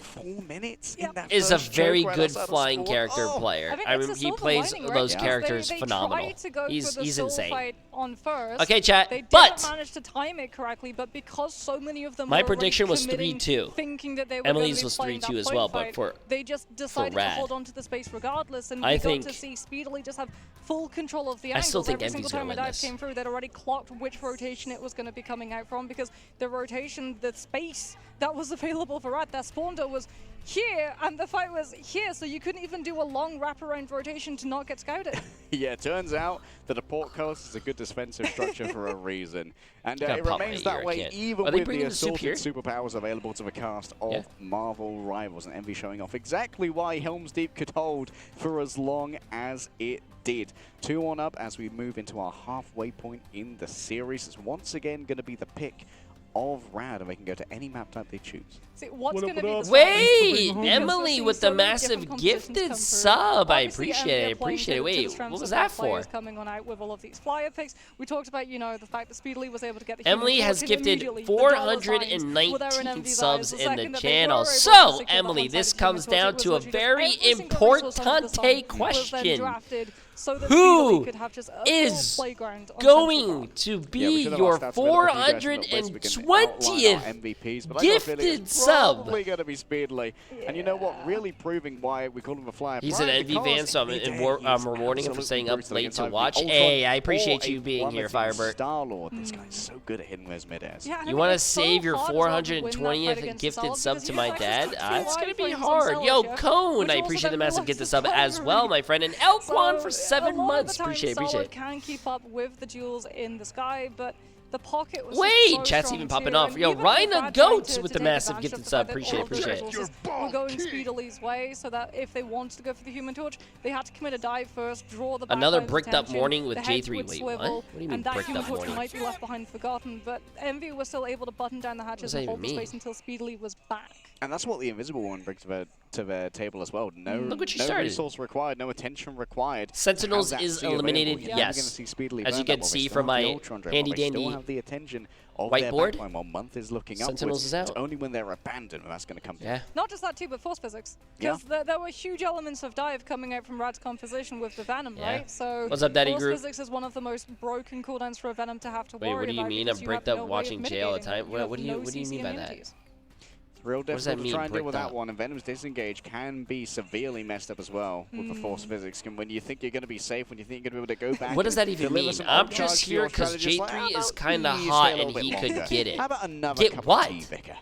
Speaker 2: is a very good flying character player. I mean, he plays those characters phenomenal. He's insane. Okay, chat.
Speaker 1: They
Speaker 2: but
Speaker 1: didn't manage to time it correctly, but because so many of them
Speaker 2: my
Speaker 1: were
Speaker 2: prediction was
Speaker 1: committing,
Speaker 2: 3-2.
Speaker 1: thinking that they were
Speaker 2: Emily's was
Speaker 1: playing
Speaker 2: 3-2
Speaker 1: that
Speaker 2: as well,
Speaker 1: point
Speaker 2: but
Speaker 1: fight, they just decided to
Speaker 2: Rad.
Speaker 1: hold on to the space regardless, and
Speaker 2: I
Speaker 1: we
Speaker 2: think,
Speaker 1: got to see Speedily just have full control of the
Speaker 2: I
Speaker 1: angles.
Speaker 2: still think
Speaker 1: Every
Speaker 2: Envy's
Speaker 1: single time
Speaker 2: gonna
Speaker 1: a
Speaker 2: win
Speaker 1: dive
Speaker 2: this.
Speaker 1: came through, they'd already clocked which rotation it was going to be coming out from, because the rotation, the space that was available for Rad, their spawn door was here, and the fight was here, so you couldn't even do a long wraparound rotation to not get scouted.
Speaker 3: Yeah, turns out that a portcullis is a good defensive structure for a reason. And it remains that way even with the assorted superpowers available to the cast of Marvel Rivals. And Envy showing off exactly why Helm's Deep could hold for as long as it did. 2 on up as we move into our halfway point in the series. It's once again going to be the pick of Rad, and they can go to any map type they choose.
Speaker 1: See, what's going to be the
Speaker 2: wait, Emily with the massive gifted sub. I appreciate it. I appreciate it. Wait, what was that for?
Speaker 1: Coming on out with all of these flyer picks. We talked about, you know, the fact that Speedily was able to get the
Speaker 2: Emily has gifted 419 subs in the channel. So, Emily, this comes down to a very important question. Who is going to be your 420th gifted sub?
Speaker 3: Probably going to be Speedily. And you know what? Really proving why we call him a flyer.
Speaker 2: He's an Envy fan, so I'm rewarding him for staying up late to watch. Hey, I appreciate you being here, Firebird.
Speaker 3: Star-Lord. This guy's so good at hitting those mid-airs.
Speaker 2: You want to save your 420th gifted sub to my dad? It's going to be hard. Yo, Cone, I appreciate the massive gifted sub as well, my friend. And Elquan for 7 months. Appreciate it.
Speaker 1: Can keep up with the duels in the sky, but the pocket was
Speaker 2: wait, chat's even popping off. Yo, Rhina Goats with the massive gifted sub. Appreciate it.
Speaker 1: We're going Speedily's way, so that if they wanted to go for the Human Torch, they had to commit a dive first, draw the
Speaker 2: another bricked up morning with J3. Wait, what? What do you mean bricked up morning?
Speaker 1: And that Human Torch might be left behind forgotten, but Envy was still able to button down the hatches and hold the space until Speedily was back.
Speaker 3: And that's what the Invisible One brings to their table as well. No,
Speaker 2: look what
Speaker 3: no resource required, no attention required.
Speaker 2: Sentinels is eliminated, yes. As you can see from my handy dandy
Speaker 3: the attention of
Speaker 2: whiteboard.
Speaker 3: While Month is looking
Speaker 2: Sentinels is out.
Speaker 3: It's only when they're abandoned that's going to come.
Speaker 1: Not just that too, but force physics. Because there were huge elements of dive coming out from Rad's composition with the Venom, right? So
Speaker 2: what's up, Daddy
Speaker 1: force
Speaker 2: Group?
Speaker 1: physics is one of the most broken cooldowns for a Venom to have to worry about.
Speaker 2: Wait, what do you mean? I'm bricked up watching Jay all the time. What do you mean by that?
Speaker 3: Real difficult to try and deal with that
Speaker 2: up?
Speaker 3: one, and Venom's disengage can be severely messed up as well with the force physics. When you think you're going to be safe, when you think you're going to be able to go back.
Speaker 2: What does that even mean? I'm just here because Jay3 is kind of hot and he could get it.
Speaker 3: How about another cup of tea, Vicar?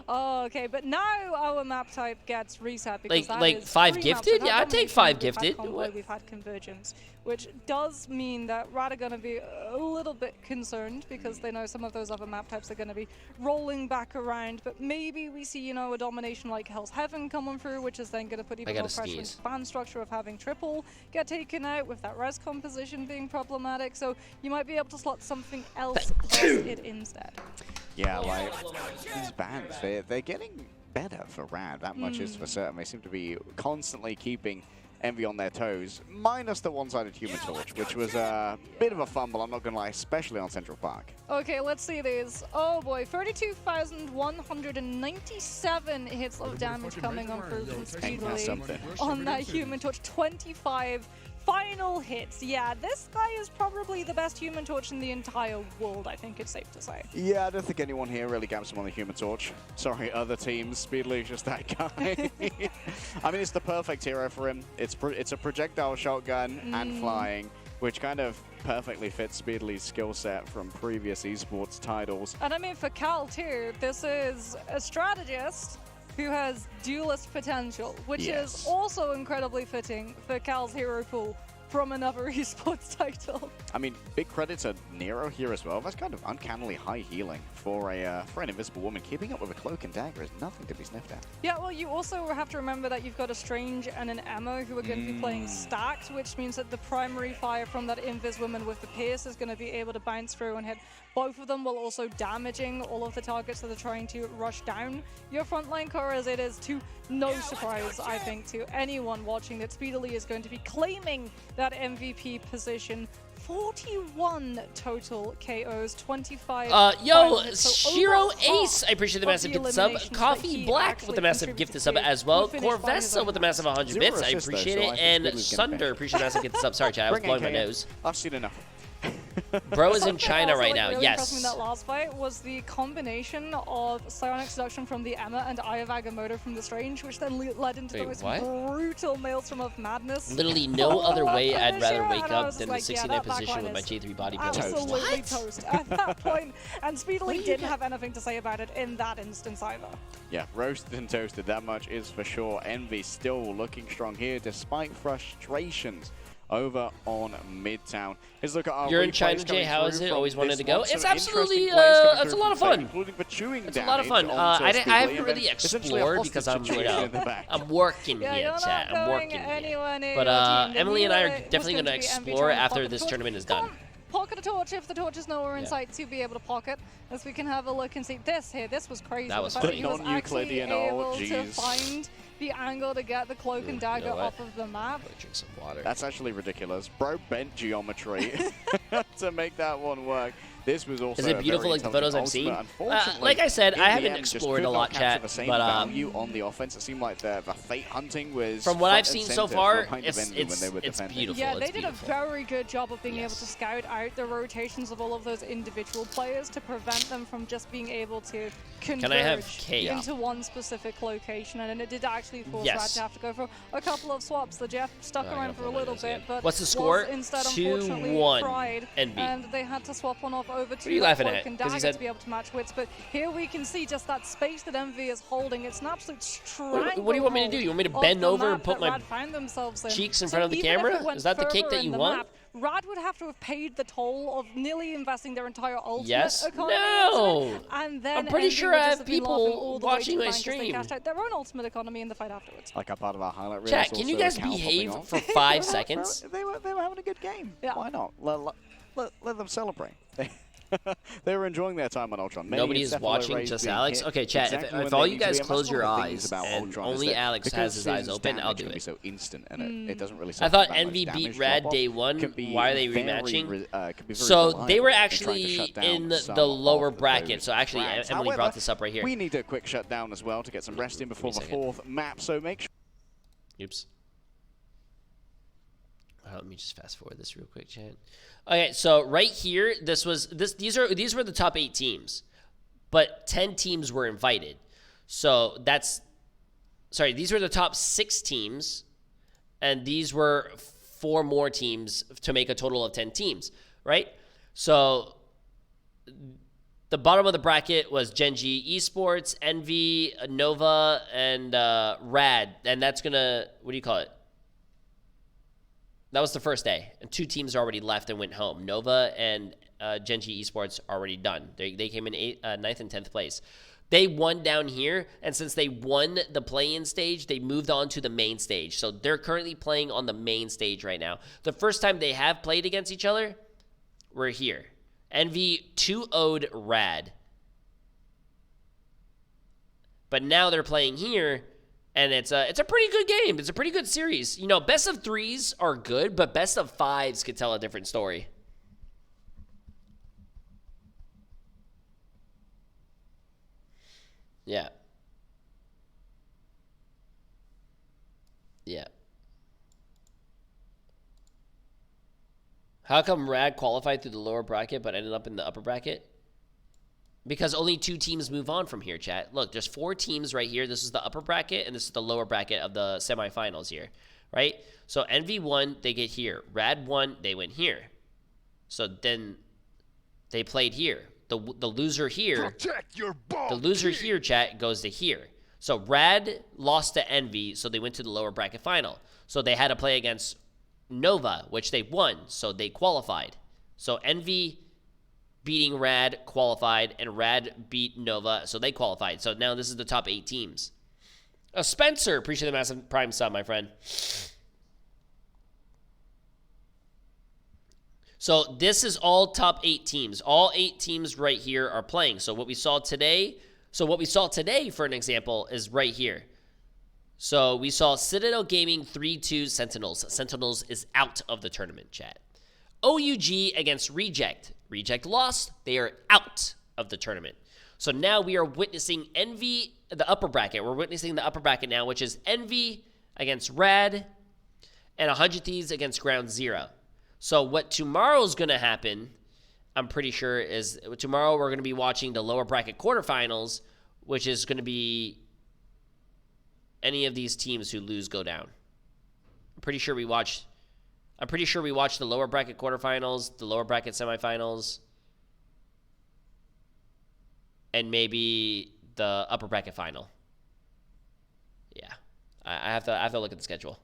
Speaker 1: Oh, okay, but now our map type gets reset because
Speaker 2: like 5 gifted? Yeah, I'd take 5 gifted.
Speaker 1: We've had convergence, which does mean that Rad are going to be a little bit concerned because they know some of those other map types are going to be rolling back around. But maybe we see, a domination like Hell's Heaven coming through, which is then going to put even more pressure into the ban structure of having triple get taken out with that res composition being problematic. So you might be able to slot something else plus it instead.
Speaker 3: Yeah, like these bans, they're getting better for Rad. That much is for certain. They seem to be constantly keeping Envy on their toes, minus the one-sided Human Torch, which was a bit of a fumble, I'm not going to lie, especially on Central Park.
Speaker 1: Okay, let's see these. Oh boy, 32,197 hits of damage coming on through from Speedily on that Human Torch. 25 final hits. Yeah, this guy is probably the best Human Torch in the entire world, I think it's safe to say.
Speaker 3: Yeah, I don't think anyone here really gaps him on the Human Torch. Sorry, other teams. Speedily is just that guy. I mean, it's the perfect hero for him. It's a projectile shotgun and flying, which kind of perfectly fits Speedily's skill set from previous esports titles.
Speaker 1: And I mean, for Cal too, this is a strategist who has duelist potential, which is also incredibly fitting for Cal's hero pool from another esports title.
Speaker 3: I mean, big credit to Nero here as well. That's kind of uncannily high healing for an invisible woman. Keeping up with a cloak and dagger is nothing to be sniffed at. Yeah,
Speaker 1: well, you also have to remember that you've got a Strange and an Emma who are going to be playing stacked, which means that the primary fire from that invis woman with the pierce is going to be able to bounce through and hit both of them, while also damaging all of the targets that are trying to rush down your frontline core, as it is to no surprise, I think, to anyone watching that Speedily is going to be claiming that MVP position. 41 total KOs, 25.
Speaker 2: Shiro Ace, I appreciate the massive gift sub. Coffee Black with the massive gift sub as well. Corvessa with the massive 100 bits, I appreciate it. And Sunder, appreciate the massive gift sub. Sorry, chat, I was blowing my nose.
Speaker 3: I've seen enough.
Speaker 2: Bro is in China right now,
Speaker 1: really
Speaker 2: yes.
Speaker 1: Really that last fight was the combination of Psionic Seduction from the Emma and Eye of Agamotto from the Strange, which then led into the most brutal Maelstrom of Madness.
Speaker 2: Literally no other way I'd rather wake up than the 69 position with my J3 body build.
Speaker 1: Absolutely toast at that point, and Speedily didn't have anything to say about it in that instance either.
Speaker 3: Yeah, roasted and toasted, that much is for sure. Envy still looking strong here despite frustrations over on Midtown. Let's look at our
Speaker 2: You're in China, Jay. How is it? Always wanted to go. It's absolutely, it's a lot of fun. It's a lot of fun. I haven't really explored because I'm, I'm working here, chat. I'm working here. But Emily and I are definitely going to explore after this tournament is done.
Speaker 1: Pocket a torch if the torch is nowhere in sight to be able to pocket, as we can have a look and see this here. This was crazy.
Speaker 2: That was
Speaker 1: funny. He was actually able to find the angle to get the cloak and dagger off of the map.
Speaker 2: Drink some water.
Speaker 3: That's actually ridiculous. Bro bent geometry to make that one work. This was also
Speaker 2: is it beautiful like the photos I've seen? Like I said, I haven't explored a lot, chat. But
Speaker 3: value on the offense, it seemed like the fate hunting was
Speaker 2: from what I've seen so far. It's beautiful.
Speaker 1: Yeah, they did a very good job of being able to scout out the rotations of all of those individual players to prevent them from just being able to converge into one specific location, and it did actually force Rad to have to go for a couple of swaps. The Jeff stuck around for a little bit, but
Speaker 2: what's the score?
Speaker 1: Instead, unfortunately, fried, and they had to swap one off over to Cloak and Dagger to be able to match wits. But here we can see just that space that Envy is holding. It's an absolute stranglehold.
Speaker 2: What do you want me to do? You want me to bend over and put my cheeks in front of the camera? Is that the cake that you want?
Speaker 1: Rad would have to have paid the toll of nearly investing their entire ultimate economy.
Speaker 2: No!
Speaker 1: And then
Speaker 2: I'm pretty sure I have people watching my stream.
Speaker 1: They cashed out their own ultimate economy in the fight afterwards.
Speaker 3: Like a part of our highlight reel.
Speaker 2: Chat, can you guys behave for 5 seconds?
Speaker 3: They were having a good game. Yeah. Why not? Let them celebrate. They were enjoying their time on Ultron.
Speaker 2: Nobody is watching, just Alex. Okay, chat. If all you guys close your eyes and only Alex has his eyes open, I'll do it.
Speaker 3: So instant, and it doesn't really.
Speaker 2: I thought Envy beat Rad day one. Why are they rematching? So they were actually in the lower bracket. So actually, Emily brought this up right here.
Speaker 3: We need a quick shutdown as well to get some rest in before the fourth map. So make sure.
Speaker 2: Oops. Let me just fast forward this real quick, chat. Okay, so right here, these were the top 8 teams, but 10 teams were invited. So that's, sorry, these were the top 6 teams, and these were 4 more teams to make a total of 10 teams, right? So the bottom of the bracket was Gen.G Esports, Envy, Nova, and Rad. And that's going to, what do you call it? That was the first day. And 2 teams already left and went home. Nova and Gen.G Esports already done. They came in 9th and 10th place. They won down here, and since they won the play-in stage, they moved on to the main stage. So they're currently playing on the main stage right now. The first time they have played against each other, we're here. Envy 2-0'd Rad. But now they're playing here, and it's a pretty good game. It's a pretty good series. You know, best of 3s are good, but best of 5s could tell a different story. Yeah. Yeah. How come Rad qualified through the lower bracket but ended up in the upper bracket? Because only 2 teams move on from here, chat. Look, there's 4 teams right here. This is the upper bracket, and this is the lower bracket of the semifinals here, right? So Envy won, they get here. Rad won, they went here. So then they played here. The loser here, the loser here, chat, goes to here. So Rad lost to Envy, so they went to the lower bracket final. So they had to play against Nova, which they won, so they qualified. So Envy beating Rad qualified, and Rad beat Nova, so they qualified. So now this is the top 8 teams. Spencer, appreciate the massive prime sub, my friend. So this is all top 8 teams. All 8 teams right here are playing. So what we saw today, for an example, is right here. So we saw Citadel Gaming 3-2 Sentinels. Sentinels is out of the tournament, chat. OUG against Reject. Reject lost. They are out of the tournament. So now we are witnessing Envy, the upper bracket. We're witnessing the upper bracket now, which is Envy against Rad and 100 Thieves against Ground Zero. So what tomorrow's going to happen, I'm pretty sure, is tomorrow we're going to be watching the lower bracket quarterfinals, which is going to be any of these teams who lose go down. I'm pretty sure we watch the lower bracket quarterfinals, the lower bracket semifinals, and maybe the upper bracket final. Yeah. I have to look at the schedule.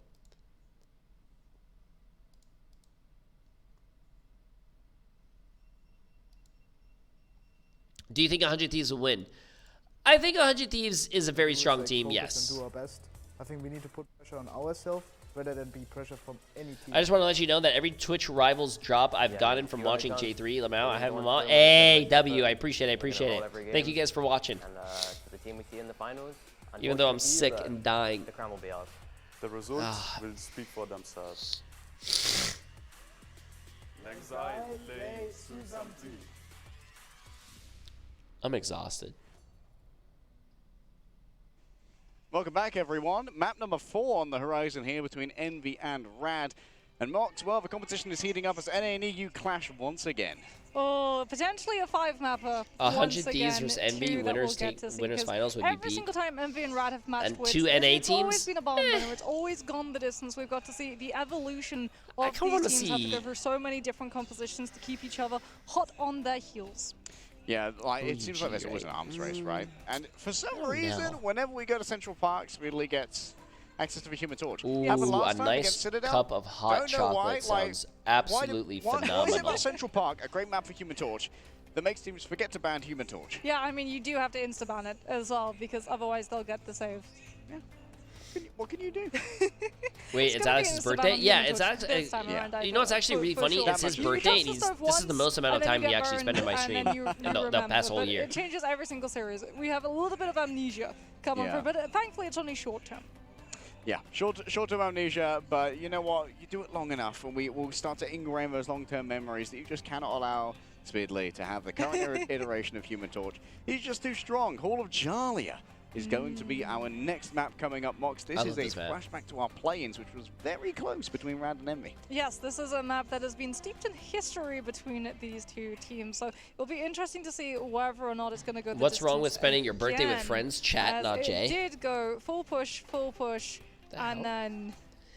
Speaker 2: Do you think 100 Thieves will win? I think 100 Thieves is a very strong team, yes.
Speaker 4: And do our best. I think we need to put pressure on ourselves rather than be pressure from any team.
Speaker 2: I just want to let you know that every Twitch Rivals drop I've gotten from watching Jay3, Lamau, I have them all. Hey, W, I appreciate it. Thank you guys for watching.
Speaker 5: And to the team we see in the finals,
Speaker 2: even though I'm sick and dying.
Speaker 5: The crown will be ours.
Speaker 6: The results will speak for themselves.
Speaker 2: I'm exhausted.
Speaker 3: Welcome back, everyone. Map number 4 on the horizon here between Envy and Rad. And Mox, well, the competition is heating up as NA and EU clash once again.
Speaker 1: Oh, potentially a 5-mapper.
Speaker 2: 100 Thieves versus Envy, winners finals would be
Speaker 1: every single time Envy and Rad have matched
Speaker 2: and
Speaker 1: with,
Speaker 2: 2 NA teams.
Speaker 1: It's always been a bomb winner. It's always gone the distance. We've got to see the evolution of these teams have to go through so many different compositions to keep each other hot on their heels.
Speaker 3: Yeah, like it seems like there's always an arms race, right? And for some reason, whenever we go to Central Park, Speedily gets access to the Human Torch.
Speaker 2: Ooh, a nice cup of hot chocolate sounds absolutely phenomenal.
Speaker 3: Why is it about Central Park, a great map for Human Torch, that makes teams forget to ban Human Torch?
Speaker 1: Yeah, I mean, you do have to insta-ban it as well, because otherwise they'll get the save.
Speaker 3: Yeah. What can you do?
Speaker 2: Wait, it's Alex's birthday? Yeah, it's actually. You know what's actually really funny? It's his birthday, and this is the most amount of time he actually spent in my stream in the past whole year.
Speaker 1: It changes every single series. We have a little bit of amnesia coming through, but thankfully it's only short term.
Speaker 3: Yeah, short-term amnesia, but you know what? You do it long enough, and we'll start to ingrain those long-term memories that you just cannot allow Speedily to have the current iteration of Human Torch. He's just too strong. Hall of Jalia is going to be our next map coming up, Mox. This is a flashback to our play-ins, which was very close between Rad and Envy.
Speaker 1: Yes, this is a map that has been steeped in history between these two teams, so it'll be interesting to see whether or not it's going to go the
Speaker 2: What's wrong with
Speaker 1: distance
Speaker 2: spending your birthday with
Speaker 1: again,
Speaker 2: friends? Chat, not Jay.
Speaker 1: It did go full push, and then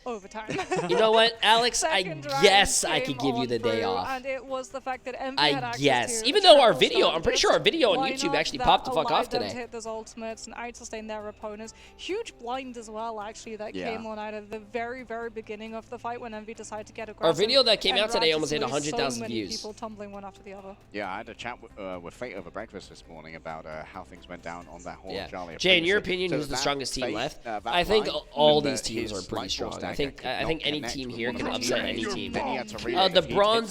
Speaker 1: overtime.
Speaker 2: You know what, Alex? I guess I could give you the day
Speaker 1: through,
Speaker 2: off.
Speaker 1: And it was the fact that Envy had access
Speaker 2: guess.
Speaker 1: to
Speaker 2: Even though our
Speaker 1: triple
Speaker 2: video,
Speaker 1: stun
Speaker 2: I'm pretty sure our video on
Speaker 1: why
Speaker 2: YouTube
Speaker 1: not?
Speaker 2: actually
Speaker 1: That
Speaker 2: popped the fuck
Speaker 1: allowed
Speaker 2: off
Speaker 1: them
Speaker 2: today.
Speaker 1: to hit those ultimates and out-sustain their opponents. Huge blind as well, actually, that came on out of the very, very beginning of the fight when Envy decided to get aggressive.
Speaker 2: Our video that came out today almost hit
Speaker 1: Miraculously,
Speaker 2: 100,000
Speaker 1: so many
Speaker 2: views.
Speaker 1: people tumbling one after the other.
Speaker 3: Yeah, I had a chat with Fate over breakfast this morning about how things went down on that Hall of Charlie.
Speaker 2: Jay, in your opinion, who's the strongest team left? I think all these teams are pretty strong. I think any team here can upset any team. The Bronze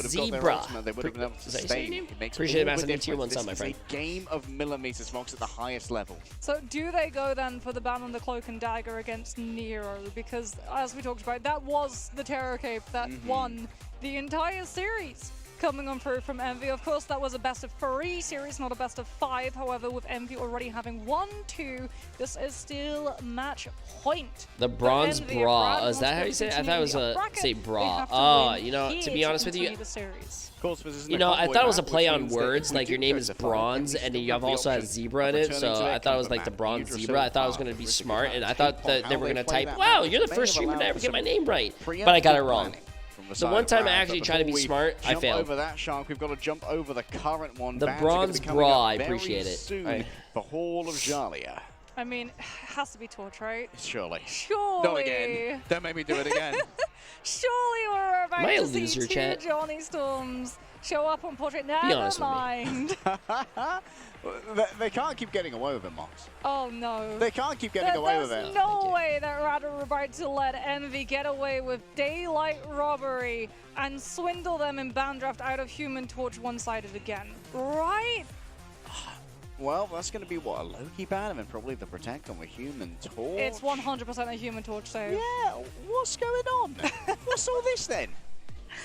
Speaker 2: Zebra. Appreciate it, massive tier 1 sub, my friend.
Speaker 3: A game of millimeters, Mox, at the highest level.
Speaker 1: So do they go then for the ban on the Cloak and Dagger against Nero? Because as we talked about, that was the Terror Cape that won the entire series. Coming on through from Envy. Of course, that was a best of 3 series, not a best of 5. However, with Envy already having 1-2, this is still match point.
Speaker 2: The Bronze Bra. Is that how you say it? I thought it was say bra. Oh, you know, to be honest with you, you know, I thought it was a play on words. Like your name is Bronze, and you have also has zebra in it. So I thought it was like the Bronze Zebra. I thought it was going to be smart, and I thought that they were going to type, "Wow, you're the first streamer to ever get my name right," but I got it wrong. The one time I actually tried to be smart, I failed.
Speaker 3: Over that shark, we've got to jump over the current one.
Speaker 2: The Bronze Bra, I appreciate it.
Speaker 3: The Hall of Jalia.
Speaker 1: I mean, it has to be Torch, right?
Speaker 3: Surely.
Speaker 1: Surely.
Speaker 3: Not again. Don't make me do it again.
Speaker 1: Surely we're about to see two
Speaker 2: chat?
Speaker 1: Johnny Storms show up on Portrait. Never mind.
Speaker 3: They can't keep getting away with it, Mox.
Speaker 1: Oh, no.
Speaker 3: They can't keep getting away with it.
Speaker 1: There's no way that Rad are about to let Envy get away with daylight robbery and swindle them in Bandraft out of Human Torch one-sided again. Right?
Speaker 3: Well, that's going to be, what, a Loki ban and probably the Protect on the Human Torch?
Speaker 1: It's 100% a Human Torch save.
Speaker 3: Yeah, what's going on? What's all this then?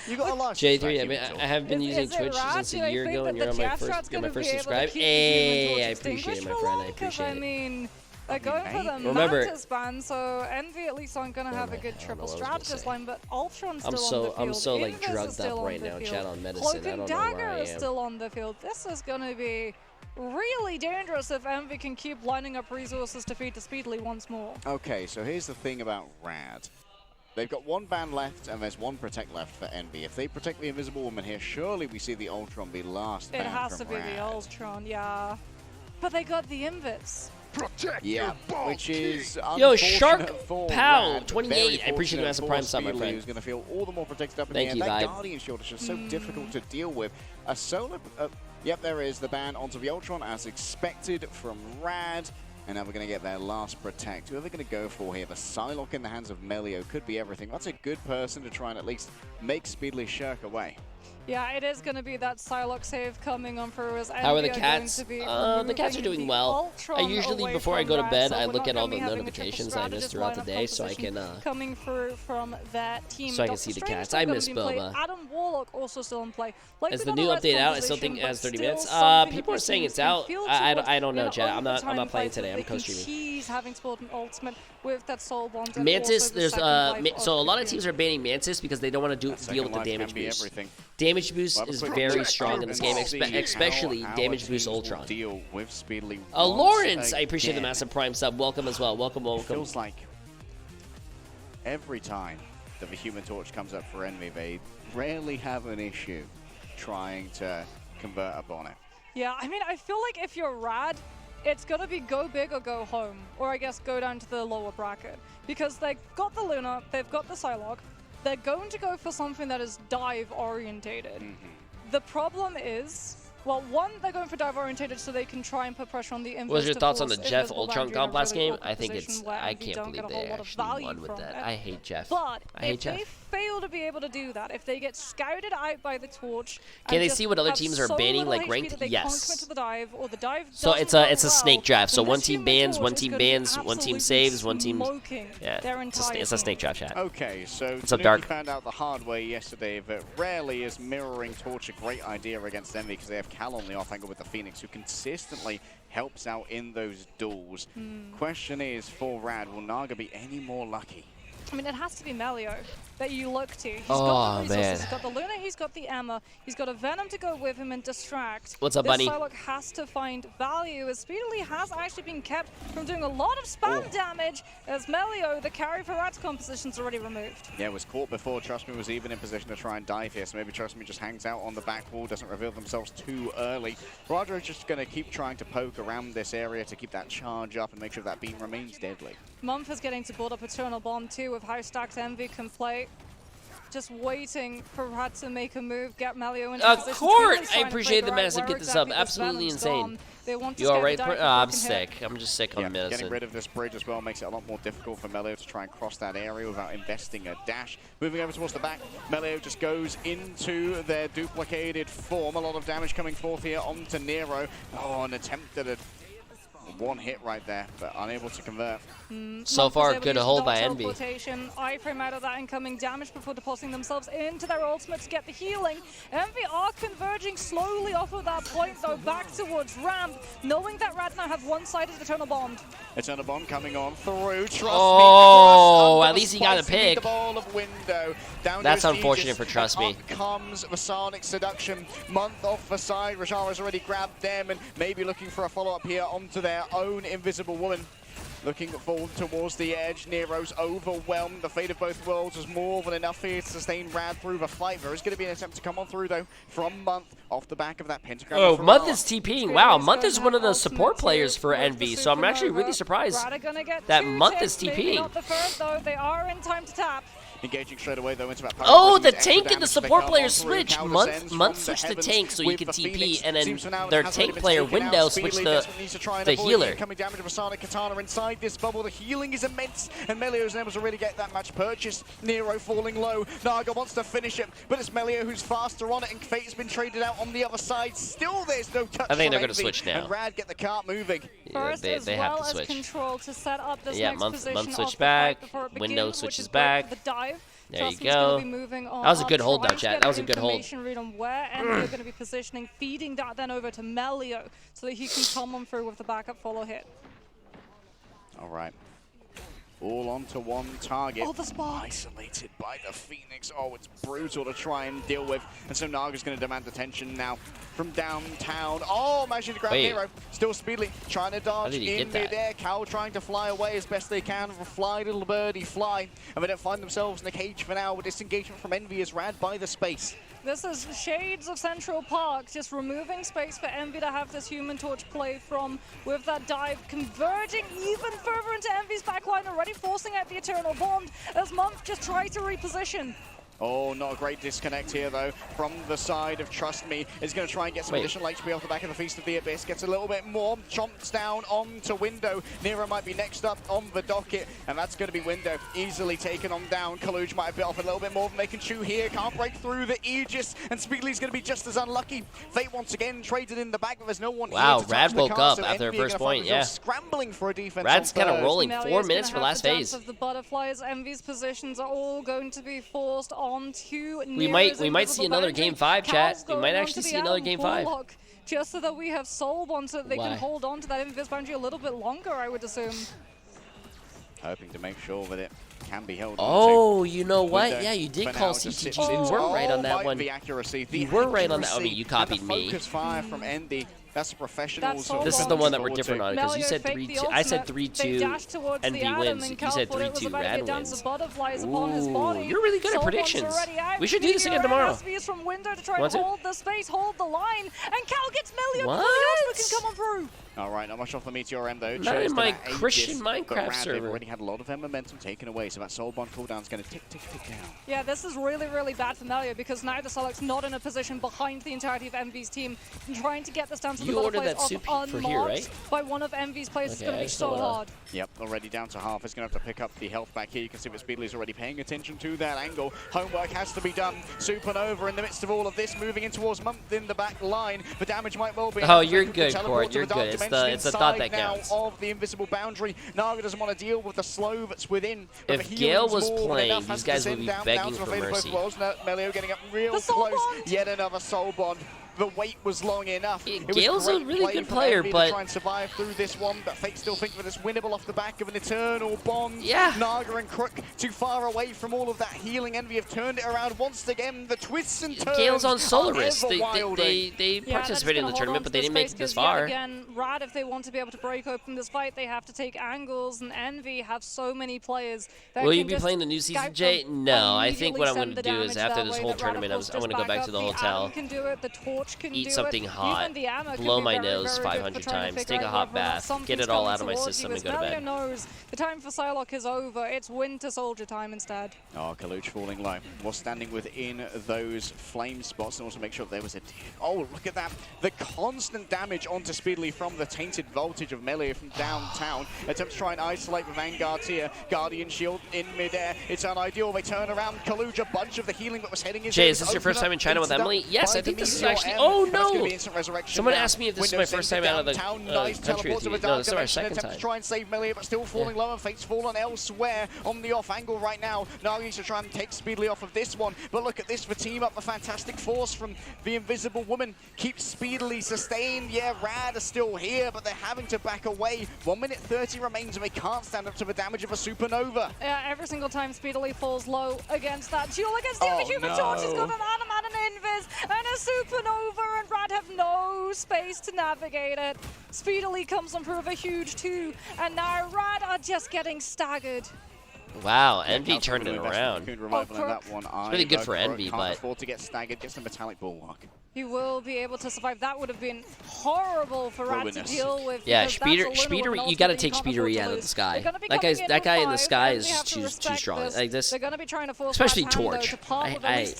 Speaker 3: You got a live
Speaker 2: Jay3, I mean, I have been using Twitch since a year ago, and you're on my first subscribe. Hey, I appreciate it, my friend. I appreciate it.
Speaker 1: I mean, they're going for the Mantis ban, so Envy at least aren't going to have a good triple strategist line, but Ultron's still on the field.
Speaker 2: I'm so like drugged up right now, chat on medicine. I don't know where I am.
Speaker 1: Cloak and Dagger is still on the field. This is going to be really dangerous if Envy can keep lining up resources to feed to Speedly once more.
Speaker 3: Okay, so here's the thing about Rad. They've got 1 ban left, and there's 1 protect left for Envy. If they protect the Invisible Woman here, surely we see the Ultron be last ban
Speaker 1: It has to be
Speaker 3: Rad.
Speaker 1: the Ultron, yeah. But they got the Invits.
Speaker 3: Yeah, which is
Speaker 2: Yo, Shark
Speaker 3: for
Speaker 2: Pow,
Speaker 3: Rad,
Speaker 2: 28. I appreciate the massive prime sub, my friend.
Speaker 3: Who's going to feel all the more protected up in
Speaker 2: Thank
Speaker 3: the
Speaker 2: you,
Speaker 3: air. That
Speaker 2: Vibe.
Speaker 3: Guardian Shield is just so difficult to deal with. A solar... yep, there is the ban onto the Ultron as expected from Rad. And now we're going to get their last protect. Who are they going to go for here? The Psylocke in the hands of Melio could be everything. That's a good person to try and at least make Speedly shirk away.
Speaker 1: Yeah, it is going to be that Psylocke save coming on through as
Speaker 2: How are the cats? The cats are doing well. I usually, before I go to bed, I look at all the notifications I missed throughout the day so I can
Speaker 1: coming through from that team.
Speaker 2: So I can see the cats. I miss Boba.
Speaker 1: Adam Warlock also still in play.
Speaker 2: Is the new update out? I still think it has 30 minutes. People are saying it's out. I don't know, chat. I'm not playing today. I'm co-streaming.
Speaker 1: He's having sport an ultimate with that soul bond.
Speaker 2: Mantis, there's so a lot of teams are banning Mantis because they don't want to deal with the damage boost. Damage boost is very strong in this game, especially damage boost Ultron. Lawrence, I appreciate the massive prime sub. Welcome as well. Welcome.
Speaker 3: Feels like every time that the Human Torch comes up for Envy, they rarely have an issue trying to convert upon it.
Speaker 1: Yeah, I mean, I feel like if you're Rad, it's going to be go big or go home, or I guess go down to the lower bracket. Because they've got the Luna, they've got the Psylocke, they're going to go for something that is dive-orientated. The problem is, well, one, they're going for dive-orientated so they can try and put pressure on the Invis.
Speaker 2: What was your thoughts on the Jeff Ultron comp last game? I think it's, I can't believe they actually won with that. I hate Jeff.
Speaker 1: But
Speaker 2: I hate
Speaker 1: if
Speaker 2: Jeff.
Speaker 1: they fail to be able to do that, if they get scouted out by the Torch,
Speaker 2: can they see what other teams are banning, like ranked? Yes.
Speaker 1: To the dive, or the dive
Speaker 2: so it's a snake draft. So one team bans, one team bans, one team saves, one team. Yeah, it's a snake draft, chat.
Speaker 3: Okay, so
Speaker 2: Dark?
Speaker 3: found out the hard way yesterday that rarely is mirroring Torch a great idea against Envy because they have Cal on the off angle with the Phoenix, who consistently helps out in those duels. Question is, for Rad, will Naga be any more lucky?
Speaker 1: I mean, it has to be Melio that you look to. He's
Speaker 2: Oh,
Speaker 1: got the resources,
Speaker 2: man.
Speaker 1: he's got the Luna, he's got the Emma, he's got a Venom to go with him and distract.
Speaker 2: What's up,
Speaker 1: this
Speaker 2: buddy?
Speaker 1: Psylocke has to find value, as Speedily has actually been kept from doing a lot of spam damage, as Melio, the carry for Rad's composition, is already removed.
Speaker 3: Yeah, was caught before Trust Me was even in position to try and dive here, so maybe Trust Me just hangs out on the back wall, doesn't reveal themselves too early. Rodro's just going to keep trying to poke around this area to keep that charge up and make sure that beam remains deadly.
Speaker 1: Mumph is getting to build up Eternal Bomb too, with how stacked Envy can play. Just waiting for Rad to make a move, get Melio into position.
Speaker 2: Court! I appreciate the medicine. Get this up. Absolutely insane. You alright? I'm sick. I'm just sick on medicine.
Speaker 3: Getting rid of this bridge as well makes it a lot more difficult for Melio to try and cross that area without investing a dash. Moving over towards the back, Melio just goes into their duplicated form. A lot of damage coming forth here onto Nero. Oh, an attempt at a one hit right there, but unable to convert.
Speaker 2: So far, good hold by Envy.
Speaker 1: Iframe out of that incoming damage before depositing themselves into their ultimate to get the healing. Envy are converging slowly off of that point, though, back towards ramp, knowing that Rad now have one-sided Eternal Bond.
Speaker 3: Eternal Bond coming on through. Trust
Speaker 2: me. At least he got a pick.
Speaker 3: The ball of window. Down
Speaker 2: That's
Speaker 3: goes
Speaker 2: unfortunate
Speaker 3: Aegis,
Speaker 2: for Trust Me.
Speaker 3: Up comes Vasanic Seduction. Month off the side. Rajara's already grabbed them and maybe looking for a follow-up here onto their own Invisible Woman. Looking forward towards the edge. Nero's overwhelmed. The fate of both worlds was more than enough here to sustain Rad through the fight. There is going to be an attempt to come on through, though, from Month off the back of that pentagram.
Speaker 2: Oh, Month is TPing. Wow, Month is one of the support players for Envy, so I'm actually really surprised that Month is TPing.
Speaker 1: Not the first, though. They are in time to tap.
Speaker 3: Engaging straight away though into that.
Speaker 2: Oh, the tank and the support player switch. Month switched the tank so you can TP, and then their tank player window switched the healer.
Speaker 3: Coming damage of Asana Katana inside this bubble. The healing is immense, and Melio is able to really get that match purchased. Nero falling low. Naga wants to finish it, but it's Melio who's faster on it, and Fate's been traded out on the other side. Still, there's no touch.
Speaker 2: I think they're
Speaker 3: going to
Speaker 2: switch now.
Speaker 3: And Rad get the cart moving.
Speaker 2: Yeah, they have to switch.
Speaker 1: Control to set up this
Speaker 2: yeah, Month switch back. Window switches back.
Speaker 1: The dive.
Speaker 2: There you go.
Speaker 1: That
Speaker 2: was a good hold, though, chat. That was a good hold.
Speaker 1: Read on where Envy are going to be positioning, feeding that then over to Melio so that he can come on through with the backup follow hit.
Speaker 3: All right. All onto one target.
Speaker 1: Oh, the spot.
Speaker 3: Isolated by the Phoenix. Oh, it's brutal to try and deal with. And so Naga's going to demand attention now from downtown. Oh, managing to grab Nero. Still Speedily trying to dodge in midair. Cal trying to fly away as best they can. Fly, little birdie, fly. And they don't find themselves in the cage for now. With disengagement from Envy is Rad by the space.
Speaker 1: This is shades of Central Park, just removing space for Envy to have this Human Torch play from, with that dive converging even further into Envy's backline, already forcing out the Eternal Bond as Month just tries to reposition.
Speaker 3: Oh, not a great disconnect here, though, from the side of Trust Me. Is going to try and get some additional HP off the back of the Feast of the Abyss. Gets a little bit more. Chomps down onto Window. Nero might be next up on the docket, and that's going to be Window. Easily taken on down. Kaluj might have bit off a little bit more than they can chew here. Can't break through the Aegis, and Speedly's going to be just as unlucky. Fate once again traded in the back, but there's no one here to
Speaker 2: Rad woke up
Speaker 3: so
Speaker 2: after her first point, yeah.
Speaker 3: Scrambling for a defense.
Speaker 2: Rad's kind of rolling.
Speaker 1: Melia's
Speaker 2: 4 minutes for last phase.
Speaker 1: Of the butterflies, Envy's positions are all going to be forced onto
Speaker 2: we might see another game 5, chat. We might actually see another game 5.
Speaker 1: Just so that we have Soul Bond so that they can hold on to that Invis boundary a little bit longer, I would assume.
Speaker 3: Hoping to make sure that it can be held
Speaker 2: on to. You know what? Yeah, you did call CTG. You were right on that one.
Speaker 3: The accuracy.
Speaker 2: You were right on that. I mean, you copied me.
Speaker 3: Focus fire from Endy. That's a professional.
Speaker 2: This is the one that we're different on, because you said 3-2. I said 3-2. Envy wins. You said 3-2. Rad wins. Ooh, you're really good at predictions. We should do this again tomorrow.
Speaker 1: From window to try and hold the space, hold the line, and Cal gets Melio.
Speaker 2: What?
Speaker 1: Can come on through.
Speaker 3: All right, not much off the Meteor M though.
Speaker 2: Not in my Christian Minecraft server.
Speaker 3: They've already had a lot of their momentum taken away, so that Soul Bond cooldown is going to tick down.
Speaker 1: Yeah, this is really, really bad for Melio because now the Psylocke's not in a position behind the entirety of Envy's team and trying to get this down to the butterflies off
Speaker 2: for here, right?
Speaker 1: By one of Envy's players. It's going to be so hard.
Speaker 3: Yep, already down to half. It's going to have to pick up the health back here. You can see that Speedly's already paying attention to that angle. Homework has to be done. Supernova in the midst of all of this, moving in towards Month in the back line. The damage might well be.
Speaker 2: Oh, you're good, Court. You're good. It's the thought that counts.
Speaker 3: Of the invisible boundary. Naga doesn't want to deal with the slow that's within.
Speaker 2: If Gale was playing, these guys would be begging for mercy.
Speaker 3: Melio getting up real close. Yet another Soul Bond. the wait was long enough.
Speaker 2: Gale's a really good player, but
Speaker 3: try and survive through this one, but Fate still think that it's winnable off the back of an eternal bond.
Speaker 2: Yeah.
Speaker 3: Naga and Crook too far away from all of that healing. Envy have turned it around once again. The twists and turns.
Speaker 2: Gale's on Solaris.
Speaker 3: They
Speaker 2: participated in the tournament, but they didn't make it this far.
Speaker 1: Again, Rad, if they want to be able to break open this fight, they have to take angles, and Envy have so many players.
Speaker 2: Will you be playing the new season, Jay? No, I think what I'm going to do is after this whole tournament, I'm going to go back to the hotel, eat something hot, blow my nose 500 times, take a hot bath, get it all out of my system, and go to bed.
Speaker 1: Knows the time for Psylocke is over. It's Winter Soldier time instead.
Speaker 3: Oh, Kaluch falling low. Was standing within those flame spots and also make sure there was a... Oh, look at that. The constant damage onto Speedily from the tainted voltage of melee from downtown. Attempts to try and isolate the Vanguard here. Guardian shield in midair. It's unideal. They turn around. Kaluch, a bunch of the healing that was heading in.
Speaker 2: Jay, is this your first time in China with Emily? Yes, I think this is actually... Oh, no! Someone asked me if this is my first time out of the country with you. No, this is our second time.
Speaker 3: To try and save melee, but still falling low, and Fate's fallen elsewhere on the off angle right now. Nagi needs to try and take Speedily off of this one, but look at this for Team Up. The fantastic force from the Invisible Woman keeps Speedily sustained. Yeah, Rad are still here, but they're having to back away. 1 minute 30 remains, and they can't stand up to the damage of a supernova.
Speaker 1: Yeah, every single time Speedily falls low against that duel against the Human Torch, he's got an Adam and an Invis and a supernova, and Rad have no space to navigate it. Speedily comes on for a huge 2, and now Rad are just getting staggered.
Speaker 2: Wow, Envy turned it around.
Speaker 3: It's
Speaker 2: really good for Envy, but...
Speaker 3: Can't afford to get staggered, gets the metallic bulwark.
Speaker 1: He will be able to survive. That would have been horrible for Rad to deal with.
Speaker 2: Yeah, Speedery, you got to take Speedery out of the sky. That guy in the sky is too strong. Like this,
Speaker 1: they're going to be trying to force
Speaker 2: especially Torch.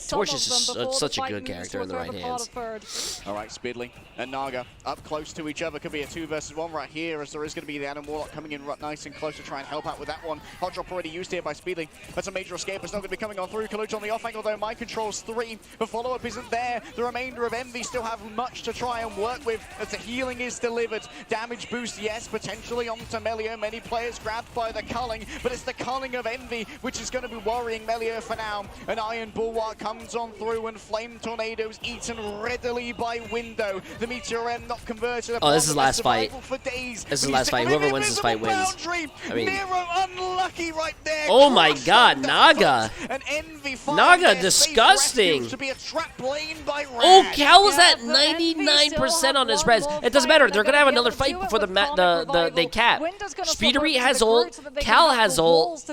Speaker 2: Torch is just such a good character in the right hands.
Speaker 3: All right, Speedily and Naga up close to each other. Could be a 2 versus 1 right here, as there is going to be the Adam Warlock coming in nice and close to try and help out with that one. Hot drop already used here by Speedily. That's a major escape. It's not going to be coming on through. Kaluch on the off angle though. Mind controls 3. The follow-up isn't there. The remainder of Envy still have much to try and work with as the healing is delivered. Damage boost, yes, potentially onto Melio. Many players grabbed by the culling, but it's the culling of Envy which is going to be worrying Melio for now. An Iron Bulwark comes on through, and Flame Tornadoes eaten readily by Window. The Meteor M not converted.
Speaker 2: Oh, this is last fight.
Speaker 3: For days.
Speaker 2: This is last fight. Whoever wins this fight wins.
Speaker 3: I mean, Nero unlucky right there.
Speaker 2: Oh my God, Naga.
Speaker 3: And Envy
Speaker 2: Naga, disgusting.
Speaker 3: To be a trap lane by Rad.
Speaker 2: Oh, Cal is at 99% on his res. It doesn't matter. They're gonna have another fight before they cap. Speedery has ult. Cal has ult.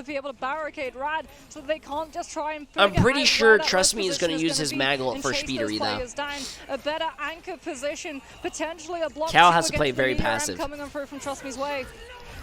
Speaker 2: I'm pretty sure Trust Me is gonna use his mag ult for Speedery though.
Speaker 1: A better anchor position, potentially a block.
Speaker 2: Cal has to play very passive.
Speaker 1: Coming on through from Trust Me's way.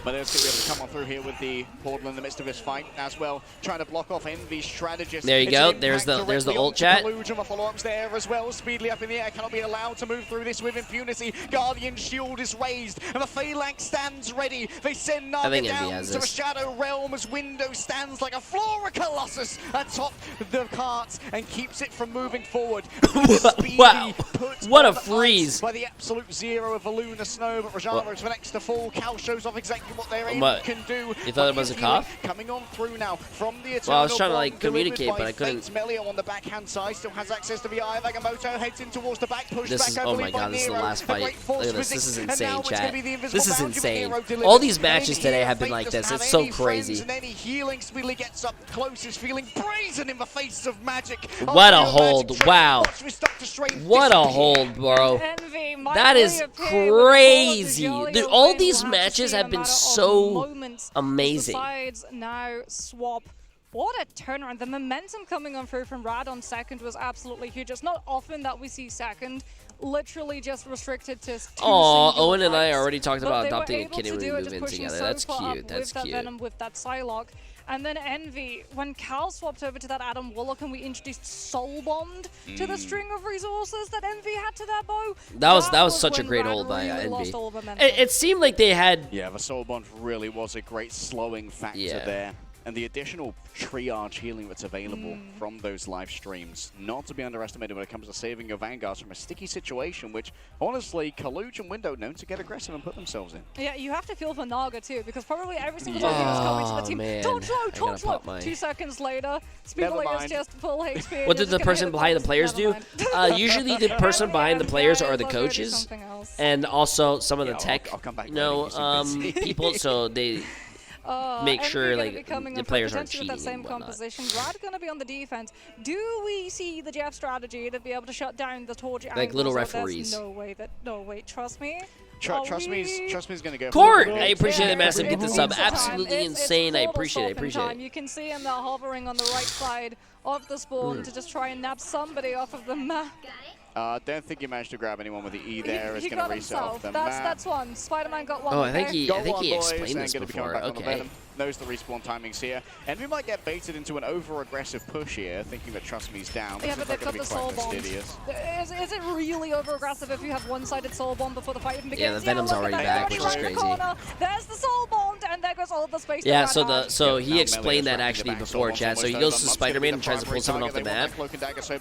Speaker 3: But it's going to be able to come on through here with the portal in the midst of this fight as well, trying to block off Envy's strategist.
Speaker 2: There you go. There's the ult chat.
Speaker 3: Follow-ups there as well. Speedily up in the air, cannot be allowed to move through this with impunity. Guardian shield is raised, and the Phalanx stands ready. They send Naga down to the Shadow Realm as Window stands like a Flora Colossus atop the cart and keeps it from moving forward.
Speaker 2: Wow, what a freeze!
Speaker 3: By the absolute zero of the Lunar Snow, but Rajana is the next to fall. Cal shows off exactly what their aim can do.
Speaker 2: You thought it was a cough?
Speaker 3: Coming on through now from the Eternal.
Speaker 2: Well, I was trying to like communicate, but I couldn't.
Speaker 3: Melio on the backhand side still has access to the eye. Vagamoto heads in towards the back, push
Speaker 2: this
Speaker 3: back
Speaker 2: is,
Speaker 3: over.
Speaker 2: Oh my God, this is the last fight. Look at this. This is insane, chat. This is insane. All these matches today have been like this. It's so crazy.
Speaker 3: And any healing Speedily gets up close is feeling brazen in the face of magic.
Speaker 2: What a hold! Wow. What a hold, bro. That is crazy. Dude, all these matches have been so amazing.
Speaker 1: Sides now swap. What a turnaround. The momentum coming on through from Rad on second was absolutely huge. It's not often that we see second literally just restricted to 2
Speaker 2: Owen and I
Speaker 1: fights,
Speaker 2: already talked about adopting a kid and we move in together. That's cute. That's cute.
Speaker 1: Venom with that Psylocke. And then Envy, when Cal swapped over to that Adam Warlock and we introduced Soul Bond to the string of resources that Envy had to their bow.
Speaker 2: That was such a great hold by Envy. It seemed like they had...
Speaker 3: Yeah, the Soul Bond really was a great slowing factor there. And the additional triage healing that's available from those live streams, not to be underestimated when it comes to saving your Vanguards from a sticky situation, which, honestly, Kaluj and Window known to get aggressive and put themselves in.
Speaker 1: Yeah, you have to feel for Naga, too, because probably every single time he was coming to the team,
Speaker 2: man.
Speaker 1: torch low. 2 seconds later, Speedley is just full HP.
Speaker 2: What did the person behind the players do? Usually the person behind the players are the coaches, and also some of the tech, people, so they... make sure like the players aren't cheating
Speaker 1: with that same
Speaker 2: and whatnot.
Speaker 1: composition. Rad going to be on the defense. Do we see the Jeff strategy to be able to shut down the torch?
Speaker 2: Like little referees.
Speaker 1: No way. Trust me.
Speaker 3: Trust me's going to go.
Speaker 2: Court! I appreciate it, massive. Get the sub. Absolutely insane. I appreciate it.
Speaker 1: You can see him now hovering on the right side of the spawn to just try and nab somebody off of the map.
Speaker 3: Don't think he managed to grab anyone with the E there. It's going to reset off the map.
Speaker 1: That's one. Spider-Man got one.
Speaker 2: Oh, I think he explained this before. Okay.
Speaker 3: Knows the respawn timings here. And we might get baited into an over-aggressive push here, thinking that Trust Me's down.
Speaker 1: Yeah, but they've got the soul bomb. Is it really over-aggressive if you have one-sided soul bomb before the fight even begins?
Speaker 2: Yeah, the Venom's already back, which is crazy.
Speaker 1: There's the soul bomb, and there goes all of the space.
Speaker 2: Yeah, so he explained that actually before, Chad. So he goes to Spider-Man and tries to pull someone off the map,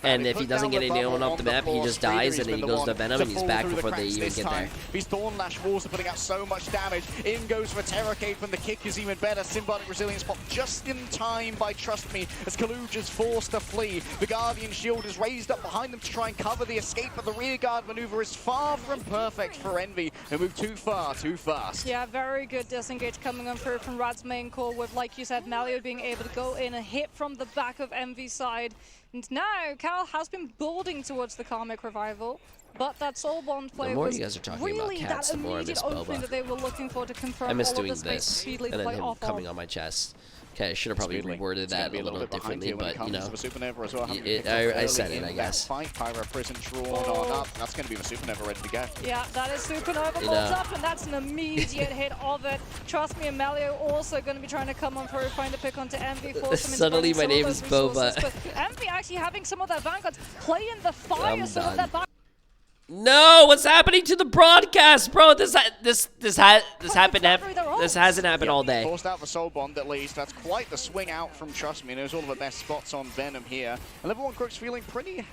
Speaker 2: and if he doesn't get anyone off the map, he just dies, and then he goes to Venom, and he's back before they even get there.
Speaker 3: These Thorn Lash walls are putting out so much damage. In goes for Terror Cave, and the kick is even better. Symbiotic Resilience pop just in time by Trust Me, as Kaluj is forced to flee. The Guardian shield is raised up behind them to try and cover the escape, but the rear guard maneuver is far from perfect for Envy. They move too far, too fast.
Speaker 1: Yeah, very good disengage coming on through from Rad's main core with, like you said, Malio being able to go in and hit from the back of Envy's side. And now Cal has been building towards the Karmic Revival, but that soul bond play was really that immediate opening that they were looking for to confirm.
Speaker 2: I miss
Speaker 1: all
Speaker 2: doing
Speaker 1: of the
Speaker 2: this,
Speaker 1: space
Speaker 2: and then him coming on my chest. Okay, I should have probably reworded that a little differently, but you know, I said it, I guess.
Speaker 3: Pyro Prison drawn on up. That's going to be the Supernova ready to go.
Speaker 1: Yeah, that is Supernova bolts up, and that's an immediate hit of it. Trust me, and Malio also going to be trying to come on through, find a pick onto Envy.
Speaker 2: Suddenly my name is Boba.
Speaker 1: But Envy actually having some of their Vanguards play in the fire, some of their back.
Speaker 2: No, what's happening to the broadcast, bro? This hasn't happened all day.
Speaker 3: Forced out the soul bond at least. That's quite the swing out from Trust Me. Knows all of the best spots on Venom here. And Level 1 Crook's feeling pretty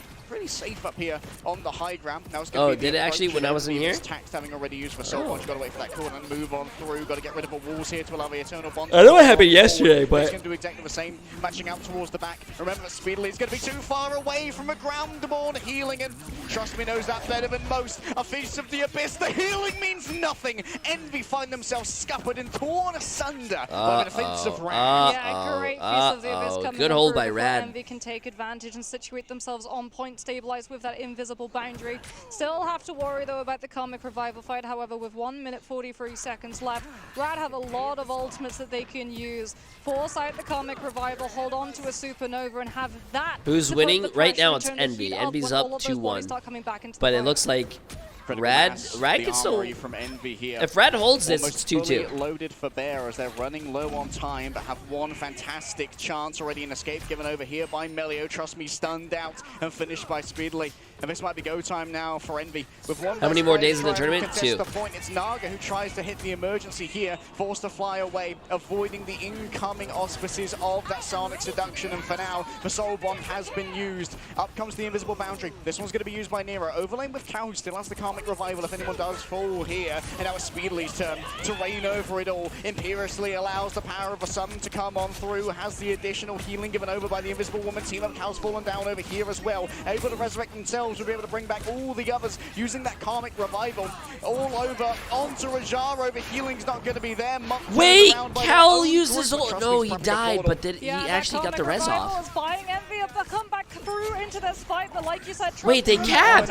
Speaker 3: safe up here on the high ground. Now it's gonna be
Speaker 2: did it actually when I was in here?
Speaker 3: Tax having already used for soul bond. You gotta wait for that corner and move on through. Gotta get rid of the walls here to allow the eternal bond.
Speaker 2: I know what happened yesterday, but
Speaker 3: he's gonna do exactly the same, matching out towards the back. Remember that Speedily is gonna be too far away from a ground-born healing, and Trust Me knows that better than most. A Feast of the Abyss. The healing means nothing. Envy find themselves scuppered and torn asunder by the defensive Rad.
Speaker 1: Yeah, great Feast of the Abyss coming.
Speaker 2: Good hold by Rad.
Speaker 1: Envy can take advantage and situate themselves on point, stabilize with that invisible boundary. Still have to worry though about the Karmic Revival fight. However, with 1 minute 43 seconds left, Rad have a lot of ultimates that they can use. Force out the Karmic Revival, hold on to a Supernova, and have that.
Speaker 2: Who's winning right now? It's Envy. Envy's up 2-1, but it looks like Rad can still.
Speaker 3: From Envy here.
Speaker 2: If Rad holds this, it's 2-2.
Speaker 3: Loaded for Bear as they're running low on time, but have one fantastic chance already in escape given over here by Melio. Trust Me, stunned out and finished by Speedily. And this might be go time now for Envy. With one
Speaker 2: How many more days in the tournament? 2.
Speaker 3: The point. It's Naga who tries to hit the emergency here, forced to fly away, avoiding the incoming auspices of that Sonic Seduction. And for now, the Soul Bond has been used. Up comes the invisible boundary. This one's going to be used by Nero. Overlain with Cow, who still has the Karmic Revival if anyone does fall here. And now it's Speedly's turn to reign over it all. Imperiously allows the power of the sun to come on through. Has the additional healing given over by the Invisible Woman. Team up Cow's fallen down over here as well. Able to resurrect themselves. Will be able to bring back all the others using that Karmic Revival. All over onto Rajar over. Healing's not going to be there.
Speaker 2: Wait, Cal used his ult. No, he died, but did he actually got the res off?
Speaker 1: Buying Envy up the comeback through into this fight, but like you said,
Speaker 2: wait, they capped.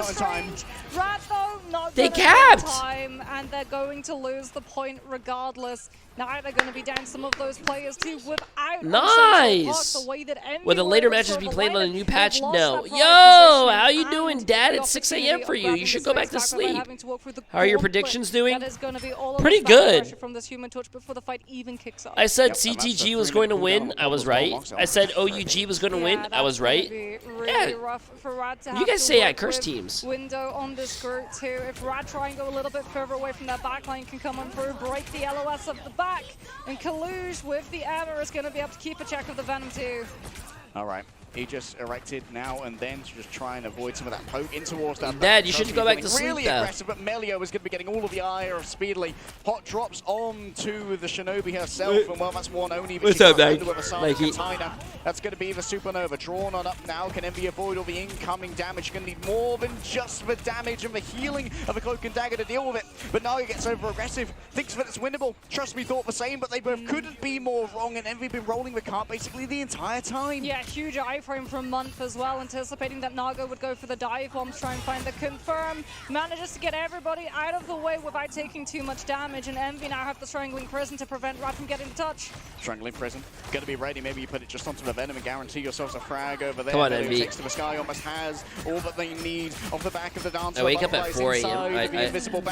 Speaker 1: Rad though, not
Speaker 2: they capped.
Speaker 1: Time, and they're going to lose the point regardless. Now they're going to be down some of those players too without
Speaker 2: nice. Will the later matches be played on a new patch? No. Yo, how you doing, Dad? It's 6 a.m. for you. You should go back to sleep. How are your predictions doing? Pretty good. I said CTG was going to win. I was right. I said OUG was going to win. I was right.
Speaker 1: really rough for Rad to have.
Speaker 2: You guys
Speaker 1: to
Speaker 2: say I
Speaker 1: work
Speaker 2: curse
Speaker 1: with
Speaker 2: teams.
Speaker 1: Window on this group too. If Rad try and go a little bit further away from that backline, can come on through, break the LOS of the back, and Kaluge with the Emma is going to be able to keep a check of the Venom too.
Speaker 3: All right. He just erected now and then to just try and avoid some of that poke in towards that.
Speaker 2: Dad, you should go back to sleep
Speaker 3: really
Speaker 2: though.
Speaker 3: Aggressive, but Melio is going to be getting all of the ire of Speedily. Hot drops on to the Shinobi herself, and well, that's one only.
Speaker 2: What's up, Mike?
Speaker 3: That's going to be the Supernova. Drawn on up now. Can Envy avoid all the incoming damage? Going to need more than just the damage and the healing of a Cloak and Dagger to deal with it. But Naga gets over aggressive, thinks that it's winnable. Trust me, thought the same, but they both couldn't be more wrong, and Envy been rolling the cart basically the entire time.
Speaker 1: Yeah, huge iframe from Month as well, anticipating that Naga would go for the dive bombs, try and find the confirm. Manages to get everybody out of the way without taking too much damage, and Envy now have the Strangling Prison to prevent Rad from getting the touch.
Speaker 3: Strangling Prison, gonna be ready. Maybe you put it just onto the Venom and guarantee yourselves a frag over there.
Speaker 2: Come on, Envy.
Speaker 3: Takes to the sky, almost has all that they need off the back of the dance.
Speaker 2: I wake up at 4 a.m.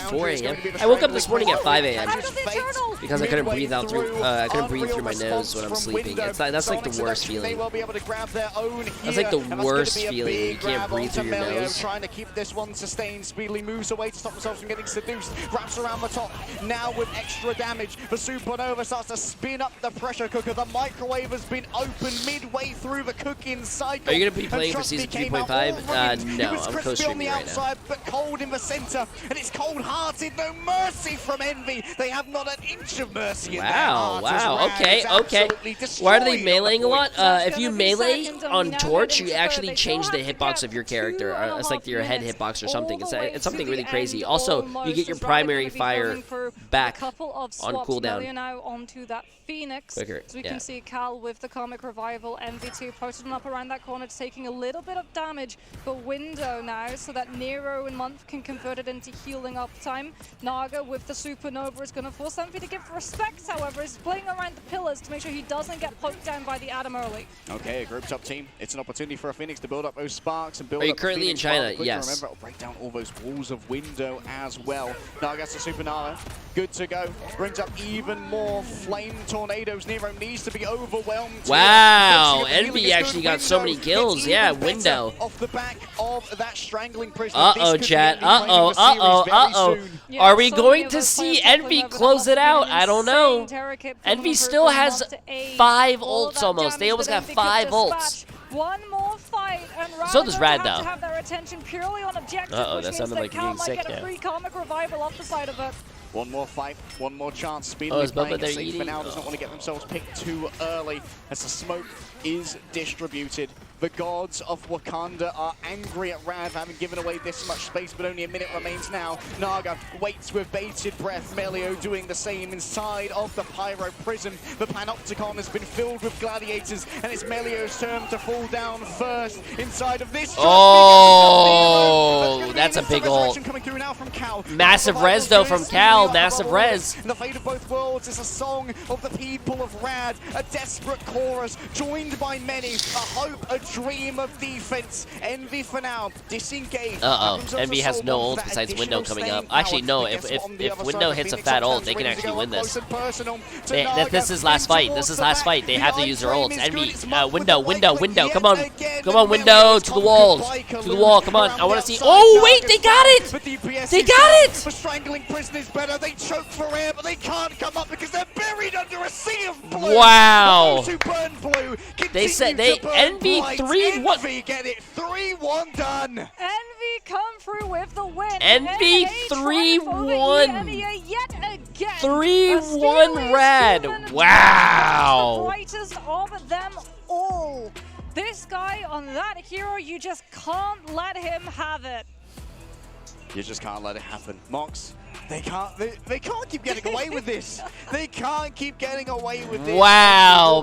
Speaker 2: 4 a.m. I woke up this morning at 5 a.m. because I couldn't breathe out through. I couldn't breathe through my nose when I'm sleeping. That's like the worst feeling. That's like the worst feeling. You can't breathe through your nose.
Speaker 3: Trying to keep this one sustained. Speedily moves away to stop themselves from getting seduced. Wraps around the top. Now with extra damage. The Supernova starts to spin up the pressure cooker. The microwave has been opened midway through the cooking cycle.
Speaker 2: Are you going to be playing for season 3.5? No, I'm co-streaming right now.
Speaker 3: But cold in the center. And it's cold-hearted. No mercy from Envy. They have not an inch of mercy in their hearts.
Speaker 2: Wow. Okay. Why are they meleeing a lot? If you melee on Torch, you actually change the hitbox of your character. It's like your head hitbox or something. It's something really crazy. Also, you get your primary fire back on cooldown.
Speaker 1: Now onto that Phoenix.
Speaker 2: Quicker,
Speaker 1: So we can see Cal with the Comic Revival. MV2 posted him up around that corner, taking a little bit of damage, but Window now, so that Nero and Month can convert it into healing up time. Naga with the Supernova is going to force Envy to give respect, however, is playing around the pillars to make sure he doesn't get poked down by the Adam early.
Speaker 3: Okay, a grouped up team. It's an opportunity for a Phoenix to build up those sparks and build
Speaker 2: Are you
Speaker 3: up
Speaker 2: currently in China? Yes.
Speaker 3: Remember, it'll break down all those walls of Window as well. Naga gets the Supernova. Good to go. Brings up even more flame tornadoes. Nero needs to be overwhelmed.
Speaker 2: Wow, Envy actually got so many kills. Yeah, Window.
Speaker 3: Off the back of that strangling prison.
Speaker 2: Uh-oh, chat. Uh-oh. Are we going to see Envy close it out? I don't know. Envy still has 5 ults almost. They almost got 5 ults.
Speaker 1: One more fight, and
Speaker 2: so does Rad though.
Speaker 1: Have their attention purely on objective,
Speaker 2: that sounded like
Speaker 1: Cal
Speaker 2: being
Speaker 1: might
Speaker 2: sick
Speaker 1: get a free Comic Revival off the side of it.
Speaker 3: One more fight, one more chance. Speedily playing it safe
Speaker 2: eating?
Speaker 3: for now. Does not want to get themselves picked too early as the smoke is distributed. The gods of Wakanda are angry at Rad for having given away this much space, but only a minute remains now. Naga waits with bated breath. Melio doing the same inside of the Pyro prison. The Panopticon has been filled with gladiators, and it's Melio's turn to fall down first inside of this.
Speaker 2: Oh, that's a big ult. Massive res though from Cal. Massive res.
Speaker 3: The fate of both worlds is a song of the people of Rad, a desperate chorus joined by many, a hope, a dream of defense. Envy for now, disengaged.
Speaker 2: Envy has no ult besides Window coming up. Actually, no, if Window hits a fat ult, they can actually win this. This is last fight. This is last fight. They have to use their ults. Envy, Window. Come on, Window, to the wall. To the wall, come on. I want to see. Oh, wait, they got it! They got it!
Speaker 3: The strangling prison is better. They choke for air, but they can't come up because they're buried under a sea of blue.
Speaker 2: Wow.
Speaker 3: They
Speaker 2: said Envy 3-1.
Speaker 3: Envy get it. 3-1 done.
Speaker 1: Envy come through with the win.
Speaker 2: Envy 3-1. 3-1 Rad. Wow.
Speaker 1: The brightest of them all. This guy on that hero, you just can't let him have it.
Speaker 3: You just can't let it happen. Mox, they can't keep getting away with this. They can't keep getting away with this.
Speaker 2: Wow.